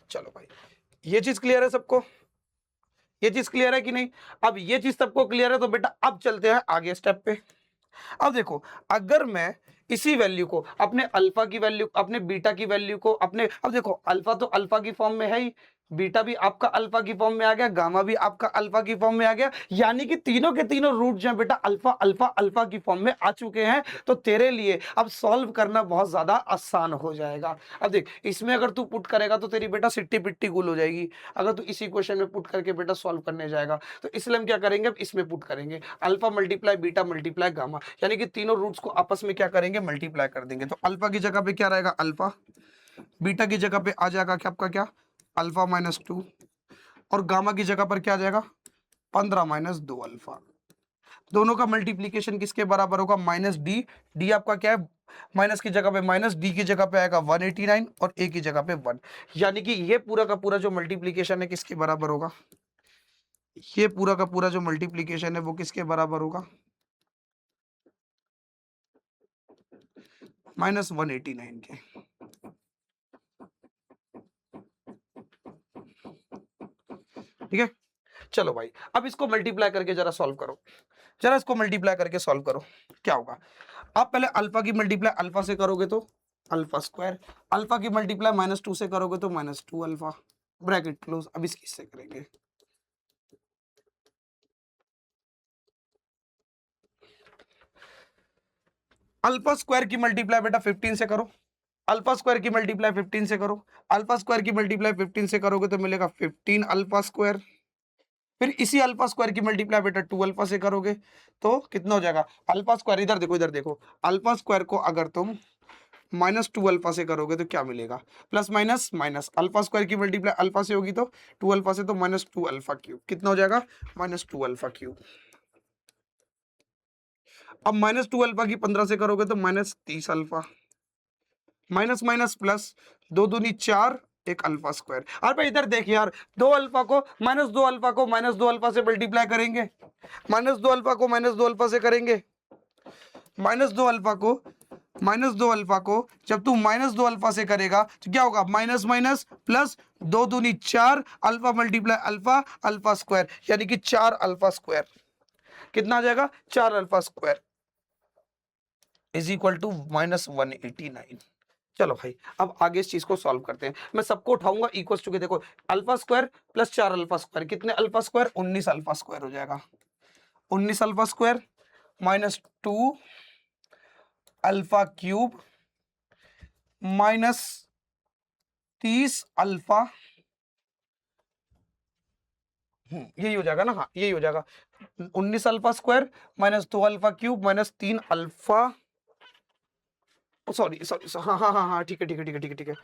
चलो भाई, ये चीज क्लियर है सबको, ये चीज क्लियर है कि नहीं। अब ये चीज सबको क्लियर है तो बेटा अब चलते हैं आगे स्टेप पे। अब देखो, अगर मैं इसी वैल्यू को अपने अल्फा की वैल्यू, अपने बीटा की वैल्यू को अपने, अब देखो अल्फा तो अल्फा की फॉर्म में है ही, बीटा भी आपका अल्फा की फॉर्म में आ गया, गामा भी आपका अल्फा की फॉर्म में आ गया, यानी कि तीनों के तीनों रूट जो है बेटा अल्फा अल्फा अल्फा की फॉर्म में आ चुके हैं। तो तेरे लिए अब सॉल्व करना बहुत ज्यादा आसान हो जाएगा। अब देख, इसमें अगर तू पुट करेगा तो तेरी बेटा सिट्टी पिट्टी गुल हो जाएगी, अगर तू इसी क्वेश्चन में पुट करके बेटा सॉल्व करने जाएगा। तो इसलिए हम क्या करेंगे, अब इसमें पुट करेंगे alpha multiply beta multiply gamma, यानी कि तीनों रूट्स को आपस में क्या करेंगे, मल्टीप्लाई कर देंगे। तो अल्फा की जगह पे क्या रहेगा अल्फा, बीटा की जगह पे आ जाएगा क्या आपका, क्या अल्फा माइनस 2, और गामा की जगह पर क्या आ जाएगा 15 माइनस 2 अल्फा। दोनों का मल्टीप्लीकेशन किसके बराबर होगा, माइनस डी। डी आपका क्या है, माइनस की जगह पे माइनस, डी की जगह पे आएगा 189 और ए की जगह पे 1। यानी कि ये पूरा का पूरा जो मल्टीप्लीकेशन है किसके बराबर होगा, ये पूरा का पूरा जो मल्टीप्लीकेशन है वो किसके बराबर होगा? -189 के। ठीक है, चलो भाई अब इसको मल्टीप्लाई करके जरा सॉल्व करो, जरा इसको मल्टीप्लाई करके सॉल्व करो, क्या होगा? आप पहले अल्फा की मल्टीप्लाई अल्फा से करोगे तो अल्फा स्क्वायर, अल्फा की मल्टीप्लाई -2 से करोगे तो -2 अल्फा, ब्रैकेट क्लोज। अब इसकी से करेंगे, अल्फा स्क्वायर की मल्टीप्लाई बेटा 15 से करो, अल्फा स्क्वायर की मल्टीप्लाई 15 से करो, अल्फा स्क्वायर की मल्टीप्लाई 15 से करोगे तो मिलेगा 15 अल्फा स्क्वायर। फिर इसी अल्फा स्क्वायर की मल्टीप्लाई बेटा 2 अल्फा से करोगे तो कितना हो जाएगा? अल्फा स्क्वायर, इधर देखो इधर देखो, अल्फा स्क्वायर को अगर तुम -2 अल्फा से करोगे तो क्या मिलेगा? Plus minus minus, alpha square की मल्टीप्लाई अल्फा से होगी तो 2 अल्फा से, तो -2 अल्फा क्यूब। कितना हो जाएगा? -2 अल्फा क्यूब। अब -2 अल्फा की 15 से करोगे तो -30 अल्फा, माइनस माइनस प्लस, 2 दूनी 4, एक अल्फा स्क्वायर। अरे भाई इधर देख यार, 2 अल्फा को -2 अल्फा को -2 अल्फा से मल्टीप्लाई करेंगे, -2 अल्फा को -2 अल्फा से करेंगे, -2 अल्फा को -2 अल्फा को जब तू -2 अल्फा से करेगा तो क्या होगा? माइनस माइनस प्लस, 2 दूनी 4, alpha multiply alpha, alpha square, यानी कि 4 अल्फा स्क्वायर। कितना आ जाएगा? 4 alpha square is equal to -189। चलो भाई अब आगे इस चीज को सॉल्व करते हैं। मैं सबको उठाऊंगा इक्वल टू के, देखो alpha square plus 4 alpha square, कितने अल्फा स्क्वायर? 19 अल्फा स्क्वायर हो जाएगा। 19 alpha square -2 alpha cube -30 alpha, यही हो जाएगा ना? हाँ यही हो जाएगा। 19 alpha square -2 alpha cube -3 alpha, sorry sorry, हाँ हाँ हाँ हाँ, ठीक है ठीक है ठीक है ठीक है ठीक है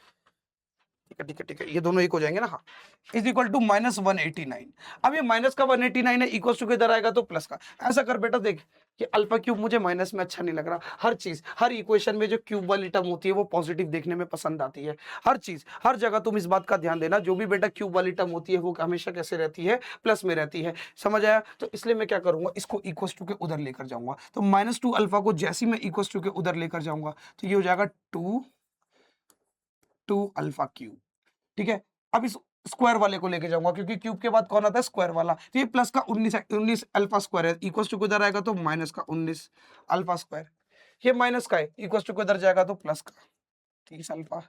ठीक है ठीक है ठीक है, ये दोनों एक हो जाएंगे ना? हाँ, इज इक्वल टू -189। अब ये माइनस का 189 है, इक्वल टू किधर आएगा? तो प्लस का। ऐसा कर बेटा, देख ये अल्फा क्यूब मुझे माइनस में अच्छा नहीं लग रहा। हर चीज, हर इक्वेशन में जो क्यूब वाली टर्म होती है वो पॉजिटिव देखने में पसंद आती है। हर चीज, हर जगह तुम इस बात का ध्यान देना, जो भी बेटा क्यूब वाली टर्म होती है वो हमेशा कैसे रहती है? प्लस में रहती है। समझ आया? तो इसलिए मैं क्या करूंगा, इसको इक्वल टू के उधर लेकर जाऊंगा। तो -2 अल्फा को जैसे ही मैं इक्वल टू के उधर लेकर जाऊंगा तो ये हो जाएगा 2 अल्फा क्यूब। ठीक है, अब इस स्क्वायर वाले को लेके जाऊंगा क्योंकि क्यूब के बाद कौन आता है? स्क्वायर वाला। तो ये प्लस का 19 है, 19 अल्फा स्क्वायर है, इक्वल टू किधर आएगा? तो माइनस का 19 अल्फा स्क्वायर। ये माइनस का है, इक्वल टू किधर जाएगा? तो प्लस का 30 अल्फा।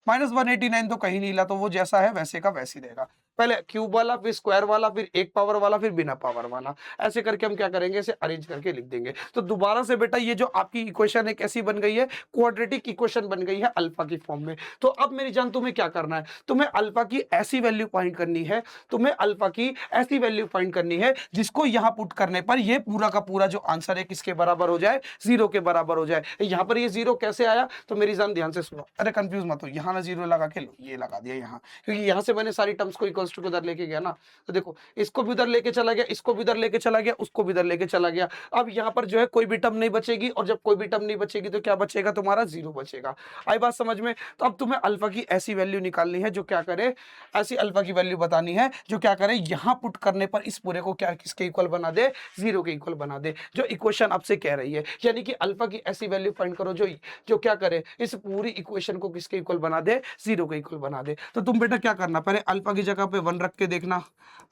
-189 तो कहीं नहीं ला, तो वो जैसा है वैसे का वैसे ही रहेगा। पहले क्यूब वाला, फिर स्क्वायर वाला, फिर एक पावर वाला, फिर बिना पावर वाला। ऐसे करके हम क्या करेंगे? इसे अरेंज करके लिख देंगे। तो दोबारा से बेटा ये जो आपकी इक्वेशन है कैसी बन गई है? क्वाड्रेटिक इक्वेशन बन गई है अल्फा की फॉर्म में। तो अब मेरी जान तुम्हें क्या करना है? तुम्हें अल्फा की ऐसी वैल्यू फाइंड करनी है, तुम्हें अल्फा की ऐसी वैल्यू फाइंड करनी है जिसको यहां पुट करने पर ये पूरा का पूरा जो आंसर है किसके बराबर हो जाए? 0 के बराबर हो जाए। यहां पर ये 0 कैसे आया? तो मेरी जान ध्यान से सुनो, अरे कंफ्यूज मत हो, यहाँ ना 0 लगा के लो, ये लगा दिया यहाँ, क्योंकि यहाँ से मैंने सारी टर्म्स को इक्वल्स टू के उधर लेके गया ना। तो देखो इसको भी उधर लेके चला गया, इसको भी उधर लेके चला गया, उसको भी उधर लेके चला गया। अब यहाँ पर जो है कोई भी टर्म नहीं बचेगी, और जब कोई भी टर्म नहीं बचेगी तो क्या बचेगा? तुम्हारा 0 बचेगा। आई बात समझ में? तो अब तुम्हें अल्फा की ऐसी वैल्यू निकालनी है जो क्या करे, ऐसी अल्फा की वैल्यू बतानी है जो क्या करे, यहाँ पुट करने पर इस पूरे को क्या किसके इक्वल बना दे? 0 के इक्वल बना दे, जो इक्वेशन आपसे कह रही है। यानी कि अल्फा की ऐसी वैल्यू फाइंड करो जो जो क्या करे, इस पूरी इक्वेशन को किसके इक्वल बना दे? 0 के इक्वल बना दे। तो तुम बेटा क्या करना, पहले अल्फा की जगह पे 1 रख के देखना,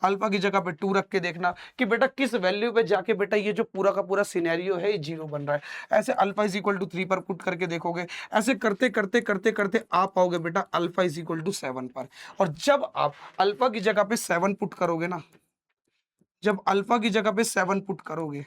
अल्फा की जगह पे 2 रख के देखना कि बेटा किस वैल्यू पे जाके बेटा ये जो पूरा का पूरा सिनेरियो है ये 0 बन रहा है। ऐसे अल्फा इज इक्वल टू 3 पर पुट करके देखोगे, ऐसे करते करते करते करते आप पाओगे बेटा अल्फा इज इक्वल टू 7 पर। और जब आप अल्फा की जगह पे 7 पुट करोगे ना, जब अल्फा की जगह पे 7 पुट करोगे,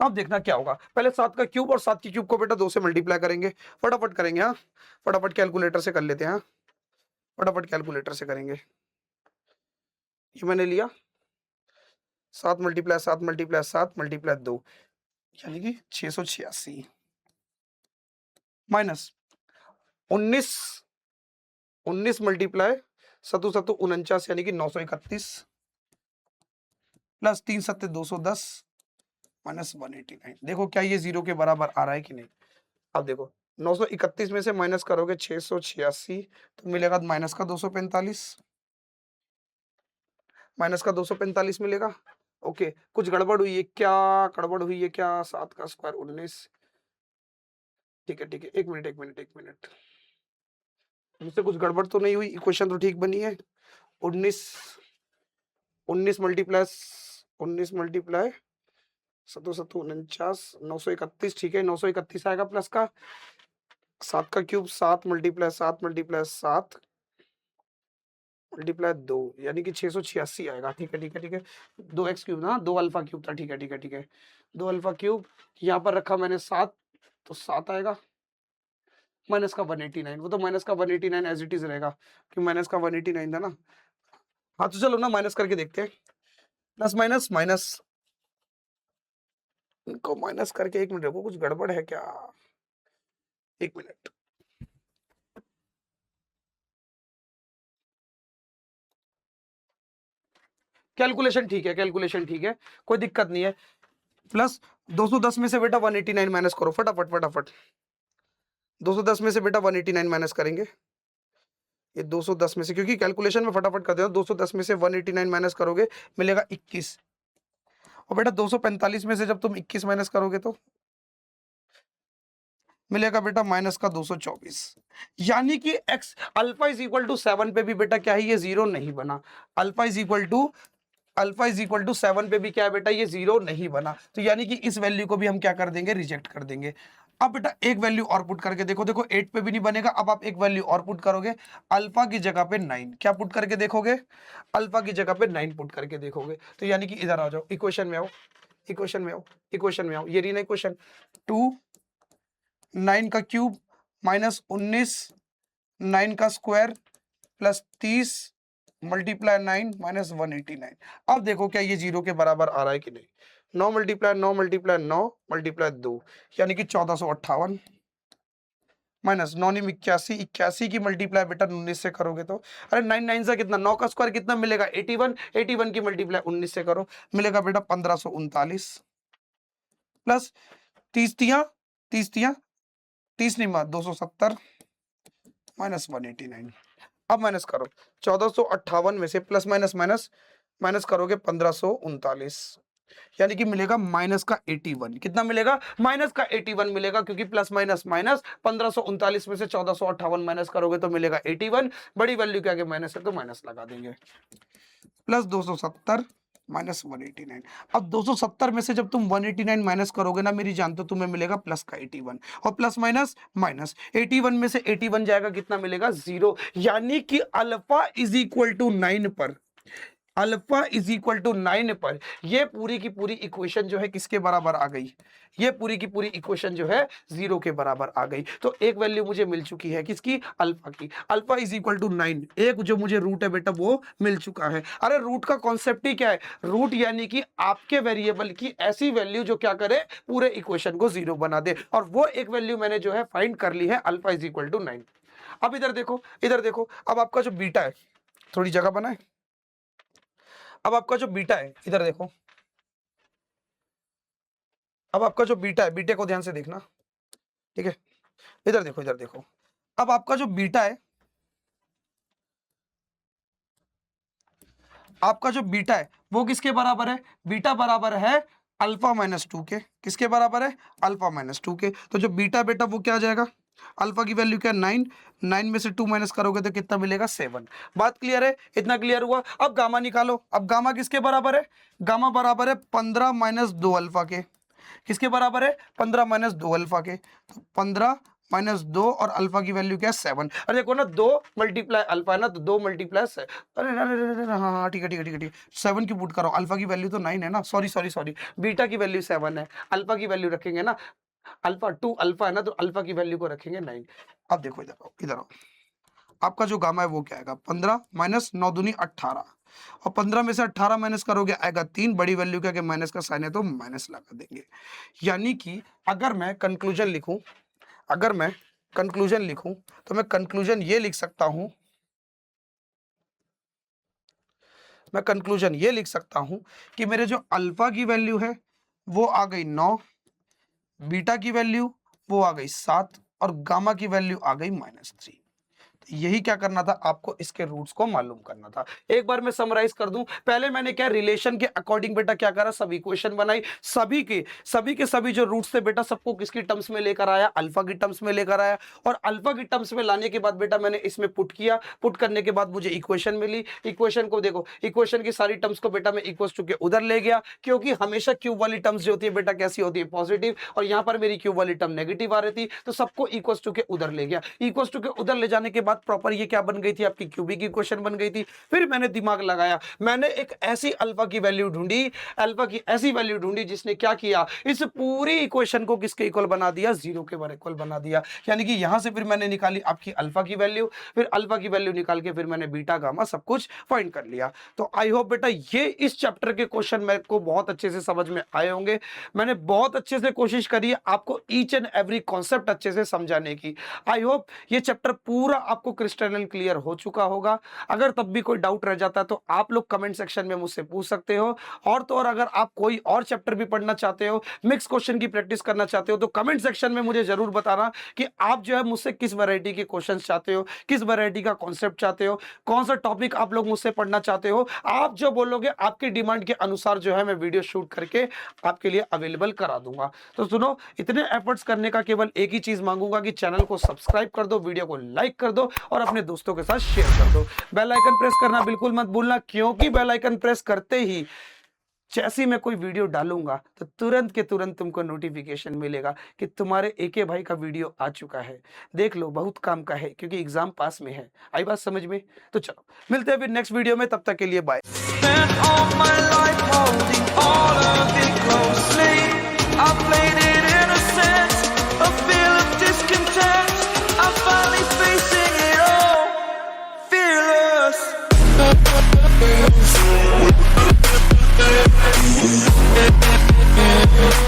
अब देखना क्या होगा। पहले 7 का क्यूब और 7 की क्यूब को बेटा 2 से मल्टीप्लाई करेंगे, फटाफट करेंगे। हाँ फटाफट कैलकुलेटर से कर लेते हैं, हाँ फटाफट कैलकुलेटर से करेंगे। ये मैंने लिया 7 मल्टीप्लाई 7 मल्टीप्लाई 7 मल्टीप्लाई 2, यानी कि 686 माइनस 19, 19 मल्टीप्लाई सतु सतु 49 यानी कि 931 प्लस 3 सत्ते 210 -189। देखो क्या ये 0 के बराबर आ रहा है कि नहीं? अब देखो 931 में से माइनस करोगे 686 तो मिलेगा माइनस का 245, माइनस का 245 मिलेगा। ओके, कुछ गड़बड़ हुई है क्या? गड़बड़ हुई है क्या? 7 का स्क्वायर 19। ठीक है ठीक है, एक मिनट एक मिनट एक मिनट, मुझसे कुछ गड़बड़ तो नहीं हुई? इक्वेशन तो ठीक बनी है। 19 19 मल्टीप्लस 19 मल्टीप्लाई सतो सतो 49 931, ठीक है 931 आएगा प्लस का 7 का क्यूब 7 मल्टीप्लाई 7 मल्टीप्लाई 7 मल्टीप्लाई 2 यानी कि 686 आएगा। ठीक है ठीक है ठीक है, 2x क्यूब ना, 2 अल्फा क्यूब था। ठीक है ठीक है ठीक है, 2 अल्फा क्यूब यहाँ पर रखा मैंने 7, तो 7 आएगा माइनस का 189। वो तो माइनस का 189 एज इट इज रहेगा कि माइनस का 189 था ना। हाँ तो चलो ना माइनस करके देखते हैं, प्लस माइनस माइनस, इनको माइनस करके, एक मिनट रुको, कुछ गड़बड़ है क्या? एक मिनट, कैलकुलेशन ठीक है, कैलकुलेशन ठीक है, कोई दिक्कत नहीं है। प्लस 210 में से बेटा 189 माइनस करो फटाफट फटाफट। 210 में से बेटा 189 माइनस करेंगे। ये 210 में से, क्योंकि कैलकुलेशन में फटाफट कर देना, 210 में से 189 माइनस करोगे मिलेगा 21। और बेटा 245 में से जब तुम 21 माइनस करोगे तो मिलेगा बेटा माइनस का 224। यानी कि x alpha is equal to 7 पे भी बेटा क्या है, ये जीरो नहीं बना। अल्फा इज इक्वल टू 7 पे भी क्या है बेटा, ये जीरो नहीं बना। तो यानी कि इस वैल्यू को भी हम क्या कर देंगे, रिजेक्ट कर देंगे। अब बेटा एक वैल्यू और पुट करके देखो, देखो 8 पे भी नहीं बनेगा। अब आप एक वैल्यू और पुट करोगे, अल्फा की जगह पे 9, क्या पुट करके देखोगे, अल्फा की जगह पे 9 पुट करके देखोगे। तो यानी कि इधर आ जाओ, इक्वेशन में आओ, इक्वेशन में आओ, इक्वेशन में आओ, ये रही ना इक्वेशन, 2 9 का क्यूब माइनस 19 9 का स्क्वायर प्लस 30 मल्टीप्लाई 9 माइनस 189। अब देखो क्या ये जीरो के बराबर आ रहा है कि नहीं। 9 मल्टीप्लाई 9 मल्टीप्लाई 9 मल्टीप्लाई 2 यानी कि 1458 माइनस 9 81, 81 की मल्टीप्लाई बेटा 19 से करोगे तो, अरे 9 9 से कितना, 9 का स्क्वायर कितना मिलेगा 81, 81 की मल्टीप्लाई 19 से करो मिलेगा बेटा 1539 प्लस 30 तिया 30 तिया 30 नहीं मार 270 माइनस 189। अब माइनस करो 1458 में से प्लस माइनस माइनस माइनस करोगे 1539, यानी कि मिलेगा माइनस का 81। कितना मिलेगा, माइनस का 81 मिलेगा, क्योंकि प्लस माइनस माइनस 1539 में से 1458 माइनस करोगे तो मिलेगा 81। बड़ी वैल्यू के आगे माइनस है तो माइनस लगा देंगे, प्लस 270 माइनस 189। अब 270 में से जब तुम 189 माइनस करोगे ना मेरी जान, तो तुम्हें मिलेगा प्लस का 81, और प्लस माइनस माइनस 81 में से 81 जाएगा, कितना मिलेगा 0। यानी कि अल्फा इज इक्वल टू 9 पर, अल्फा इज इक्वल टू 9 पर ये पूरी की पूरी इक्वेशन जो है किसके बराबर आ गई, ये पूरी की पूरी इक्वेशन जो है 0 के बराबर आ गई। तो एक वैल्यू मुझे मिल चुकी है किसकी, अल्फा की। अल्फा इज इक्वल टू 9, एक जो मुझे रूट है बेटा वो मिल चुका है। अरे रूट का कॉन्सेप्ट ही क्या है, रूट यानी कि आपके वेरिएबल की ऐसी वैल्यू जो क्या करे, पूरे इक्वेशन को 0 बना दे, और वो एक वैल्यू मैंने जो है फाइंड कर ली है, अल्फा इज इक्वल टू 9। अब इधर देखो, इधर देखो, अब आपका जो बीटा है, थोड़ी जगह बनाए, अब आपका जो बीटा है इधर देखो, अब आपका जो बीटा है, बीटे को ध्यान से देखना, ठीक है, इधर देखो, इधर देखो, अब आपका जो बीटा है, आपका जो बीटा है वो किसके बराबर है, बीटा बराबर है अल्फा माइनस 2 के। किसके बराबर है, अल्फा माइनस 2 के। तो जो बीटा बेटा वो क्या आ जाएगा, अल्फा की वैल्यू क्या, 9, 9 में से 2 माइनस करोगे तो कितना मिलेगा 7। बात क्लियर है, इतना क्लियर हुआ। अब गामा निकालो, अब गामा किसके बराबर है, गामा बराबर है 15 माइनस 2 अल्फा के। किसके बराबर है, 15 माइनस 2 अल्फा के। तो 15 माइनस 2 और अल्फा की वैल्यू क्या है 7। अरे देखो ना, 2 मल्टीप्लाई अल्फा है ना, तो 2 मल्टीप्लाई से, अरे अरे अरे अरे, हाँ हाँ ठीक है ठीक है ठीक है ठीक है, 7 की पुट करो, अल्फा की वैल्यू तो 9 है ना, सॉरी सॉरी सॉरी, बीटा की वैल्यू 7 है, अल्फा की वैल्यू रखेंगे ना, अल्फा 2 अल्फा है ना, तो अल्फा की वैल्यू को रखेंगे 9। अब देखो इधर आओ, इधर आओ, आपका जो गामा है वो क्या आएगा, 15 माइनस 9 दूनी 18, और 15 में से 18 माइनस करोगे आएगा 3, बड़ी वैल्यू क्या, माइनस का साइन है तो माइनस लगा देंगे। यानी कि अगर मैं कंक्लूजन लिखूं, अगर मैं कंक्लूजन लिखूं तो मैं कंक्लूजन ये लिख सकता हूं, मैं कंक्लूजन ये लिख सकता हूं कि मेरे जो अल्फा की वैल्यू है वो आ गई 9, बीटा की वैल्यू वो आ गई 7, और गामा की वैल्यू आ गई -3। यही क्या करना था आपको, इसके रूट्स को मालूम करना था। एक बार मैं समराइज कर दूं, पहले मैंने क्या रिलेशन के अकॉर्डिंग बेटा क्या करा, सब इक्वेशन बनाई, सभी के सभी जो रूट्स थे बेटा सबको किसकी टर्म्स में लेकर आया, अल्फा की टर्म्स में लेकर आया, और अल्फा की टर्म्स में लाने के बाद बेटा मैंने इसमें पुट किया, पुट करने के बाद मुझे इक्वेशन मिली। इक्वेशन को देखो, इक्वेशन की सारी टर्म्स को बेटा मैं इक्वल टू के उधर ले गया, क्योंकि हमेशा क्यूब वाली टर्म्स जो होती है बेटा कैसी होती है, पॉजिटिव, और यहां पर मेरी क्यूब वाली टर्म नेगेटिव आ रही थी, तो सबको इक्वल टू के उधर ले गया। इक्वल टू के उधर ले जाने के बाद प्रॉपर ये क्या बन गई थी, आपकी क्यूबिक इक्वेशन बन गई थी। फिर मैंने दिमाग लगाया, मैंने एक ऐसी अल्फा की वैल्यू ढूंढी, अल्फा की ऐसी वैल्यू ढूंढी जिसने क्या किया, इस पूरी इक्वेशन को किसके इक्वल बना दिया, 0 के इक्वल बना दिया। यानी कि यहां से फिर मैंने निकाली आपकी अल्फा की वैल्यू, फिर अल्फा की वैल्यू निकाल के फिर मैंने बीटा गामा सब कुछ फाइंड कर लिया। तो आई होप बेटा ये इस चैप्टर के क्वेश्चन मेरे को बहुत अच्छे से समझ में आए होंगे। मैंने बहुत अच्छे से कोशिश करी है आपको ईच एंड एवरी कॉन्सेप्ट अच्छे से समझाने की। आई होप ये चैप्टर पूरा आपको क्रिस्टल क्लियर हो चुका होगा। अगर तब भी कोई डाउट रह जाता है तो आप लोग कमेंट सेक्शन में मुझसे पूछ सकते हो, और तो और अगर आप कोई और चैप्टर भी पढ़ना चाहते हो, मिक्स क्वेश्चन की प्रैक्टिस करना चाहते हो, तो कमेंट सेक्शन में मुझे जरूर बताना कि आप जो है मुझसे किस वैरायटी के क्वेश्चंस चाहते हो, किस वैरायटी का कॉन्सेप्ट चाहते हो, कौन सा टॉपिक आप लोग मुझसे पढ़ना चाहते हो। आप जो बोलोगे आपकी डिमांड के अनुसार जो है मैं वीडियो शूट करके आपके लिए अवेलेबल करा दूंगा। तो सुनो, इतने एफर्ट्स करने का केवल एक ही चीज मांगूंगा कि चैनल को सब्सक्राइब कर दो, वीडियो को लाइक कर दो और अपने दोस्तों के साथ शेयर कर दो। बेल आइकन प्रेस करना बिल्कुल मत भूलना, क्योंकि बेल आइकन प्रेस करते ही जैसे ही मैं कोई वीडियो डालूंगा तो तुरंत के तुरंत तुमको नोटिफिकेशन मिलेगा कि तुम्हारे एके भाई का वीडियो आ चुका है। देख लो, बहुत काम का है क्योंकि एग्जाम पास में है। आई बात समझ में? तो चलो मिलते हैं फिर नेक्स्ट वीडियो में, तब तक के लिए bye. We'll be right back.